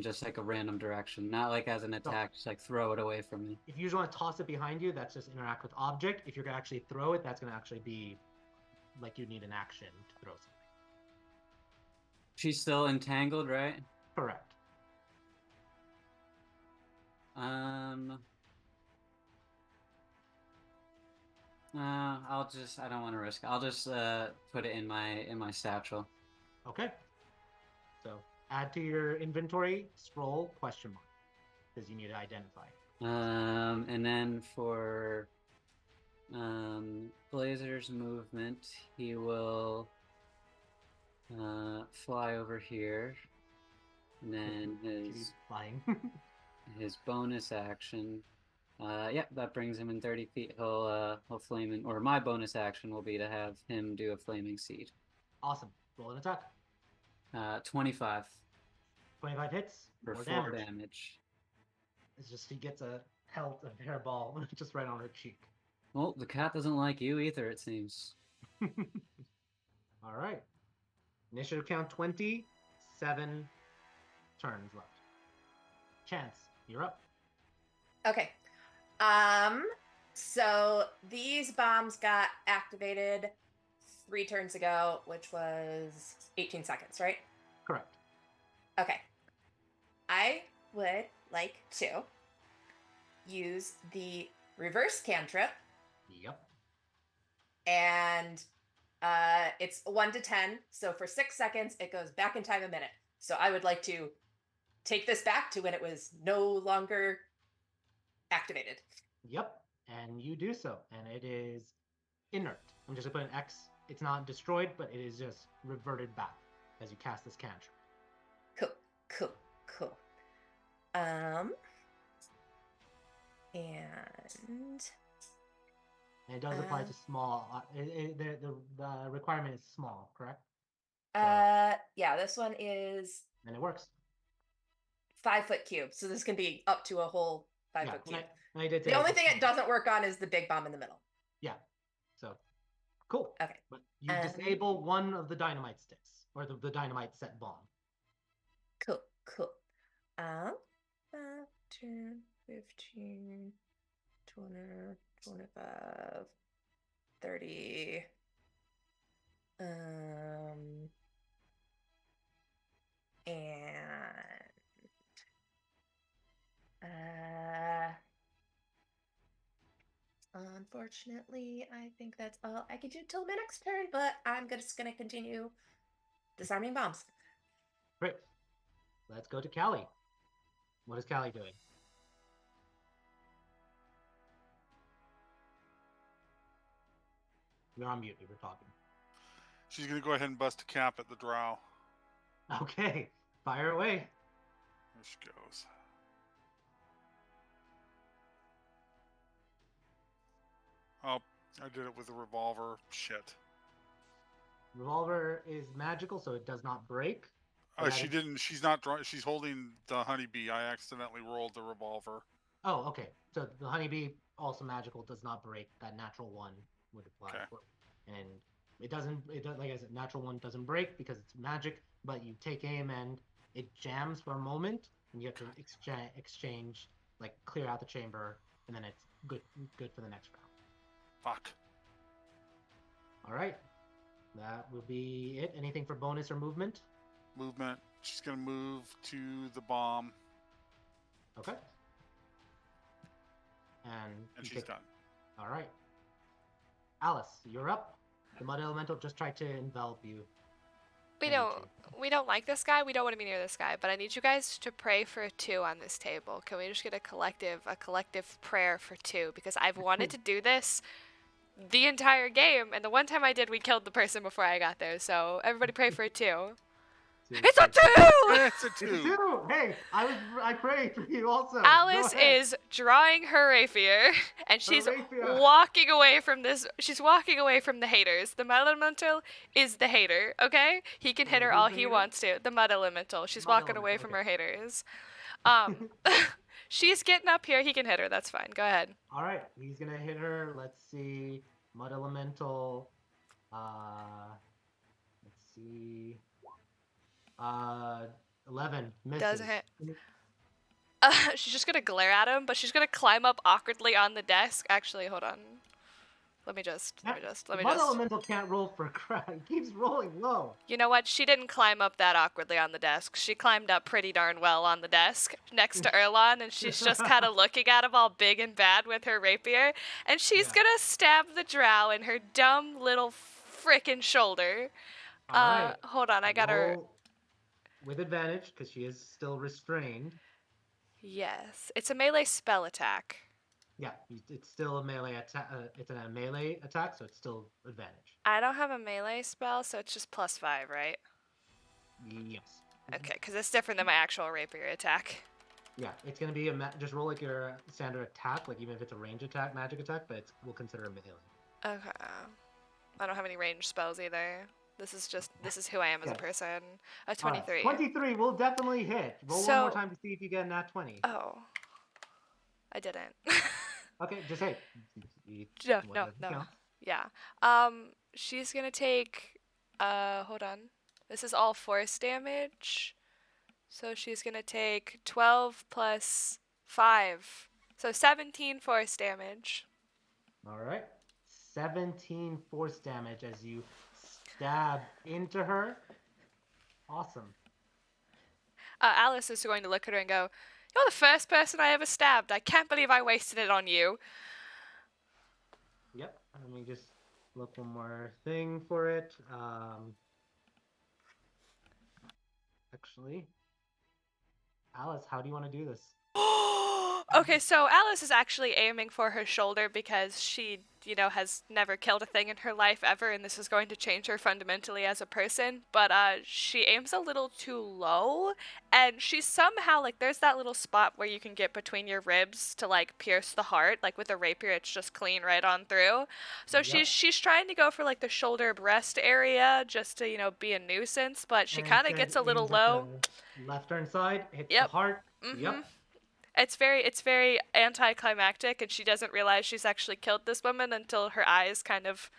D: just like a random direction, not like as an attack, just like throw it away from me?
C: If you just want to toss it behind you, that's just interact with object. If you're gonna actually throw it, that's gonna actually be like you need an action to throw something.
D: She's still entangled, right?
C: Correct.
D: I don't want to risk it. I'll just put it in my satchel.
C: Okay. So add to your inventory, scroll, question mark, because you need to identify.
D: And then for Blazer's movement, he will fly over here, and then
C: He's flying.
D: his bonus action. Yep, that brings him in 30 feet. He'll flame in, or my bonus action will be to have him do a flaming seed.
C: Awesome. Roll an attack.
D: 25
C: 25 hits.
D: for
C: More
D: 4
C: damage.
D: damage.
C: It's just he gets a pelt of hairball just right on her cheek.
D: Well, the cat doesn't like you either, it seems.
C: All right. Initiative count 20, 7 turns left. Chance, you're up.
F: Okay. So these bombs got activated 3 turns ago, which was 18 seconds, right?
C: Correct.
F: Okay. I would like to use the reverse cantrip,
C: Yep.
F: and it's 1 to 10. So for 6 seconds, it goes back in time a minute. So I would like to take this back to when it was no longer activated.
C: Yep. And you do so. And it is inert. I'm just going to put an X. It's not destroyed, but it is just reverted back as you cast this cantrip.
F: Cool. And
C: it does apply to small. The requirement is small, correct?
F: yeah, this one is.
C: And it works.
F: 5 foot cube. So this can be up to a whole 5 foot cube. The only thing it doesn't work on is the big bomb in the middle.
C: Yeah. So cool.
F: Okay.
C: But you disable one of the dynamite sticks or the dynamite set bomb.
F: Cool. 5, 10, 15, 20, 25, 30. Unfortunately, I think that's all I can do till my next turn, but I'm just gonna continue disarming bombs.
C: Great. Let's go to Callie. What is Callie doing? You're on mute if you're talking.
G: She's gonna go ahead and bust a cap at the drow.
C: Okay, fire away.
G: There she goes. Oh, I did it with a revolver. Shit.
C: Revolver is magical, so it does not break. but
G: She
C: is-
G: didn't. She's not. She's holding the honeybee. I accidentally rolled the revolver.
C: Oh, okay. So the honeybee, also magical, does not break. That natural one would apply.
G: Okay.
C: And it doesn't. It does, like I said, natural one doesn't break because it's magic. But you take aim and it jams for a moment, and you have to exchange, like clear out the chamber, and then it's good for the next round.
G: Fuck.
C: All right. That will be it. Anything for bonus or movement?
G: Movement. She's gonna move to the bomb,
C: Okay. And you
G: she's
C: take-
G: done.
C: All right. Alice, you're up. The mud elemental just tried to envelop you.
A: We
C: and eat
A: don't
C: you.
A: we don't like this guy. We don't want to be near this guy. But I need you guys to pray for a 2 on this table. Can we just get a collective prayer for 2? Because I've wanted to do this the entire game, and the one time I did, we killed the person before I got there. So everybody pray for a 2. It's a 2!
G: It's a
C: It's a
G: 2.
C: 2! Hey, I prayed for you also.
A: Alice
C: Go ahead.
A: is drawing her rapier, and she's
C: rapier.
A: walking away from this. She's walking away from the haters. The mud elemental is the hater, okay? He can hit her
C: who's
A: all
C: the
A: he
C: hater?
A: wants to. The mud elemental. She's
C: Mud
A: walking away
C: elemental,
A: from
C: okay.
A: her haters. She's getting up here. He can hit her. That's fine. Go ahead.
C: All right, he's gonna hit her. Let's see. Mud elemental. Let's see. 11 misses.
A: Doesn't hit. She's just gonna glare at him, but she's gonna climb up awkwardly on the desk. Actually, hold on. Let me just.
C: Mud elemental can't roll for crap. He keeps rolling low.
A: You know what? She didn't climb up that awkwardly on the desk. She climbed up pretty darn well on the desk next to Erlon, and she's just kind of looking at him all big and bad with her rapier. And she's
C: Yeah.
A: gonna stab the drow in her dumb little frickin' shoulder.
C: All right.
A: Hold on, I got her.
C: Roll with advantage because she is still restrained.
A: Yes, it's a melee spell attack.
C: Yeah, it's still a melee attack. It's a melee attack, so it's still advantage.
A: I don't have a melee spell, so it's just +5, right?
C: Yes.
A: Okay, because it's different than my actual rapier attack.
C: Yeah, it's gonna be just roll like your standard attack, like even if it's a range attack, magic attack, but we'll consider a melee.
A: Okay. I don't have any range spells either. This is who I am as a
C: Okay.
A: person. A
C: All right,
A: 23.
C: 23 will definitely hit. Roll one more time to see if you get a nat 20.
A: Oh. I didn't.
C: Okay, just hey.
A: No. Yeah. She's gonna take, hold on. This is all force damage. So she's gonna take 12 plus 5. So 17 force damage.
C: All right. 17 force damage as you stab into her. Awesome.
A: Alice is going to look at her and go, "You're the first person I ever stabbed. I can't believe I wasted it on you."
C: Yep. Let me just look one more thing for it. Actually, Alice, how do you want to do this?
A: Okay, so Alice is actually aiming for her shoulder because she, has never killed a thing in her life ever, and this is going to change her fundamentally as a person. But she aims a little too low, and she somehow, there's that little spot where you can get between your ribs to, pierce the heart. Like, with a rapier, it's just clean right on through. So
C: Yep.
A: she's trying to go for, the shoulder breast area just to, be a nuisance, but she
C: And
A: kind of
C: instead
A: gets a little
C: aims at
A: low.
C: the left turn side, hits
A: Yep.
C: the heart.
A: Mhm.
C: Yep.
A: It's very anticlimactic, and she doesn't realize she's actually killed this woman until her eyes kind of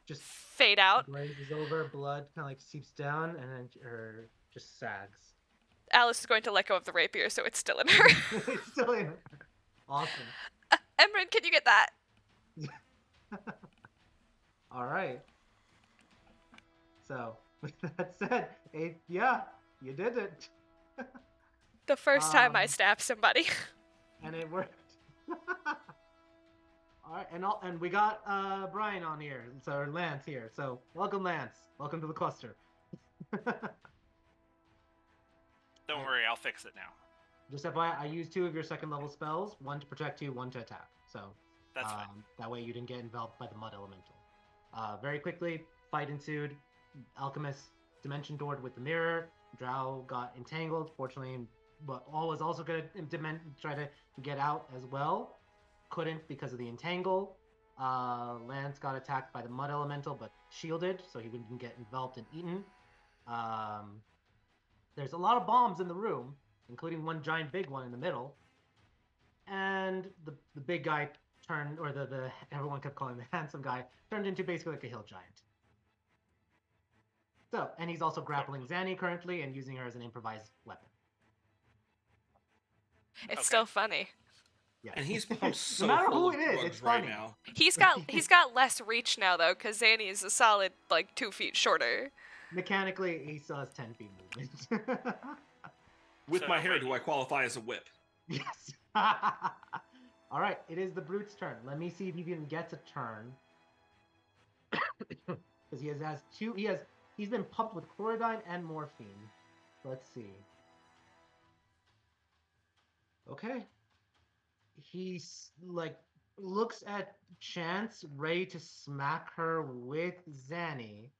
C: Just
A: fade out.
C: grazes over, blood kind of seeps down, and then her just sags.
A: Alice is going to let go of the rapier, so it's still in her.
C: It's still in her. Awesome.
A: Emran, can you get that?
C: All right. So, with that said, yeah, you did it.
A: The first time I
C: Um,
A: stabbed somebody.
C: And it worked. All right, and we got Brian on here, so Lance here. So welcome, Lance. Welcome to the cluster.
H: Don't worry, I'll fix it now.
C: Just FYI, I used 2 of your second level spells, one to protect you, one to attack. So
H: That's fine.
C: that way you didn't get enveloped by the mud elemental. Very quickly, fight ensued. Alchemist dimension doored with the mirror. Drow got entangled. Fortunately, but all was also going to try to get out as well. Couldn't because of the entangle. Lance got attacked by the mud elemental, but shielded, so he wouldn't get enveloped and eaten. There's a lot of bombs in the room, including one giant big one in the middle. And the big guy turned, or the everyone kept calling the handsome guy, turned into basically like a hill giant. So, and he's also grappling Zanny currently and using her as an improvised weapon.
A: It's still funny.
C: Yeah.
B: And he's become so
C: no matter
B: full
C: who
B: of
C: it is,
B: drugs
C: it's
B: right
C: funny.
B: now.
A: He's got less reach now though, because Zanny is a solid like 2 feet shorter.
C: Mechanically, he still has 10 feet movement.
B: With
H: So,
B: my hair,
H: wait.
B: do I qualify as a whip?
C: Yes. All right, it is the brute's turn. Let me see if he even gets a turn. Because he has two. He's been pumped with chlorodyne and morphine. Let's see. Okay. He's like looks at Chance, ready to smack her with Zanny,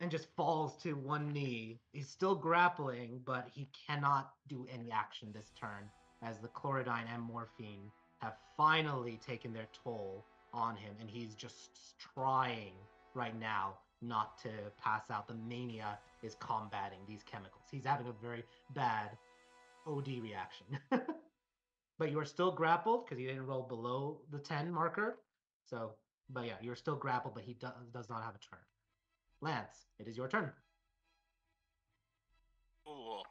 C: and just falls to one knee. He's still grappling, but he cannot do any action this turn, as the chlorodyne and morphine have finally taken their toll on him, and he's just trying right now not to pass out. The mania is combating these chemicals. He's having a very bad OD reaction. But you are still grappled because he didn't roll below the 10 marker. So, but yeah, you're still grappled, but he does not have a turn. Lance, it is your turn.
H: Cool.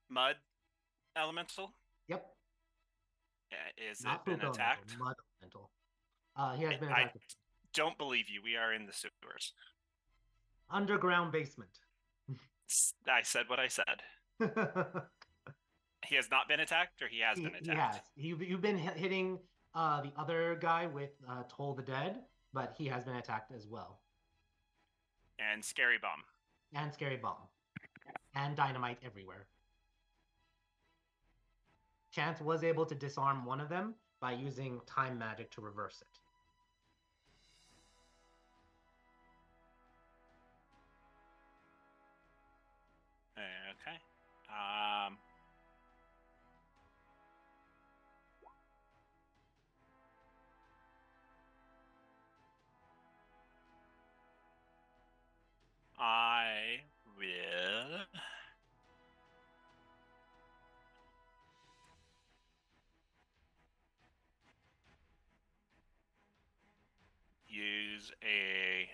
H: Mud elemental.
C: Yep.
H: Is
C: Not
H: it been
C: poop
H: attacked?
C: elemental, mud elemental. He has been
H: I
C: attacked.
H: don't believe you. We are in the sewers.
C: Underground basement.
H: I said what I said. He has not been attacked, or he has been
C: He
H: attacked?
C: has. You've been hitting the other guy with Toll the Dead, but he has been attacked as well.
H: And Scary Bomb.
C: And Scary Bomb. And dynamite everywhere. Chance was able to disarm one of them by using time magic to reverse it.
H: Okay. I will use a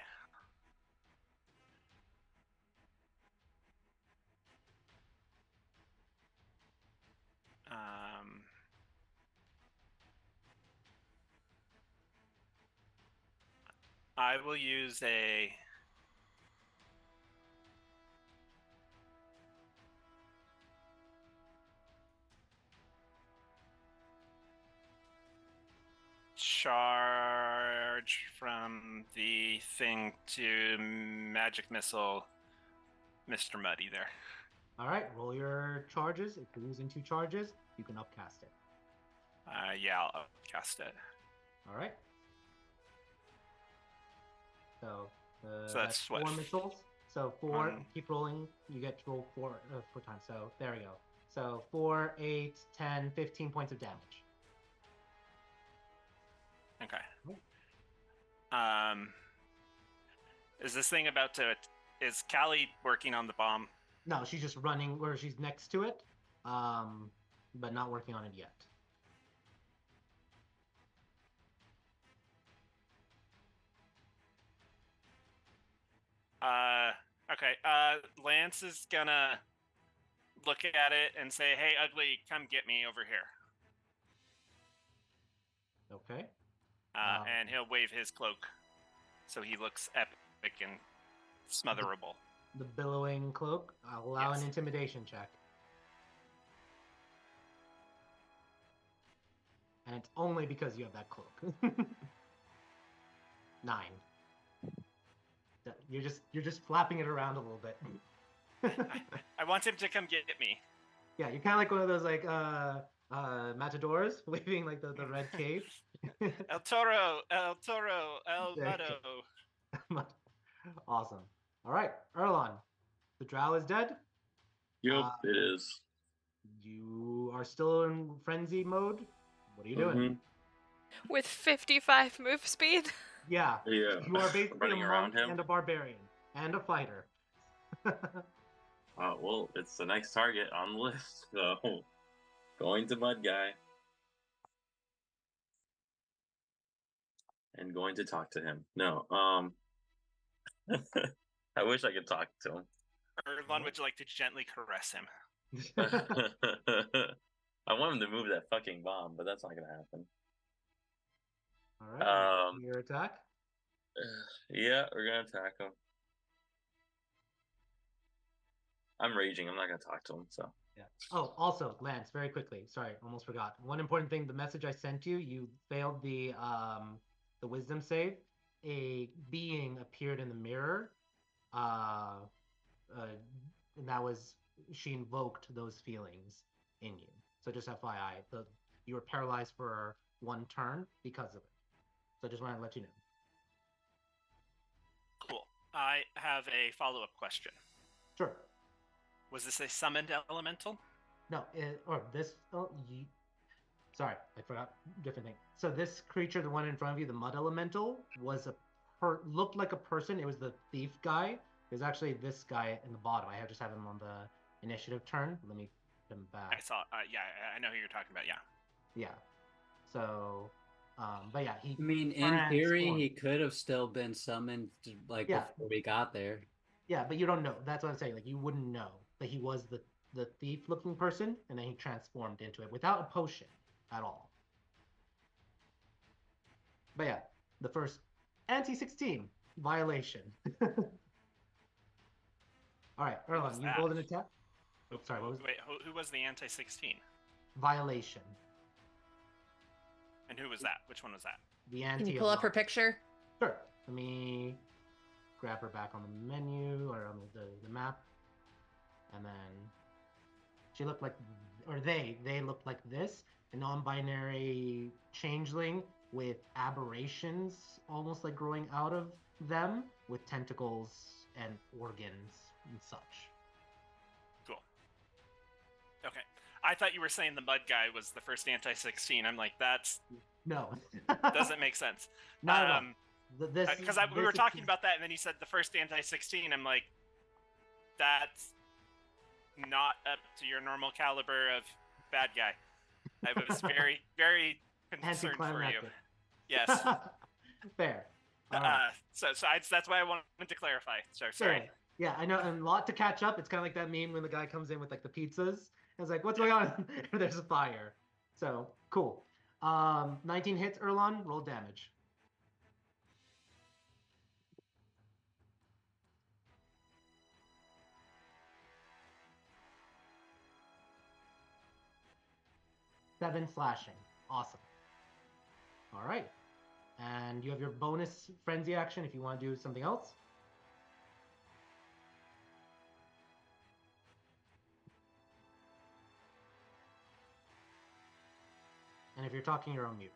H: I will use a charge from the thing to magic missile Mr. Muddy there.
C: All right, roll your charges. If you're using 2 charges, you can upcast it.
H: Yeah, I'll cast it.
C: All right. So,
H: So that's
C: 4
H: what,
C: missiles. So 4, keep rolling. You get to roll 4 times. So there we go. So 4, 8, 10, 15 points of damage.
H: Okay. Is this thing about to? Is Callie working on the bomb?
C: No, she's just running where she's next to it, but not working on it yet.
H: Okay. Lance is gonna look at it and say, "Hey, ugly, come get me over here."
C: Okay.
H: And he'll wave his cloak, so he looks epic and smotherable.
C: The billowing cloak. I'll allow an intimidation check. And it's only because you have that cloak. 9. You're just flapping it around a little bit.
H: I want him to come get me.
C: Yeah, you're kind of like one of those like Matadors waving like the red cape.
H: El Toro, El Toro, El
C: There you
H: Mudo.
C: Awesome. All right, Erlon, the drow is dead.
E: Yep, it is.
C: You are still in frenzy mode. What are you doing?
E: Mhm.
A: With 55 move speed?
C: Yeah.
E: Yeah.
C: You are basically a
E: Running around
C: monk
E: him.
C: and a barbarian and a fighter.
E: Well, it's the next target on the list, so going to Mud Guy and going to talk to him. No, I wish I could talk to him.
H: Erlon, would you like to gently caress him?
E: I want him to move that fucking bomb, but that's not gonna happen.
C: All right. Your attack.
E: Yeah, we're gonna attack him. I'm raging. I'm not gonna talk to him. So
C: Yeah. Oh, also, Lance, very quickly. Sorry, almost forgot. One important thing: the message I sent you, you failed the wisdom save. A being appeared in the mirror, uh, and that was she invoked those feelings in you. So just FYI, you were paralyzed for 1 turn because of it. So I just wanted to let you know.
H: Cool. I have a follow-up question.
C: Sure.
H: Was this a summoned elemental?
C: No, or this. Oh, sorry, I forgot different thing. So this creature, the one in front of you, the mud elemental, was looked like a person. It was the thief guy. It was actually this guy in the bottom. I just have him on the initiative turn. Let me put him back.
H: I saw. Yeah, I know who you're talking about. Yeah.
C: Yeah. So, but yeah, he.
D: I mean, in theory, he could have still been summoned like before we got there.
C: Yeah, but you don't know. That's what I'm saying. Like you wouldn't know that he was the thief-looking person, and then he transformed into it without a potion at all. But yeah, the first anti-16 violation. All right, Erlon, you rolled an attack. Oh, sorry, what was?
H: Wait, who was the anti-16?
C: Violation.
H: And who was that? Which one was that?
C: The anti.
F: Can you pull up her picture?
C: Sure. Let me grab her back on the menu or on the map, and then she looked like, or they looked like this, a non-binary changeling with aberrations almost like growing out of them with tentacles and organs and such.
H: Cool. Okay. I thought you were saying the mud guy was the first anti-16. I'm like, that's...
C: No.
H: doesn't make sense.
C: Not at all.
H: Because we were talking about that, and then you said the first anti-16. I'm like, that's not up to your normal caliber of bad guy. I was very, very concerned for you. Yes.
C: Fair.
H: So that's why I wanted to clarify. So sorry.
C: Yeah, I know, and a lot to catch up. It's kind of like that meme when the guy comes in with like the pizzas. It's like, what's going on? There's a fire. So cool. 19 hits, Erlon. Roll damage. Seven slashing. Awesome. All right. And you have your bonus frenzy action if you want to do something else. And if you're talking, you're on mute.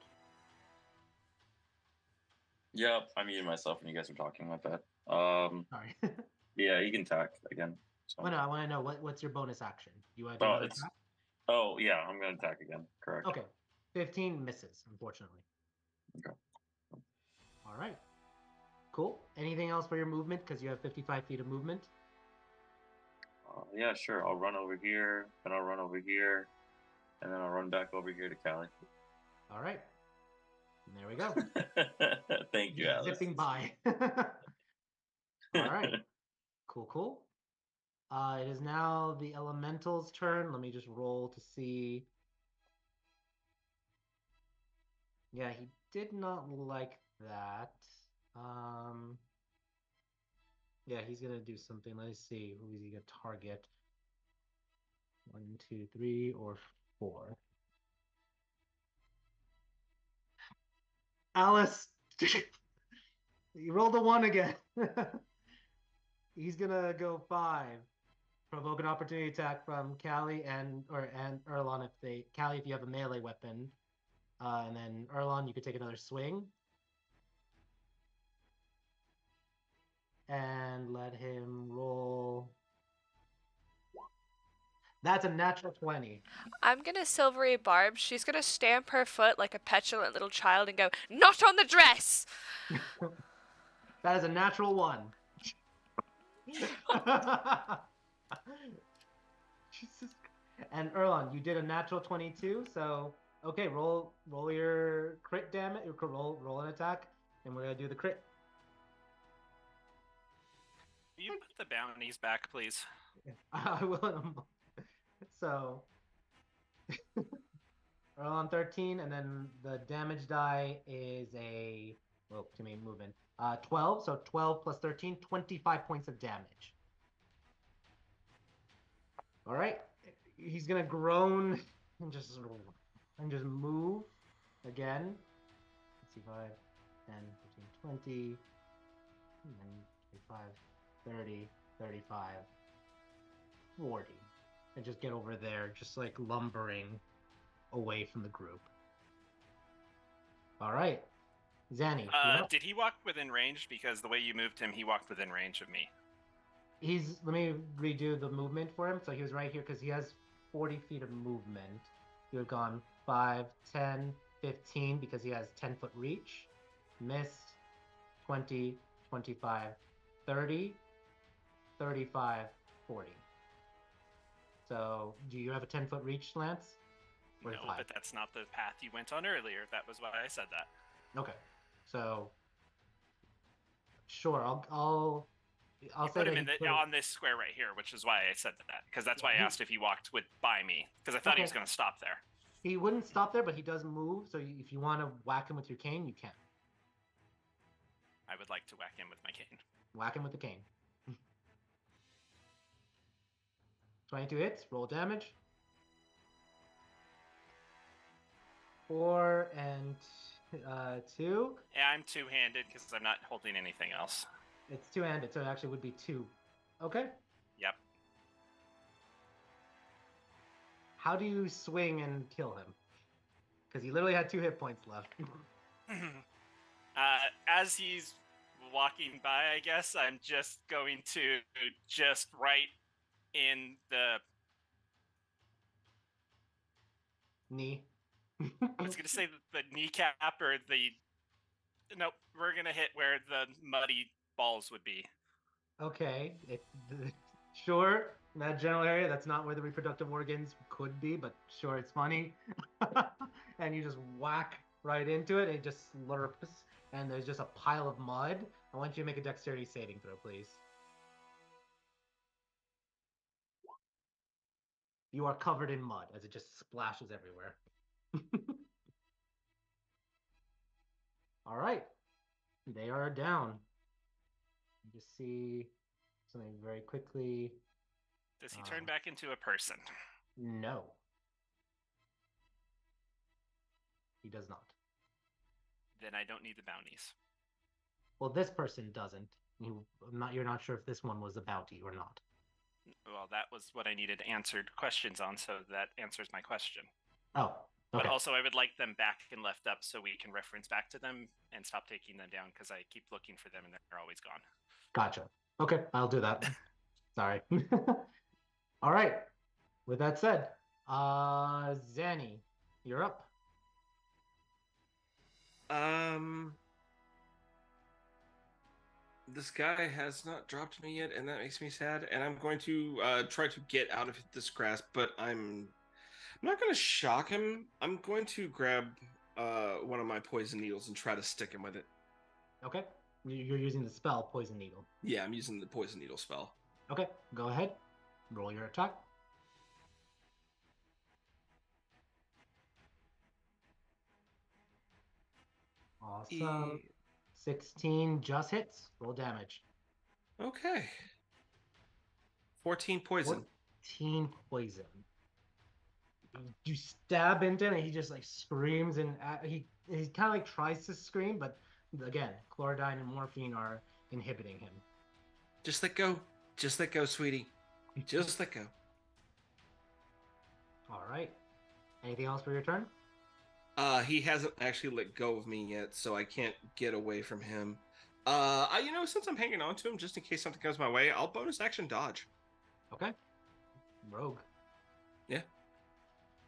E: Yep, I muted myself when you guys were talking like that.
C: Sorry.
E: Yeah, you can attack again. So.
C: Well, no, I want to know what's your bonus action. You want to do another attack?
E: Oh yeah, I'm gonna attack again. Correct.
C: Okay. 15 misses, unfortunately.
E: Okay.
C: All right. Cool. Anything else for your movement? Because you have 55 feet of movement.
E: Yeah, sure. I'll run over here, then I'll run over here, and then I'll run back over here to Callie.
C: All right. And there we go.
E: Thank you, Alice.
C: Zipping by. All right. Cool. It is now the elemental's turn. Let me just roll to see. Yeah, he did not like that. Yeah, he's gonna do something. Let's see. Who is he gonna target? 1, 2, 3, or 4. Alice, you rolled a 1 again. He's gonna go 5, provoke an opportunity attack from Callie and Erlon if they Callie if you have a melee weapon, and then Erlon you could take another swing, and let him roll. That's a natural 20.
A: I'm gonna Silvery Barb. She's gonna stamp her foot like a petulant little child and go, "Not on the dress!"
C: That is a natural 1. Jesus. And Erlon, you did a natural 22, so okay, roll your crit damage, roll an attack, and we're gonna do the crit.
H: Will you put the bounties back, please?
C: I will in a moment. So Erlon 13, and then the damage die is a to me movement. 12, so 12 plus 13, 25 points of damage. All right, he's gonna groan and just move again. Let's see, 5, 10, 15, 20, and then 25, 30, 35, 40, and just get over there, just like lumbering away from the group. All right, Zanny.
H: Did he walk within range? Because the way you moved him, he walked within range of me.
C: Let me redo the movement for him. So he was right here because he has 40 feet of movement. He would have gone 5, 10, 15 because he has 10-foot reach. Missed 20, 25, 30, 35, 40. So do you have a 10-foot reach, Lance?
H: No, but that's not the path you went on earlier. That was why I said that.
C: Okay. So sure, I'll say
H: put him
C: that
H: on this square right here, which is why I said that. Because that's why I asked if he walked by me. Because I thought he was going to stop there.
C: He wouldn't stop there, but he does move. So if you want to whack him with your cane, you can.
H: I would like to whack him with my cane.
C: Whack him with the cane. 22 hits. Roll damage. 4 and 2.
H: Yeah, I'm two-handed because I'm not holding anything else.
C: It's two-handed, so it actually would be 2. Okay.
H: Yep.
C: How do you swing and kill him? Because he literally had 2 hit points left.
H: As he's walking by, I guess, I'm just going to just right in the
C: knee.
H: I was going to say the kneecap or the... Nope, we're going to hit where the muddy balls would be.
C: Okay. Sure, in that general area, that's not where the reproductive organs could be, but sure, it's funny. And you just whack right into it, and it just slurps, and there's just a pile of mud. I want you to make a dexterity saving throw, please. You are covered in mud as it just splashes everywhere. All right. They are down. You just see something very quickly.
H: Does he turn back into a person?
C: No. He does not.
H: Then I don't need the bounties.
C: Well, this person doesn't. You're not sure if this one was a bounty or not.
H: Well, that was what I needed answered questions on, so that answers my question.
C: Oh, okay.
H: But also, I would like them back and left up so we can reference back to them and stop taking them down because I keep looking for them and they're always gone.
C: Gotcha. Okay, I'll do that. Sorry. All right. With that said, Zanny, you're up.
B: This guy has not dropped me yet, and that makes me sad. And I'm going to try to get out of this grasp, but I'm not going to shock him. I'm going to grab one of my poison needles and try to stick him with it.
C: Okay. You're using the spell Poison Needle.
B: Yeah, I'm using the Poison Needle spell.
C: Okay, go ahead. Roll your attack. Awesome. 16 just hits. Roll damage.
B: Okay. 14 poison.
C: 14 poison. You stab into him and he just like screams, and he kind of like tries to scream, but again, chlorodyne and morphine are inhibiting him.
B: Just let go. Just let go, sweetie. Just let go.
C: All right. Anything else for your turn?
B: He hasn't actually let go of me yet, so I can't get away from him. Since I'm hanging on to him, just in case something comes my way, I'll bonus action dodge.
C: Okay. Rogue.
B: Yeah.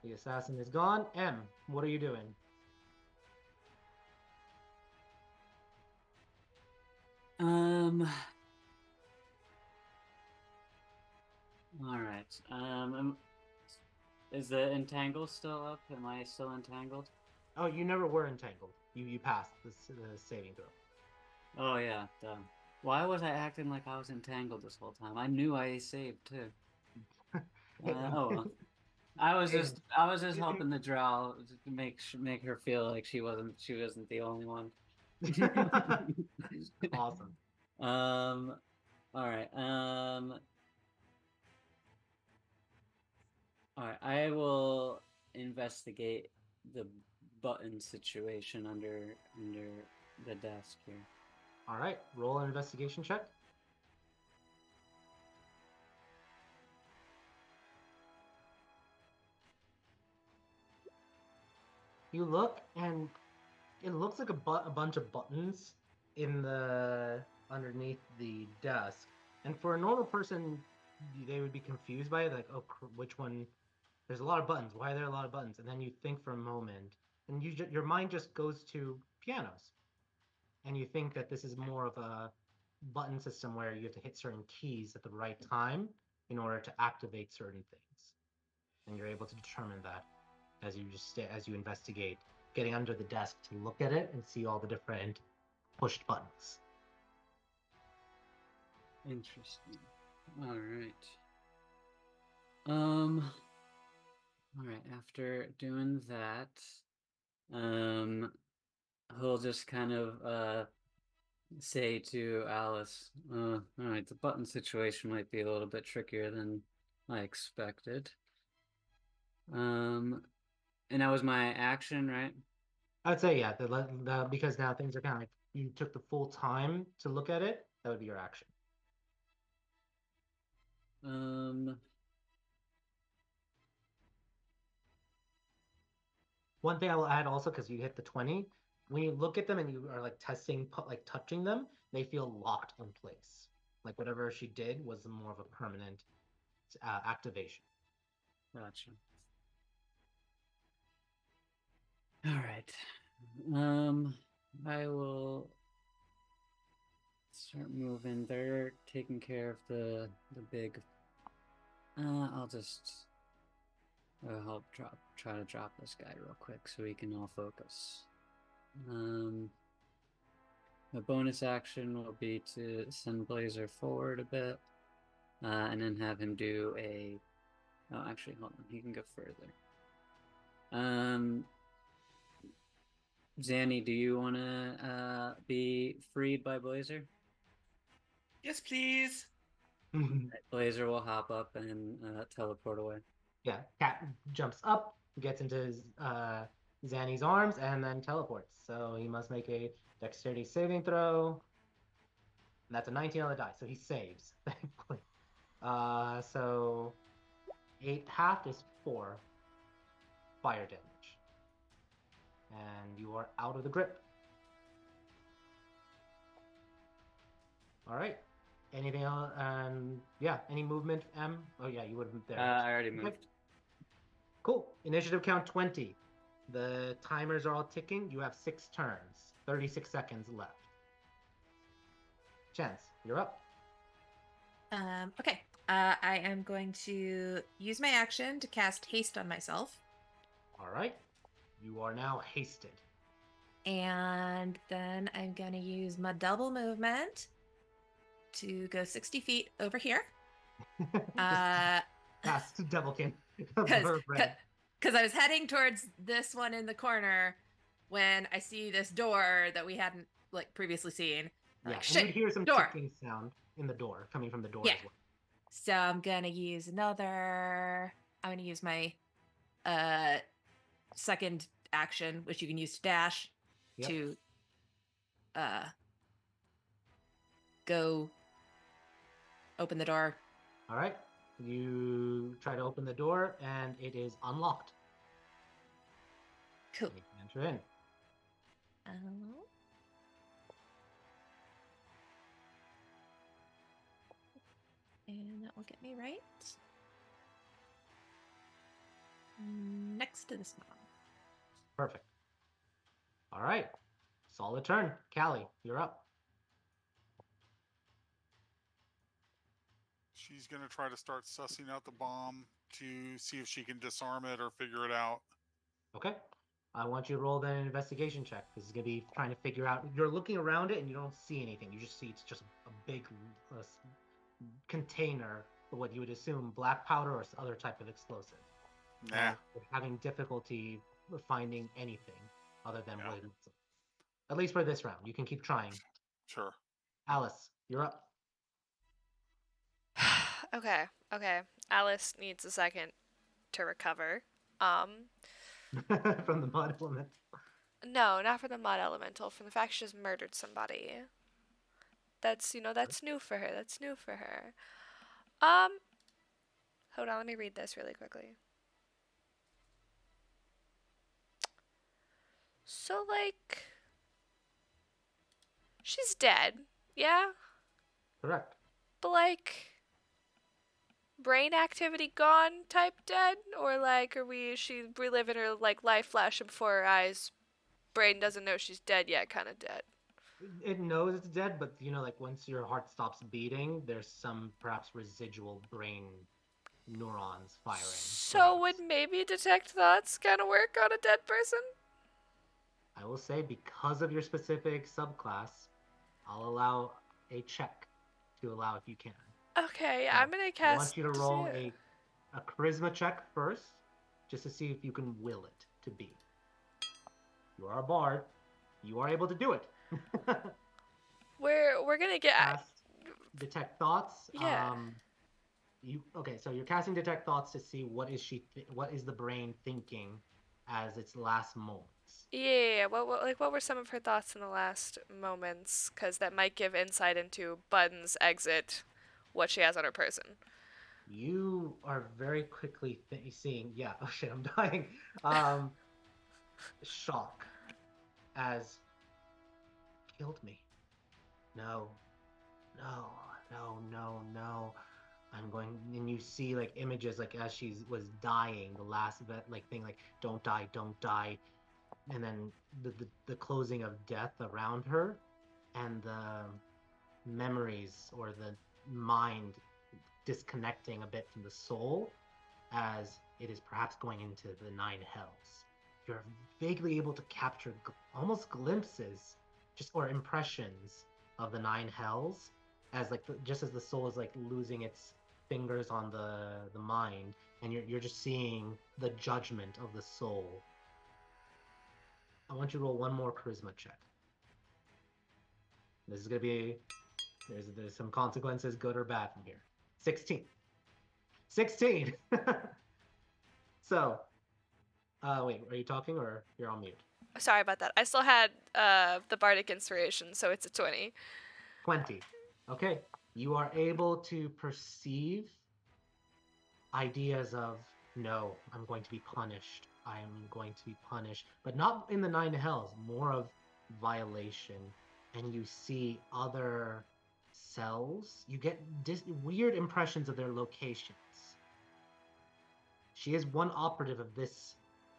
C: The assassin is gone. M, what are you doing?
D: All right. Is the entangle still up? Am I still entangled?
C: Oh, you never were entangled. You passed the saving throw.
D: Oh yeah, dumb. Why was I acting like I was entangled this whole time? I knew I saved too. Oh well. I was just helping the drow to make her feel like she wasn't the only one.
C: Awesome.
D: All right. All right. I will investigate the button situation under the desk here.
C: All right. Roll an investigation check. You look, and it looks like a bunch of buttons in the underneath the desk. And for a normal person, they would be confused by it, like, oh, which one? There's a lot of buttons. Why are there a lot of buttons? And then you think for a moment, and your mind just goes to pianos, and you think that this is more of a button system where you have to hit certain keys at the right time in order to activate certain things, and you're able to determine that as you investigate, getting under the desk to look at it and see all the different pushed buttons.
D: Interesting. All right. All right. After doing that, he'll just kind of say to Alice, all right, the button situation might be a little bit trickier than I expected. And that was my action, right?
C: I'd say, yeah, because now things are kind of like you took the full time to look at it, that would be your action. One thing I will add also, because you hit the 20, when you look at them and you are like testing, like touching them, they feel locked in place. Like whatever she did was more of a permanent activation.
D: Gotcha. All right. I will start moving. They're taking care of the big. I'll just help try to drop this guy real quick so we can all focus. The bonus action will be to send Blazer forward a bit, and then have him do a. Oh, actually, hold on. He can go further. Zanny, do you want to be freed by Blazer?
B: Yes, please.
D: Blazer will hop up and teleport away.
C: Yeah, Cat jumps up, gets into Zanny's arms, and then teleports. So he must make a dexterity saving throw. And that's a 19 on the die, so he saves, thankfully. So 8 half is 4 fire damage. And you are out of the grip. All right. Anything else? Yeah, any movement, M? Oh, yeah, you would have been there.
D: I already moved.
C: Okay. Cool. Initiative count 20. The timers are all ticking. You have 6 turns, 36 seconds left. Chance, you're up.
F: Okay. I am going to use my action to cast haste on myself.
C: All right. You are now hasted.
F: And then I'm going to use my double movement to go 60 feet over here.
C: Past Devilkin.
F: Because I was heading towards this one in the corner when I see this door that we hadn't like previously seen.
C: Yeah,
F: like,
C: and you'd hear some
F: door.
C: ticking sound in the door, coming from the door
F: Yeah.
C: as well.
F: So I'm going to use I'm going to use my second action, which you can use to dash, to go open the door.
C: All right. You try to open the door, and it is unlocked.
F: Cool.
C: You can enter in.
F: And that will get me right next to this one.
C: Perfect. All right. Solid turn. Callie, you're up.
G: She's going to try to start sussing out the bomb to see if she can disarm it or figure it out.
C: Okay. I want you to roll then an investigation check. This is going to be trying to figure out. You're looking around it and you don't see anything. You just see it's just a big container, what you would assume black powder or other type of explosive.
G: Nah.
C: And you're having difficulty finding anything other than what it is. At least for this round. You can keep trying.
G: Sure.
C: Alice, you're up.
A: Okay. Alice needs a second to recover.
C: From the mud element.
A: No, not from the mud elemental, from the fact she just murdered somebody. That's new for her. That's new for her. Hold on, let me read this really quickly. So, like, she's dead, yeah?
C: Correct.
A: But, like, brain activity gone type dead? Or, like, is she reliving her, like, life flashing before her eyes? Brain doesn't know she's dead yet, kind of dead.
C: It knows it's dead, but, like, once your heart stops beating, there's some perhaps residual brain neurons firing.
A: So would maybe detect thoughts kind of work on a dead person?
C: I will say, because of your specific subclass, I'll allow a check to allow if you can.
A: Okay,
C: So
A: I'm gonna cast.
C: I want you to roll a charisma check first, just to see if you can will it to be. You are a bard. You are able to do it.
A: We're gonna get.
C: Cast detect thoughts.
A: Yeah.
C: So you're casting detect thoughts to see what is the brain thinking as its last moments.
A: Yeah. What were some of her thoughts in the last moments? Because that might give insight into Button's exit, what she has on her person.
C: You are very quickly seeing. Yeah. Oh shit! I'm dying. Shock as killed me. No. I'm going, and you see like images like as she was dying, the last thing like don't die, and then the closing of death around her, and the memories or the mind disconnecting a bit from the soul as it is perhaps going into the nine hells. You're vaguely able to capture almost glimpses, or impressions of the nine hells, as like just as the soul is like losing its fingers on the mind, and you're just seeing the judgment of the soul. I want you to roll one more charisma check. This is gonna be there's some consequences, good or bad, from here. 16. So, wait, are you talking or you're on mute?
A: Sorry about that. I still had the bardic inspiration, so it's a 20.
C: 20. Okay. You are able to perceive ideas of, no, I'm going to be punished. I am going to be punished. But not in the nine hells, more of violation. And you see other cells. You get weird impressions of their locations. She is one operative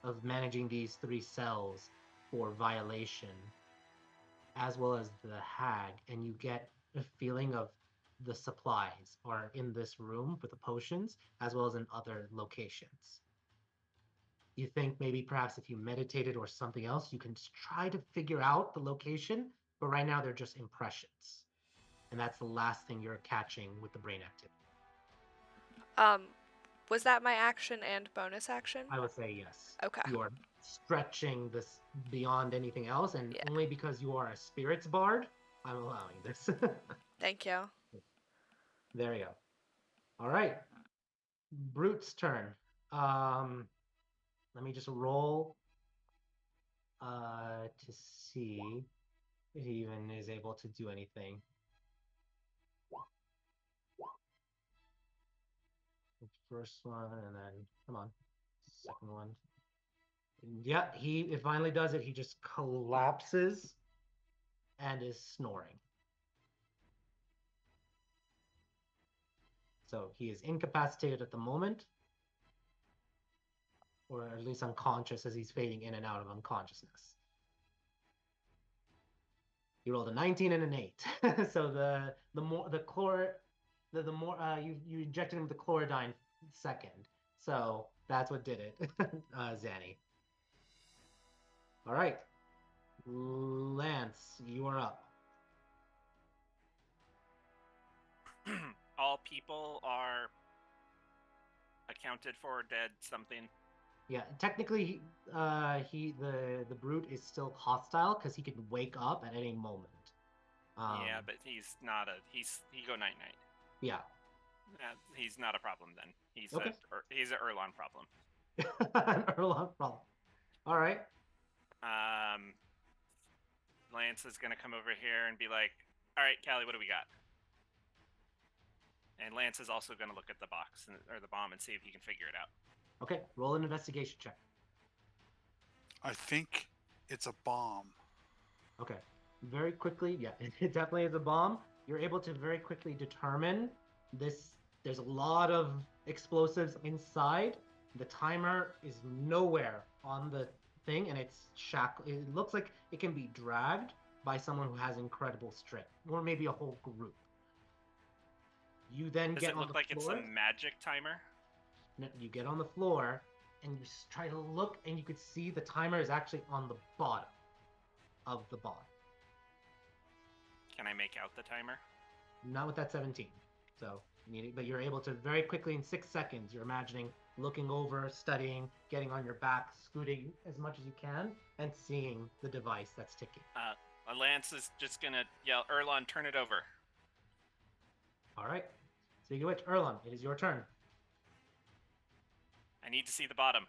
C: of managing these three cells for violation, as well as the hag, and you get a feeling of the supplies are in this room with the potions, as well as in other locations. You think maybe perhaps if you meditated or something else, you can try to figure out the location, but right now they're just impressions. And that's the last thing you're catching with the brain activity.
A: Was that my action and bonus action?
C: I would say yes.
A: Okay.
C: You are stretching this beyond anything else, and only because you are a spirits bard, I'm allowing this.
A: Thank you.
C: There you go. All right. Brute's turn. Let me just roll to see if he even is able to do anything. first one, and then come on, second one. Yeah, it finally does it. He just collapses and is snoring. So he is incapacitated at the moment, or at least unconscious as he's fading in and out of unconsciousness. He rolled a 19 and an 8. So the more you injected him with the chlorodyne second. So that's what did it, Zanny. All right, Lance, you are up.
H: All people are accounted for, dead, something.
C: Yeah, technically, the brute is still hostile because he can wake up at any moment.
H: Yeah, but he's not he go night night.
C: Yeah.
H: He's not a problem then. He's
C: Okay.
H: he's an Erlon problem.
C: An Erlon problem. All right.
H: Lance is gonna come over here and be like, "All right, Callie, what do we got?" And Lance is also gonna look at the box or the bomb and see if he can figure it out.
C: Okay, roll an investigation check.
G: I think it's a bomb.
C: Okay. Very quickly, yeah, it definitely is a bomb. You're able to very quickly determine this. There's a lot of explosives inside. The timer is nowhere on the thing, and it's shackled. It looks like it can be dragged by someone who has incredible strength, or maybe a whole group. You then
H: Does
C: get
H: it
C: on
H: look
C: the
H: like
C: floor.
H: it's a magic timer?
C: No, you get on the floor, and you try to look, and you could see the timer is actually on the bottom of the bomb.
H: Can I make out the timer?
C: Not with that 17. So, but you're able to very quickly in 6 seconds. You're imagining looking over, studying, getting on your back, scooting as much as you can, and seeing the device that's ticking.
H: Lance is just gonna yell, "Erlon, turn it over."
C: All right. Speaking of which, Erlon, it is your turn.
H: I need to see the bottom.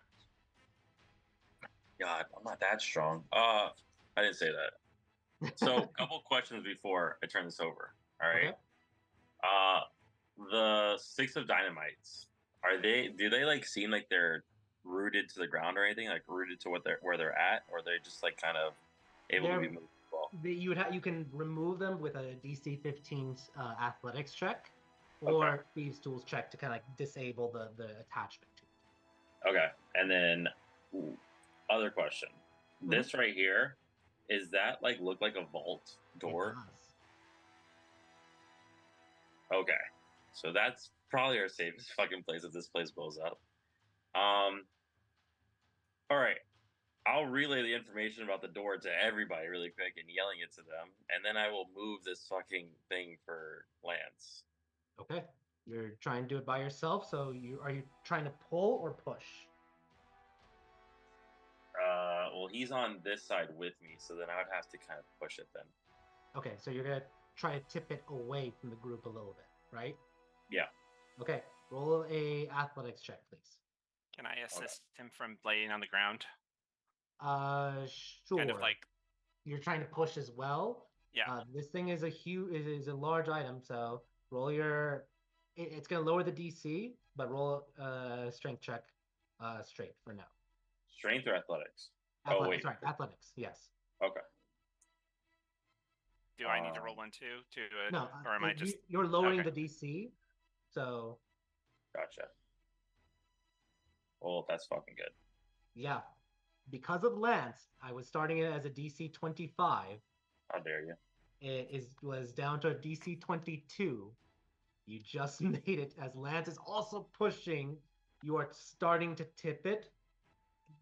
E: God, I'm not that strong. I didn't say that. So, a couple questions before I turn this over. All right.
C: Okay.
E: The 6 of dynamites, do they like seem like they're rooted to the ground or anything, like rooted to where they're at, or they're just like kind of able to be moved as well?
C: You can remove them with a DC 15 athletics check or thieves tools check to kind of like disable the attachment to it.
E: Okay, and then other question. This right here, is that like look like a vault door?
C: It does.
E: Okay, so that's probably our safest fucking place if this place blows up. All right, I'll relay the information about the door to everybody really quick and yelling it to them, and then I will move this fucking thing for Lance.
C: Okay, you're trying to do it by yourself. So are you trying to pull or push?
E: Well, he's on this side with me, so then I would have to kind of push it then.
C: Okay, so you're gonna try to tip it away from the group a little bit, right?
E: Yeah.
C: Okay, roll a athletics check, please.
H: Can I assist him from laying on the ground?
C: Sure.
H: Kind of like
C: you're trying to push as well.
H: Yeah.
C: This thing is a large item, so roll your. It's gonna lower the DC, but roll a strength check, straight for now.
E: Strength or athletics?
C: Athletics, sorry, athletics. Yes.
E: Okay.
H: Do I need to roll one too?
C: No,
H: or am I just?
C: You're lowering the DC, so.
E: Gotcha. Well, that's fucking good.
C: Yeah, because of Lance, I was starting it as a DC 25.
E: How dare you?
C: It was down to a DC 22. You just made it as Lance is also pushing. You are starting to tip it.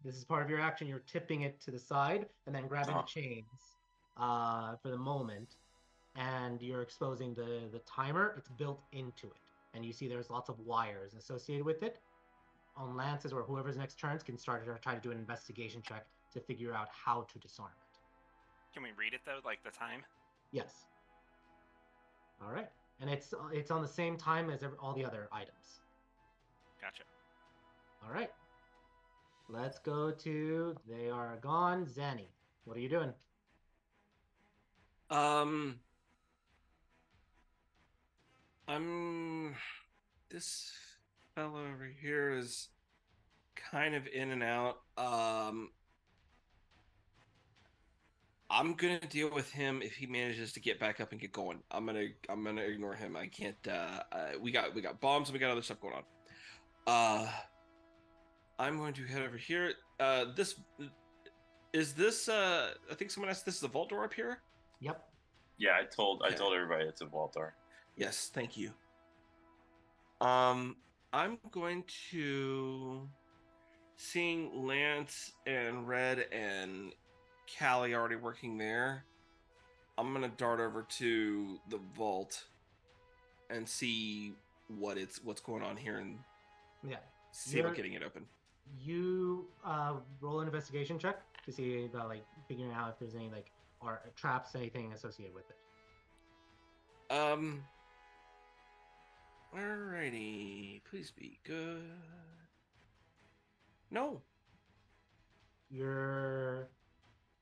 C: This is part of your action. You're tipping it to the side and then grabbing the chains for the moment. And you're exposing the timer. It's built into it. And you see there's lots of wires associated with it. On Lance's or whoever's next turns can start to try to do an investigation check to figure out how to disarm it.
H: Can we read it though, like the time?
C: Yes. All right. And it's on the same time as all the other items.
H: Gotcha.
C: All right. Let's go to they are gone. Zanny, what are you doing?
B: fellow over here is kind of in and out. I'm gonna deal with him if he manages to get back up and get going. I'm gonna ignore him. I can't. We got bombs and we got other stuff going on. I'm going to head over here. This is this. I think someone asked. This is the vault door up here.
C: Yep.
E: Yeah, I told
B: Okay.
E: everybody it's a vault door.
B: Yes, thank you. I'm going to, seeing Lance and Red and Callie already working there, I'm gonna dart over to the vault and see what's going on here and
C: Yeah.
B: see about getting it open.
C: You roll an investigation check to see about like figuring out if there's any like or traps, anything associated with it.
B: Alrighty, please be good. No.
C: You're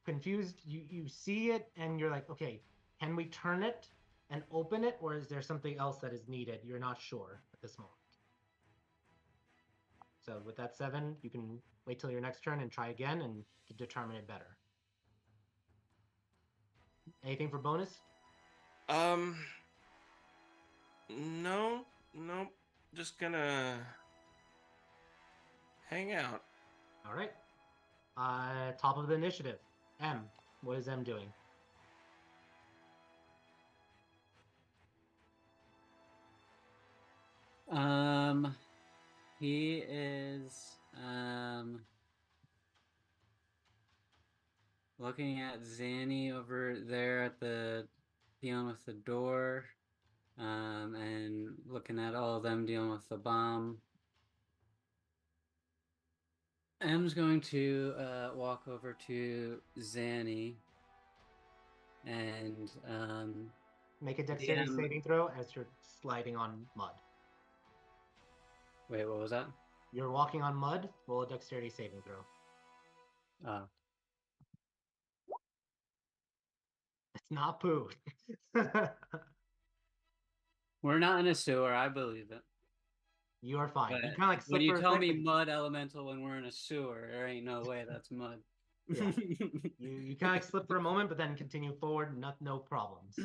C: confused. You see it and you're like, okay, can we turn it and open it, or is there something else that is needed? You're not sure at this moment. So with that 7, you can wait till your next turn and try again and determine it better. Anything for bonus?
B: No, just gonna hang out.
C: All right. Top of the initiative. M. What is M doing?
D: He is looking at Zanny over there at dealing with the door, and looking at all of them dealing with the bomb. M's going to walk over to Zanny and
C: make a dexterity saving throw as you're sliding on mud.
D: Wait, what was that?
C: You're walking on mud. Roll a dexterity saving throw. It's not poo.
D: We're not in a sewer. I believe it.
C: You are fine.
D: But
C: You kind of like slip
D: when you
C: for a
D: tell
C: second.
D: me mud elemental when we're in a sewer, there ain't no way that's mud.
C: Yeah. you kind of like slip for a moment, but then continue forward. No problems.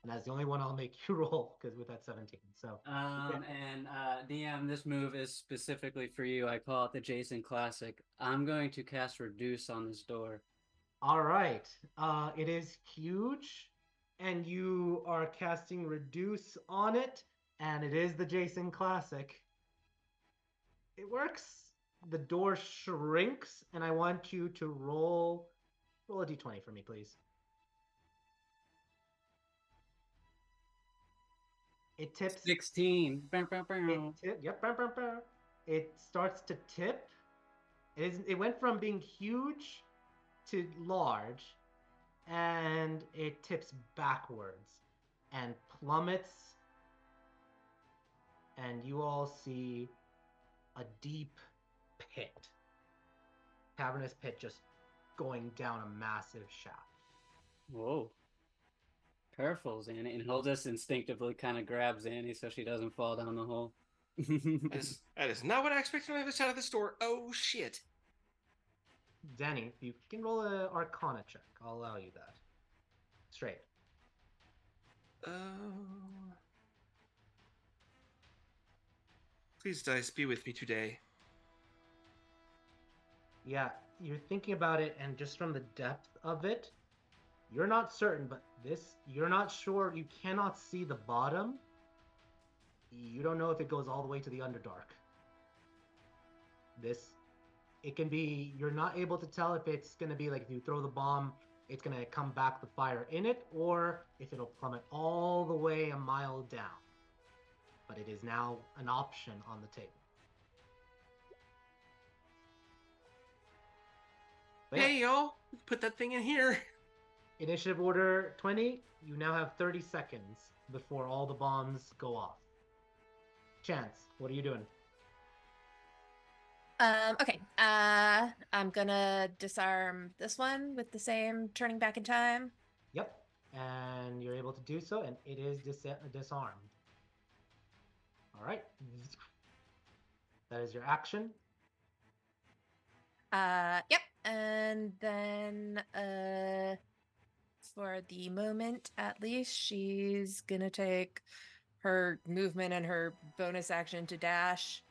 C: And that's the only one I'll make you roll because with that 17. So
D: and DM, this move is specifically for you. I call it the Jason Classic. I'm going to cast Reduce on this door.
C: All right. It is huge, and you are casting Reduce on it, and it is the Jason Classic. It works. The door shrinks, and I want you to roll a d20 for me, please. It tips
D: 16.
C: It starts to tip. It went from being huge to large, and it tips backwards and plummets, and you all see a deep pit, cavernous pit, just going down a massive shaft.
D: Whoa. Careful, Zanny. And he'll just instinctively kind of grab Zanny so she doesn't fall down the hole.
B: That is not what I expected on the other side of the store. Oh, shit.
C: Zanny, you can roll an Arcana check. I'll allow you that. Straight.
B: Please, dice, be with me today.
C: Yeah, you're thinking about it, and just from the depth of it, you're not certain, but you're not sure. You cannot see the bottom. You don't know if it goes all the way to the Underdark. It can be, you're not able to tell if it's going to be like if you throw the bomb, it's going to come back with fire in it, or if it'll plummet all the way a mile down. But it is now an option on the table. But
B: hey, y'all, put that thing in here.
C: Initiative order 20, you now have 30 seconds before all the bombs go off. Chance, what are you doing?
F: Okay. I'm gonna disarm this one with the same turning back in time.
C: Yep. And you're able to do so, and it is disarmed. All right. That is your action.
F: Yep. And then for the moment at least, she's gonna take her movement and her bonus action to dash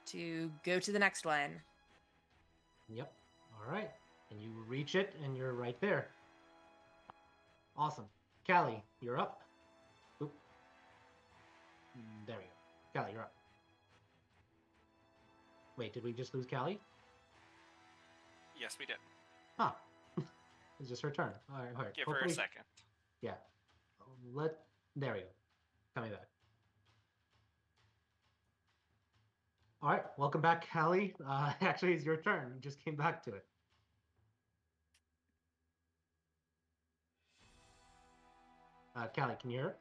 F: to go to the next one.
C: Yep. All right. And you reach it, and you're right there. Awesome. Callie, you're up. Oop. There we go. Callie, you're up. Wait, did we just lose Callie?
H: Yes, we did.
C: Huh. It's just her turn. All right.
H: Give her a second.
C: Yeah. There we go. Coming back. All right. Welcome back, Callie. Actually, it's your turn. You just came back to it. Callie, can you hear her?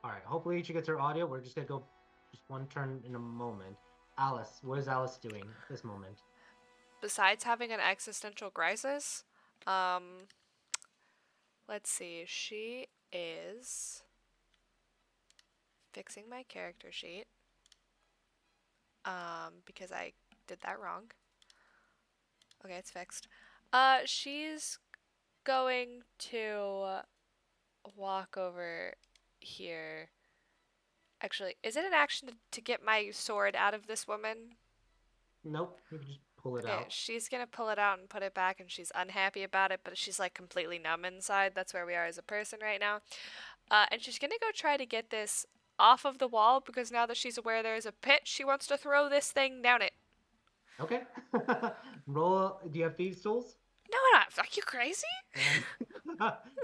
C: All right. Hopefully she gets her audio. We're just gonna go just one turn in a moment. Alice, what is Alice doing at this moment?
A: Besides having an existential crisis, let's see. She is fixing my character sheet. Because I did that wrong. Okay, it's fixed. She's going to walk over here. Actually, is it an action to get my sword out of this woman?
C: Nope. You can just pull it
A: Okay,
C: out.
A: she's gonna pull it out and put it back, and she's unhappy about it, but she's like completely numb inside. That's where we are as a person right now. And she's gonna go try to get this off of the wall because now that she's aware there's a pit, she wants to throw this thing down it.
C: Okay. Roll. Do you have thieves' tools?
A: No, I'm not. Are you crazy?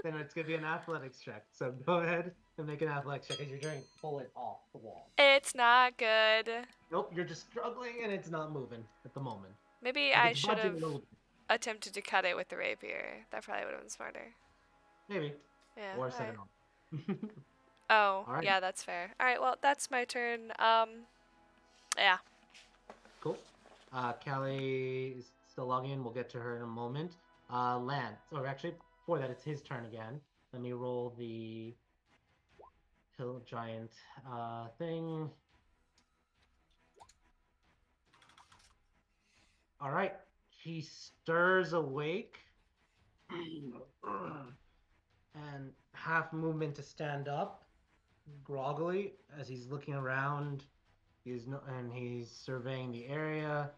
C: Then it's gonna be an athletics check. So go ahead and make an athletics check as you're trying to pull it off the wall.
A: It's not good.
C: Nope, you're just struggling and it's not moving at the moment.
A: Maybe
C: Like,
A: I
C: it's
A: should
C: budging
A: have
C: a little bit.
A: attempted to cut it with the rapier. That probably would have been smarter.
C: Maybe.
A: Yeah.
C: Or set
A: alright.
C: it on.
A: Oh,
C: Alright.
A: yeah, that's fair. Alright, well, that's my turn. Yeah.
C: Cool. Callie is still logging in. We'll get to her in a moment. Lance. Or actually, before that, it's his turn again. Let me roll the hill giant thing. All right. He stirs awake and half movement to stand up, groggily as he's looking around. He's surveying the area.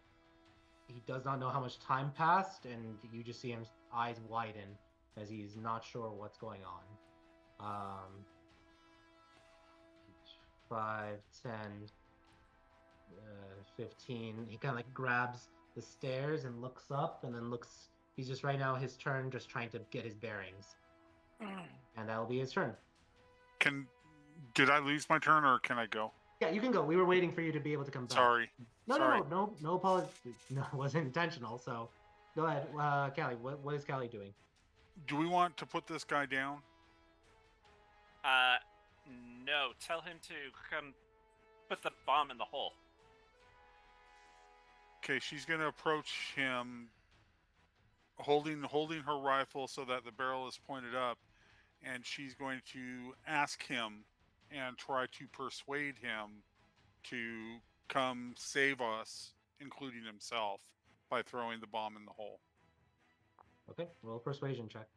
C: He does not know how much time passed, and you just see his eyes widen as he's not sure what's going on. 5, 10, 15. He kind of like grabs the stairs and looks up, and then looks. He's just right now his turn, just trying to get his bearings, and that'll be his turn.
G: Did I lose my turn or can I go?
C: Yeah, you can go. We were waiting for you to be able to come back.
G: Sorry.
C: No apology. No, it wasn't intentional. So, go ahead, Callie. What is Callie doing?
G: Do we want to put this guy down?
H: No. Tell him to come put the bomb in the hole.
G: Okay, she's gonna approach him, holding her rifle so that the barrel is pointed up, and she's going to ask him and try to persuade him to come save us, including himself, by throwing the bomb in the hole.
C: Okay, roll a persuasion check.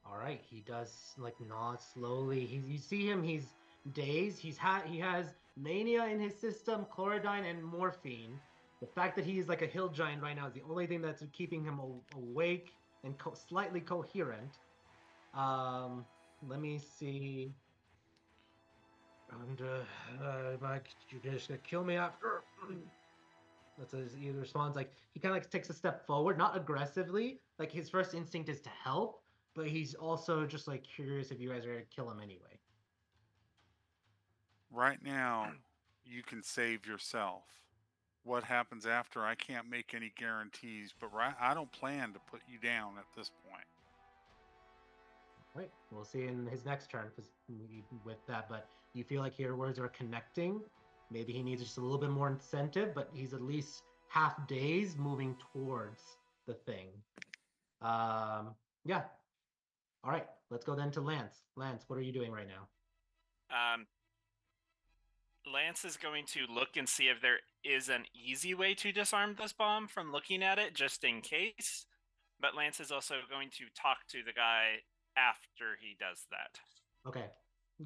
C: All right, he does like nod slowly. You see him. He's dazed. He has mania in his system, chlorodyne and morphine. The fact that he's like a hill giant right now is the only thing that's keeping him awake and slightly coherent. Let me see. And Mike, you just gonna kill me after? That's as he responds. Like he kind of like takes a step forward, not aggressively. Like his first instinct is to help, but he's also just like curious if you guys are gonna kill him anyway.
G: Right now, you can save yourself. What happens after, I can't make any guarantees, but I don't plan to put you down at this point.
C: Right, we'll see in his next turn with that. But you feel like your words are connecting. Maybe he needs just a little bit more incentive, but he's at least half dazed, moving towards the thing. Yeah, All right, let's go then to Lance. Lance, what are you doing right now?
H: Lance is going to look and see if there is an easy way to disarm this bomb from looking at it, just in case. But Lance is also going to talk to the guy after he does that.
C: Okay,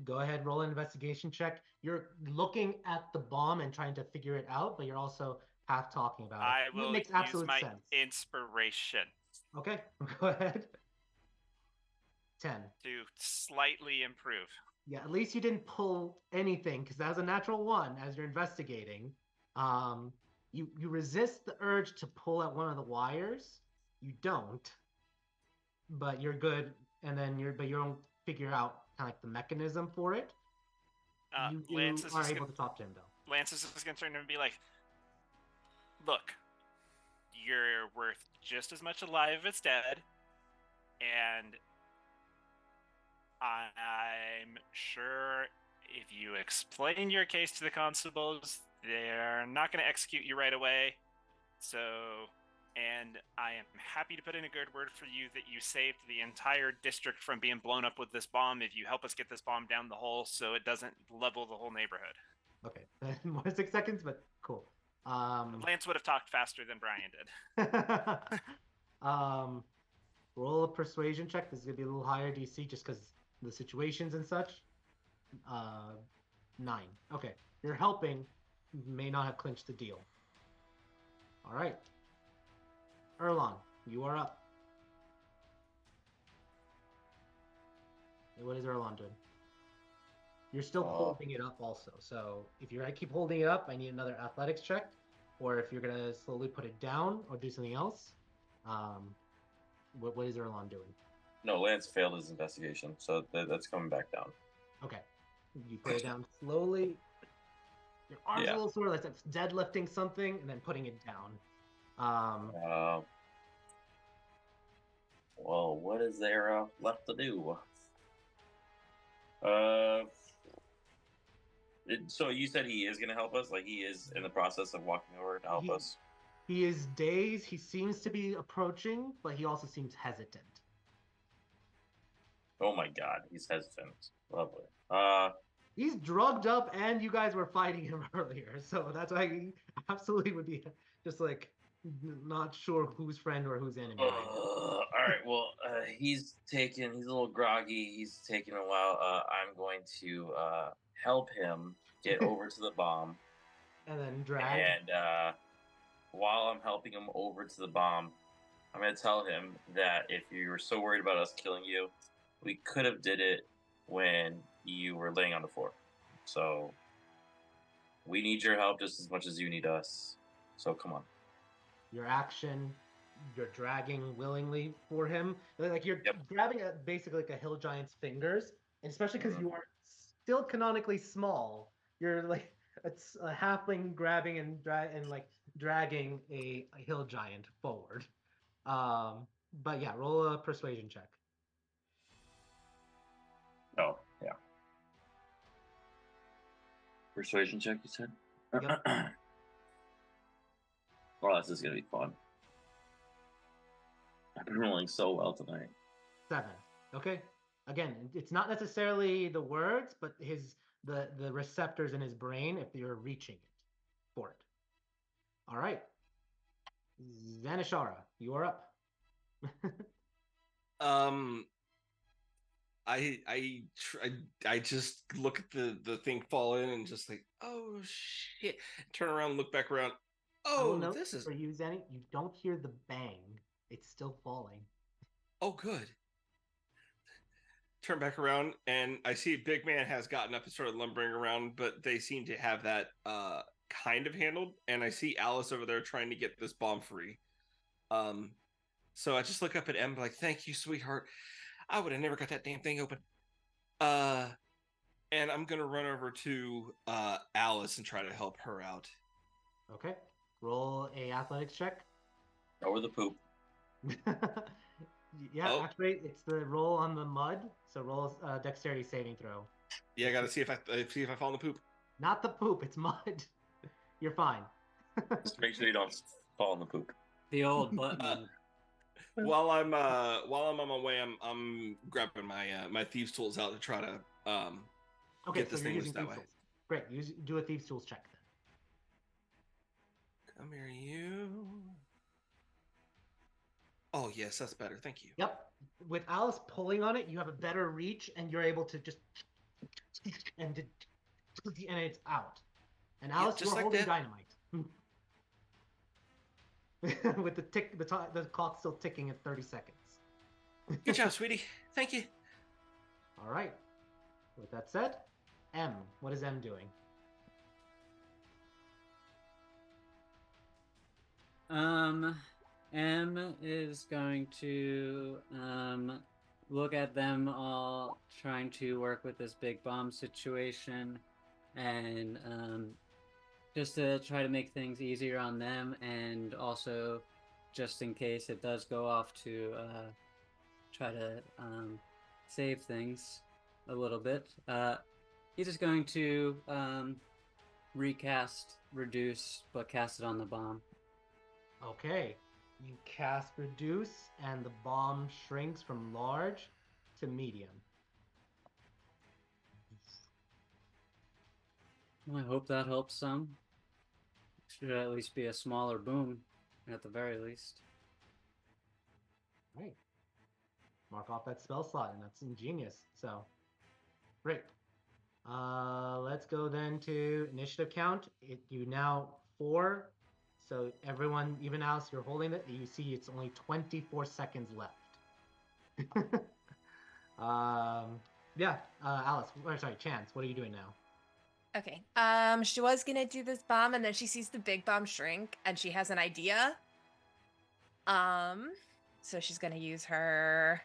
C: go ahead, roll an investigation check. You're looking at the bomb and trying to figure it out, but you're also half talking about it.
H: I
C: That
H: will
C: makes
H: use
C: absolute
H: my
C: sense.
H: inspiration
C: Okay, go ahead. 10.
H: to slightly improve.
C: Yeah, at least you didn't pull anything because that was a natural one as you're investigating. You resist the urge to pull at one of the wires. You don't, but you're good, and then you don't figure out kind of like the mechanism for it. You are able to talk to him though.
H: Lance is just going to turn to him and be like, "Look, you're worth just as much alive as dead, and I'm sure if you explain your case to the constables, they're not going to execute you right away. So, and I am happy to put in a good word for you that you saved the entire district from being blown up with this bomb if you help us get this bomb down the hole so it doesn't level the whole neighborhood."
C: Okay, more 6 seconds, but cool.
H: Lance would have talked faster than Brian did.
C: Roll a persuasion check. This is gonna be a little higher DC just because the situations and such. 9. Okay, you're helping. May not have clinched the deal. All right, Erlon, you are up. What is Erlon doing? You're still holding it up also. So if you're gonna keep holding it up, I need another athletics check. Or if you're gonna slowly put it down or do something else, what is Erlon doing?
E: No, Lance failed his investigation, so that's coming back down.
C: Okay, you put it down slowly. Your arms a little sore, like it's deadlifting something, and then putting it down.
E: Well, what is there left to do? So you said he is going to help us? Like he is in the process of walking over to help us?
C: He is dazed. He seems to be approaching, but he also seems hesitant.
E: Oh my god, he's hesitant. Lovely.
C: He's drugged up, and you guys were fighting him earlier, so that's why he absolutely would be just like not sure who's friend or who's enemy.
E: All right. Well, he's a little groggy. He's taking a while. I'm going to help him get over to the bomb,
C: and then drag.
E: And while I'm helping him over to the bomb, I'm going to tell him that if you were so worried about us killing you, we could have did it when you were laying on the floor. So we need your help just as much as you need us. So come on.
C: Your action, you're dragging willingly for him. Like you're grabbing basically like a hill giant's fingers, and especially because you are still canonically small. You're like it's a halfling grabbing and like dragging a hill giant forward. But yeah, roll a persuasion check.
E: Oh, yeah. Persuasion check, you said?
C: Yep.
E: Well, this is going to be fun. I've been rolling so well tonight.
C: 7. Okay. Again, it's not necessarily the words, but the receptors in his brain if you're reaching it for it. All right. Zanishara, you are up.
B: I just look at the thing fall in and just like, oh shit. Turn around, look back around. Oh, this is
C: for you, Zanny. You don't hear the bang. It's still falling.
B: Oh, good. Turn back around and I see Big Man has gotten up and started lumbering around, but they seem to have that kind of handled. And I see Alice over there trying to get this bomb free. So I just look up at Em like, thank you, sweetheart. I would have never got that damn thing open. And I'm gonna run over to Alice and try to help her out.
C: Okay. Roll a athletics check.
E: Over the poop.
C: Yeah, actually, it's the roll on the mud. So roll a dexterity saving throw.
B: Yeah, I gotta see if I fall in the poop.
C: Not the poop, it's mud. You're fine.
E: Just make sure you don't fall in the poop.
D: The old button.
B: while I'm on my way, I'm grabbing my thieves tools out to try to
C: Okay,
B: get
C: so
B: this
C: you're
B: thing
C: using
B: loose that
C: thieves
B: way.
C: tools. Great. Do a thieves tools check then.
B: Come here, you. Oh yes, that's better. Thank you.
C: Yep. With Alice pulling on it, you have a better reach, and you're able to just and it's out. And Alice,
B: just
C: you're
B: like
C: holding
B: that.
C: dynamite. With the clock still ticking at 30 seconds.
B: Good job, sweetie. Thank you.
C: All right. With that said, M. What is M doing?
D: M is going to look at them all trying to work with this big bomb situation, and just to try to make things easier on them, and also just in case it does go off, to try to save things a little bit. He's just going to recast reduce, but cast it on the bomb.
C: Okay. You cast reduce, and the bomb shrinks from large to medium.
D: Well, I hope that helps some. Should at least be a smaller boom, at the very least.
C: Right. Mark off that spell slot, and that's ingenious. So, great. Let's go then to initiative count. You now 4. So everyone, even Alice, you're holding it. You see it's only 24 seconds left. Yeah. Alice, or sorry, Chance, what are you doing now?
F: Okay. She was gonna do this bomb, and then she sees the big bomb shrink, and she has an idea. So she's gonna use her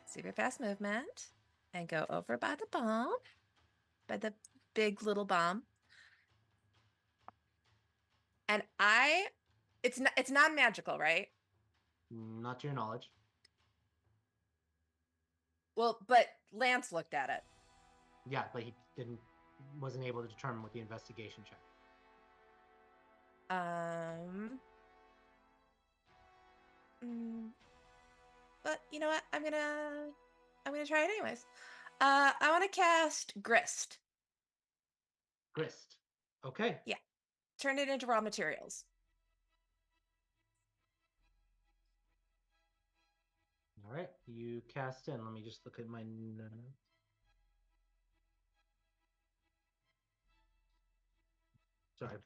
F: super fast movement and go over by the bomb, by the big little bomb. And it's non-magical, right?
C: Not to your knowledge.
F: Well, but Lance looked at it.
C: Yeah, but he wasn't able to determine with the investigation check.
F: But you know what? I'm gonna try it anyways. I want to cast Grist.
C: Grist. Okay.
F: Yeah. Turn it into raw materials.
C: All right. You cast in. Let me just look at my notes. Sorry.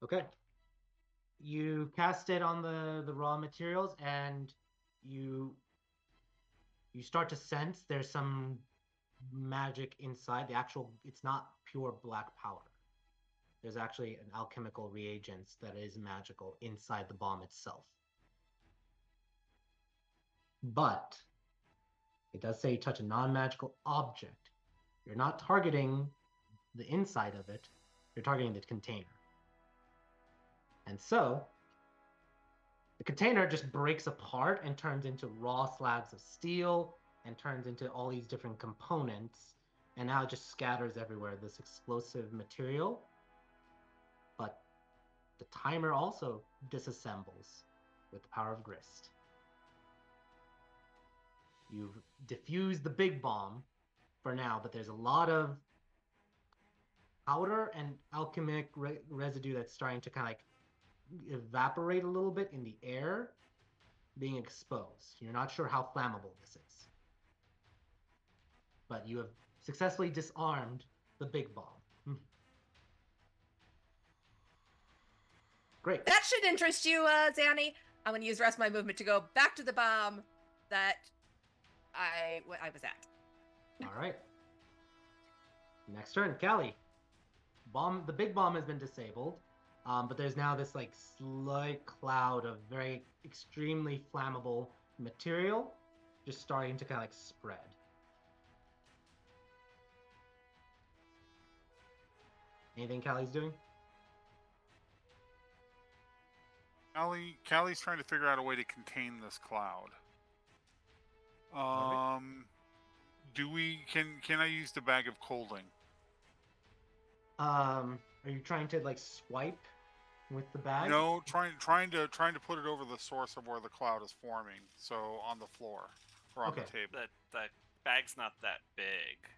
C: Okay. You cast it on the raw materials, and you start to sense there's some magic inside. It's not pure black powder. There's actually an alchemical reagents that is magical inside the bomb itself. But it does say touch a non-magical object. You're not targeting the inside of it, you're targeting the container. And so the container just breaks apart and turns into raw slabs of steel and turns into all these different components, and now it just scatters everywhere, this explosive material. But the timer also disassembles with the power of Grist. You've diffused the big bomb for now, but there's a lot of powder and alchemic residue that's starting to kind of like evaporate a little bit in the air, being exposed. You're not sure how flammable this is, but you have successfully disarmed the big bomb. Great.
F: That should interest you, Zanny. I'm going to use the rest of my movement to go back to the bomb that I was at.
C: All right. Next turn, Callie. The big bomb has been disabled, but there's now this like slight cloud of very extremely flammable material just starting to kind of like spread. Anything Callie's doing?
G: Callie's trying to figure out a way to contain this cloud.
C: Right.
G: Can I use the bag of colding?
C: Are you trying to like swipe with the bag?
G: No, trying to put it over the source of where the cloud is forming. So on the floor or on
C: Okay.
G: the table.
H: The bag's not that big.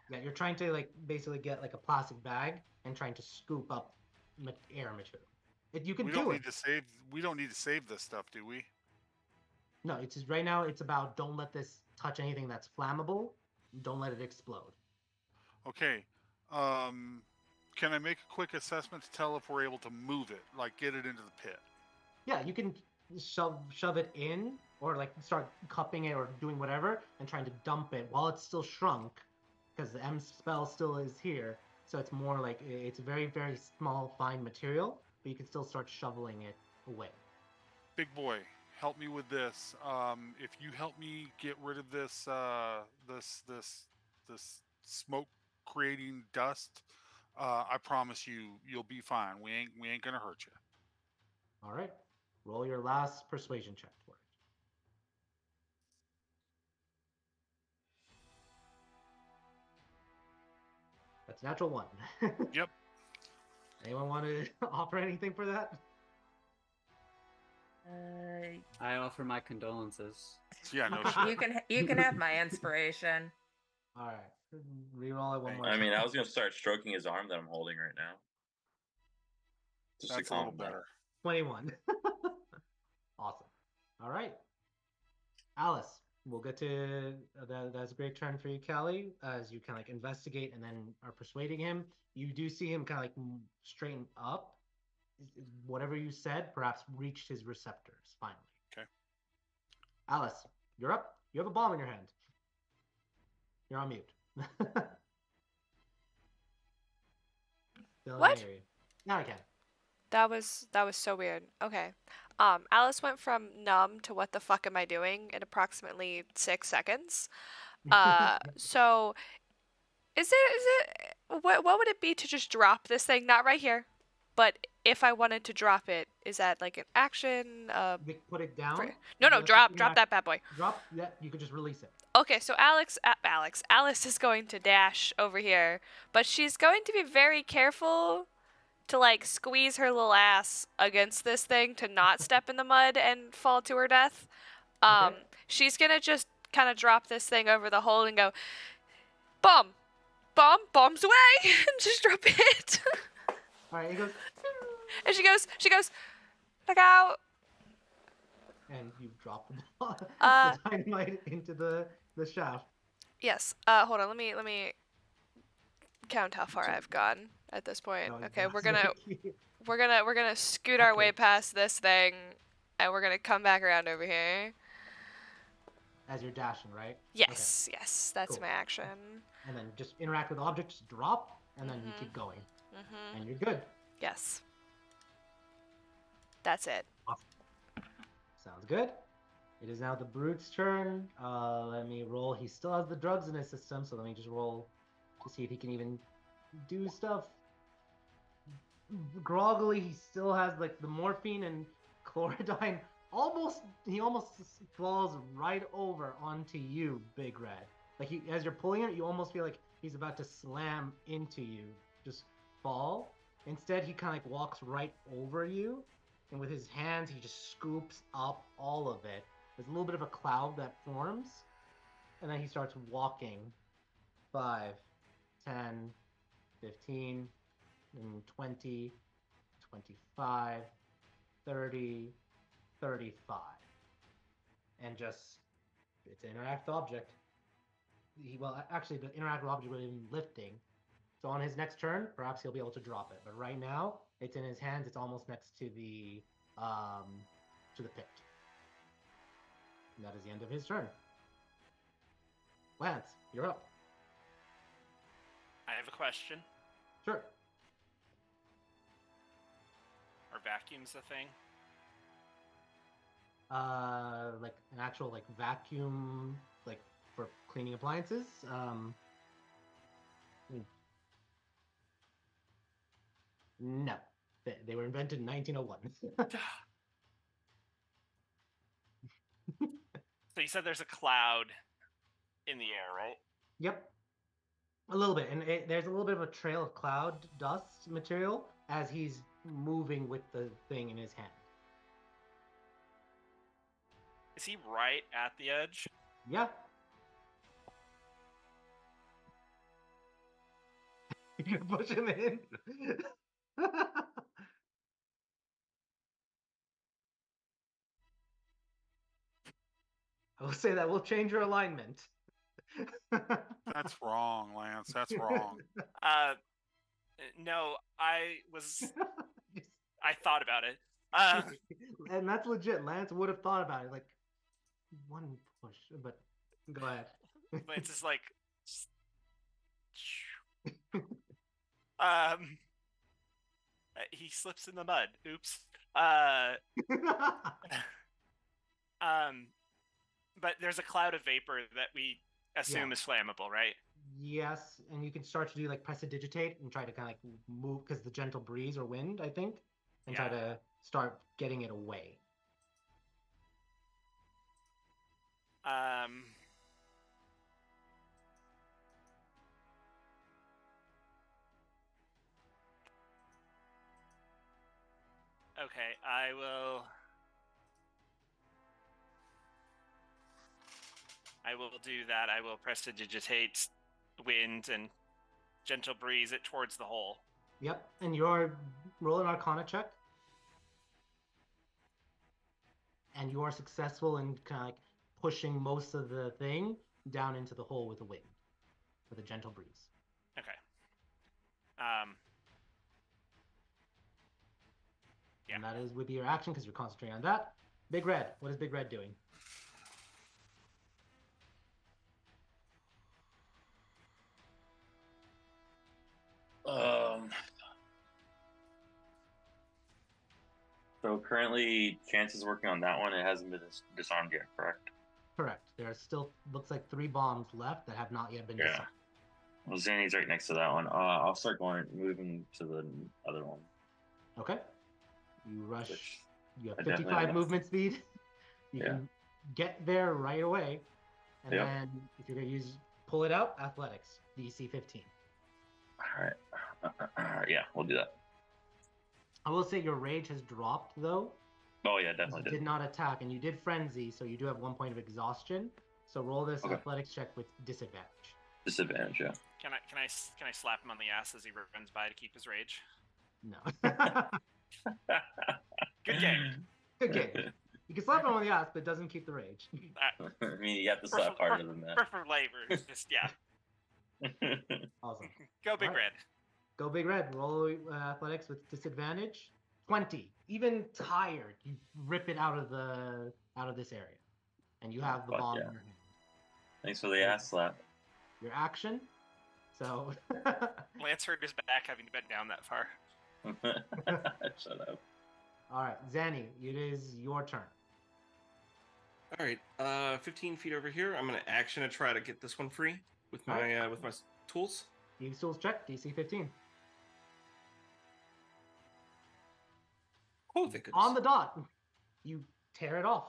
C: Yeah, you're trying to like basically get like a plastic bag and trying to scoop up air material. You can
G: We
C: do
G: don't
C: it.
G: need to save. We don't need to save this stuff, do we?
C: No, it's just right now. It's about don't let this touch anything that's flammable. Don't let it explode.
G: Okay. Can I make a quick assessment to tell if we're able to move it, like get it into the pit?
C: Yeah, you can shove it in or like start cupping it or doing whatever and trying to dump it while it's still shrunk because the M spell still is here. So it's more like it's very, very small, fine material, but you can still start shoveling it away.
G: Big boy, help me with this. If you help me get rid of this, this smoke creating dust, I promise you'll be fine. We ain't gonna hurt you.
C: All right. Roll your last persuasion check for it. That's natural 1.
G: Yep.
C: Anyone want to offer anything for that?
D: I offer my condolences.
G: Yeah, no shit.
F: You can have my inspiration.
C: All right. Reroll it one more
E: I
C: time.
E: mean, I was gonna start stroking his arm that I'm holding right now. Just
G: That's
E: to
G: a little
E: calm him down.
G: better.
C: 21. Awesome. All right. Alice, we'll get to that's a great turn for you, Callie, as you kind of like investigate and then are persuading him. You do see him kind of like straighten up. Whatever you said perhaps reached his receptors finally.
G: Okay.
C: Alice, you're up. You have a bomb in your hand. You're on mute.
A: What?
C: Now I can.
A: That was so weird. Okay. Alice went from numb to what the fuck am I doing in approximately 6 seconds. So is it what would it be to just drop this thing? Not right here, but if I wanted to drop it, is that like an action?
C: Put it down.
A: No,
C: That's
A: drop
C: interact-
A: that bad boy.
C: Drop. Yeah, you could just release it.
A: Okay, so Alice is going to dash over here, but she's going to be very careful to like squeeze her little ass against this thing to not step in the mud and fall to her death.
C: Okay.
A: She's gonna just kind of drop this thing over the hole and go, bombs away, and just drop it.
C: All right. He goes,
A: and she goes, look out.
C: and you drop the
A: Uh,
C: dynamite into the shaft.
A: Yes. Hold on. Let me count how far I've gone at this point.
C: No,
A: Okay, we're
C: exactly.
A: gonna scoot our way
C: Okay.
A: past this thing, and we're gonna come back around over here.
C: As you're dashing, right?
A: Yes, yes, that's
C: Cool.
A: my action.
C: And then just interact with objects, drop, and then you keep going. And you're good.
A: Yes. That's it.
C: Awesome. Sounds good. It is now the Brute's turn. Let me roll. He still has the drugs in his system, so let me just roll to see if he can even do stuff. Groggily, he still has like the morphine and chlorodyne. He almost falls right over onto you, Big Red. Like as you're pulling it, you almost feel like he's about to slam into you, just fall. Instead, he kind of like walks right over you, and with his hands, he just scoops up all of it. There's a little bit of a cloud that forms, and then he starts walking. 5, 10, 15, and 20, 25, 30, 35. And just, it's an interactive object. Actually, the interactive object would have been lifting. So on his next turn, perhaps he'll be able to drop it. But right now, it's in his hands. It's almost next to the pit. And that is the end of his turn. Lance, you're up.
H: I have a question.
C: Sure.
H: Are vacuums a thing?
C: Like an actual like vacuum, like for cleaning appliances. No, they were invented in 1901.
H: So you said there's a cloud in the air, right?
C: Yep. A little bit, and there's a little bit of a trail of cloud dust material as he's moving with the thing in his hand.
H: Is he right at the edge?
C: Yeah. You can push him in. I will say that will change your alignment.
G: That's wrong, Lance. That's wrong.
H: No, I thought about it.
C: And that's legit. Lance would have thought about it, like one push, but go ahead.
H: Lance is like, um, he slips in the mud. Oops. But there's a cloud of vapor that we assume is flammable, right?
C: Yes, and you can start to do like prestidigitate and try to kind of like move because the gentle breeze or wind, I think, and try to start getting it away.
H: Okay, I will do that. I will prestidigitate wind and gentle breeze it towards the hole.
C: Yep, and you're roll an Arcana check. And you are successful in kind of like pushing most of the thing down into the hole with the wind, with a gentle breeze.
H: Okay. Yeah.
C: And that is with your action because you're concentrating on that. Big Red, what is Big Red doing?
E: So currently, Chance is working on that one. It hasn't been disarmed yet, correct?
C: Correct. There are still, looks like 3 bombs left that have not yet been disarmed.
E: Well, Zanny's right next to that one. I'll start moving to the other one.
C: Okay. You rush.
E: Which
C: You have
E: I
C: 55 movement speed. You can get there right away. And then if you're going to pull it out, athletics, DC 15.
E: All right. Yeah, we'll do that.
C: I will say your rage has dropped though.
E: Oh yeah, definitely
C: did not attack, and you did frenzy, so you do have 1 point of exhaustion. So roll this athletics check with disadvantage.
E: Disadvantage, yeah.
H: Can I slap him on the ass as he runs by to keep his rage?
C: No.
H: Good game.
C: Good game. You can slap him on the ass, but it doesn't keep the rage.
E: I mean, you have to slap harder than that.
H: For flavor, just
C: Awesome.
H: Go Big Red.
C: Go Big Red. Roll athletics with disadvantage. 20. Even tired, you rip it out of this area, and you have the bomb in your hand.
E: Thanks for the ass slap.
C: Your action. So
H: Lance hurt his back having to bend down that far.
E: Shut up.
C: All right, Zanny, it is your turn.
B: All right, 15 feet over here. I'm gonna action to try to get this one free with my tools.
C: These tools check DC 15.
B: Oh, thank goodness.
C: On the dot, you tear it off.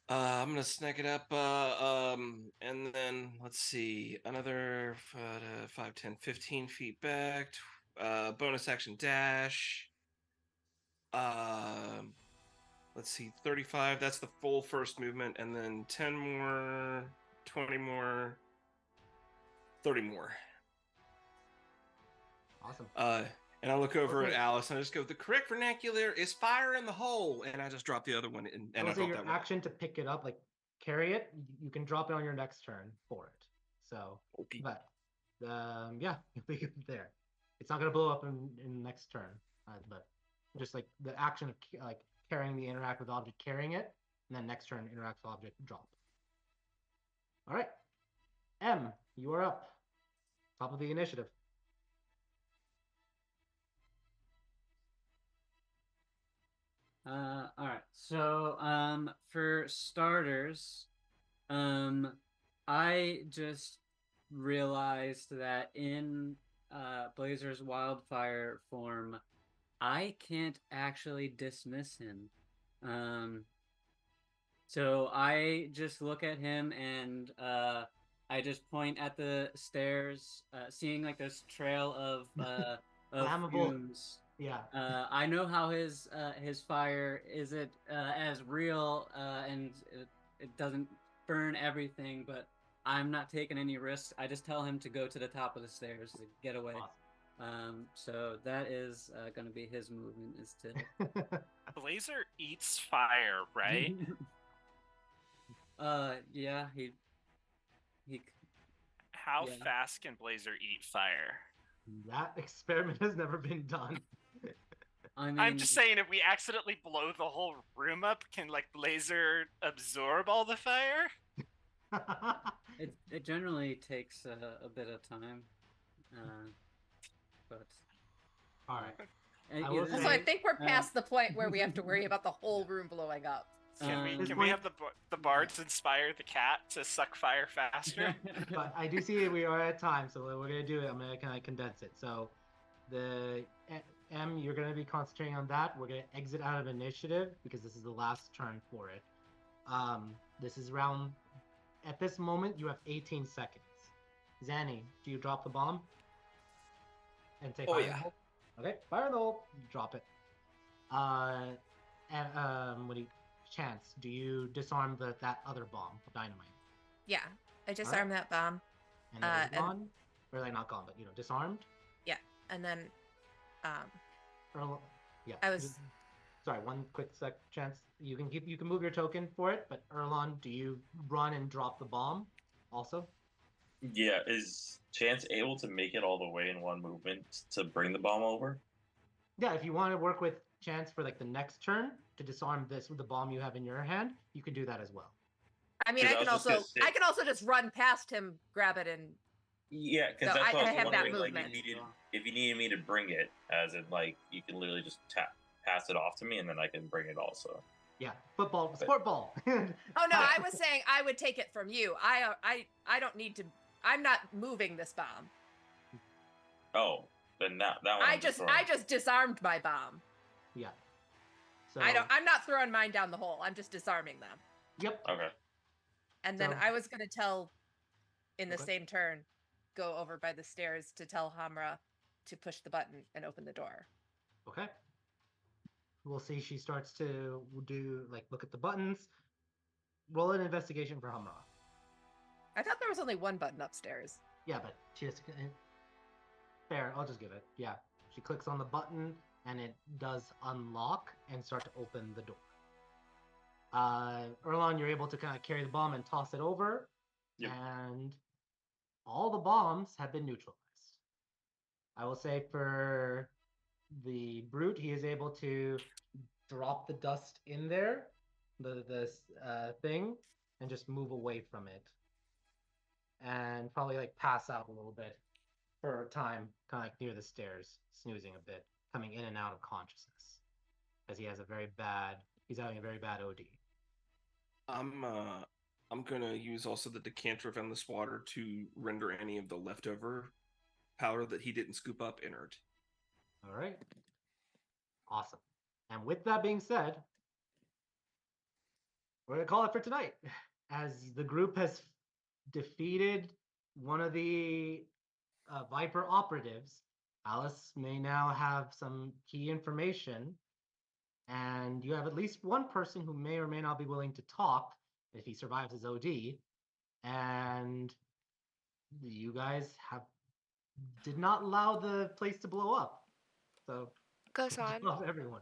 B: I'm gonna snack it up, and then let's see, another 5, 10, 15 feet back. Bonus action dash. Let's see, 35. That's the full first movement, and then 10 more, 20 more, 30 more.
C: Awesome.
B: And I look over at Alice and I just go, the correct vernacular is fire in the hole. And I just drop the other one. And I
C: drop
B: your
C: action to pick it up, like carry it. You can drop it on your next turn for it. So, but yeah, you'll be good there. It's not going to blow up in the next turn, but just like the action of like carrying the interact with object, carrying it, and then next turn interact with object, drop. All right, M, you are up. Top of the initiative.
D: All right. So, for starters, I just realized that in Blazer's wildfire form, I can't actually dismiss him. So I just look at him and I just point at the stairs, seeing like this trail of
C: Flammable.
D: fumes.
C: Yeah.
D: I know how his fire is it as real and it doesn't burn everything, but I'm not taking any risks. I just tell him to go to the top of the stairs to get away.
C: Awesome.
D: So that is going to be his movement is to.
H: Blazer eats fire, right?
D: Yeah, he.
H: How
D: Yeah.
H: fast can Blazer eat fire?
C: That experiment has never been done.
D: I mean,
H: I'm just saying, if we accidentally blow the whole room up, can like Blazer absorb all the fire?
D: it generally takes a bit of time, but
C: all right.
D: I
C: will
F: Also,
C: say-
F: I think we're past the point where we have to worry about the whole room blowing up.
H: Can we have the bards inspire the cat to suck fire faster?
C: But I do see we are at time, so what we're gonna do, I'm gonna kind of condense it. So the M, you're gonna be concentrating on that. We're gonna exit out of initiative because this is the last turn for it. This is round. At this moment, you have 18 seconds. Zanny, do you drop the bomb? And take fire in the hole? Okay, fire in the hole. Drop it. And what do you? Chance, do you disarm that other bomb, dynamite?
F: Yeah, I disarm that bomb.
C: And then it's gone, or like not gone, but disarmed.
F: Yeah, and then,
C: yeah.
F: I was.
C: Sorry, one quick chance. You can move your token for it, but Erlon, do you run and drop the bomb also?
E: Yeah, is Chance able to make it all the way in one movement to bring the bomb over?
C: Yeah, if you want to work with Chance for like the next turn to disarm this with the bomb you have in your hand, you can do that as well.
F: I mean, I can also just run past him, grab it, and
E: yeah, because
F: so
E: that's what I was
F: have that
E: wondering. Like,
F: movement.
E: if you needed me to bring it, as in like you can literally just pass it off to me, and then I can bring it also.
C: Yeah, sport ball.
F: Oh no, I was saying I would take it from you. I don't need to. I'm not moving this bomb.
E: Oh, then that one.
F: I just disarmed my bomb.
C: Yeah. So
F: I'm not throwing mine down the hole. I'm just disarming them.
C: Yep.
E: Okay.
F: And then I was gonna tell, in the same turn, go over by the stairs to tell Hamra to push the button and open the door.
C: Okay. We'll see. She starts to look at the buttons. Roll an investigation for Hamra.
F: I thought there was only one button upstairs.
C: Yeah, but she just fair. I'll just give it. Yeah, she clicks on the button and it does unlock and start to open the door. Erlon, you're able to kind of carry the bomb and toss it over, and all the bombs have been neutralized. I will say for the brute, he is able to drop the dust in there, the thing, and just move away from it, and probably like pass out a little bit for a time, kind of like near the stairs, snoozing a bit, coming in and out of consciousness, as he's having a very bad OD.
B: I'm gonna use also the decanter of endless water to render any of the leftover powder that he didn't scoop up inert.
C: All right. Awesome. And with that being said, we're gonna call it for tonight. As the group has defeated one of the Viper operatives, Alice may now have some key information, and you have at least one person who may or may not be willing to talk if he survives his OD, and you guys did not allow the place to blow up. So
A: Goes on.
C: Everyone.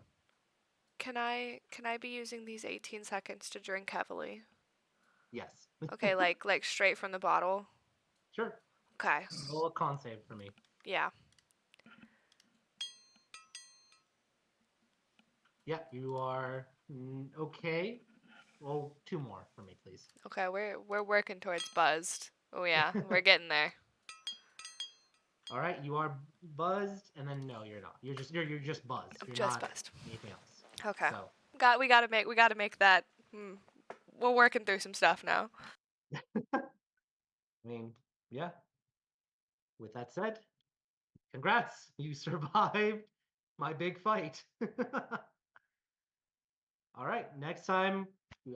A: Can I be using these 18 seconds to drink heavily?
C: Yes.
A: Okay, like straight from the bottle.
C: Sure.
A: Okay.
C: Roll a con save for me.
A: Yeah.
C: Yeah, you are okay. Roll 2 more for me, please.
A: Okay, we're working towards buzzed. Oh yeah, we're getting there.
C: All right, you are buzzed, and then no, you're not. You're just buzzed. You're
A: just
C: not
A: buzzed.
C: anything else.
A: Okay.
C: So.
A: We gotta make that. We're working through some stuff now.
C: I mean, yeah. With that said, congrats. You survived my big fight. All right, next time,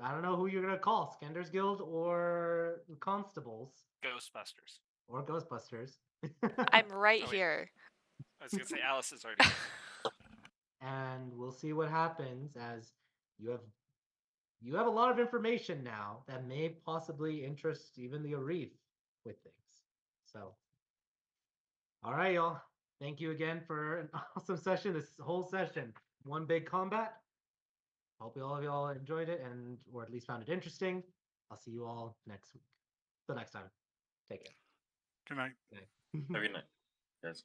C: I don't know who you're gonna call, Skender's Guild or Constables
H: Ghostbusters.
C: or Ghostbusters.
A: I'm right
H: Oh, wait.
A: here.
H: I was gonna say Alice is already.
C: And we'll see what happens as you have a lot of information now that may possibly interest even the Arif with things. So, all right, y'all. Thank you again for an awesome session. This whole session, one big combat. Hope all of y'all enjoyed it and or at least found it interesting. I'll see you all next week. Till next time. Take care.
G: Good night.
C: Good night.
E: Have a good night, guys.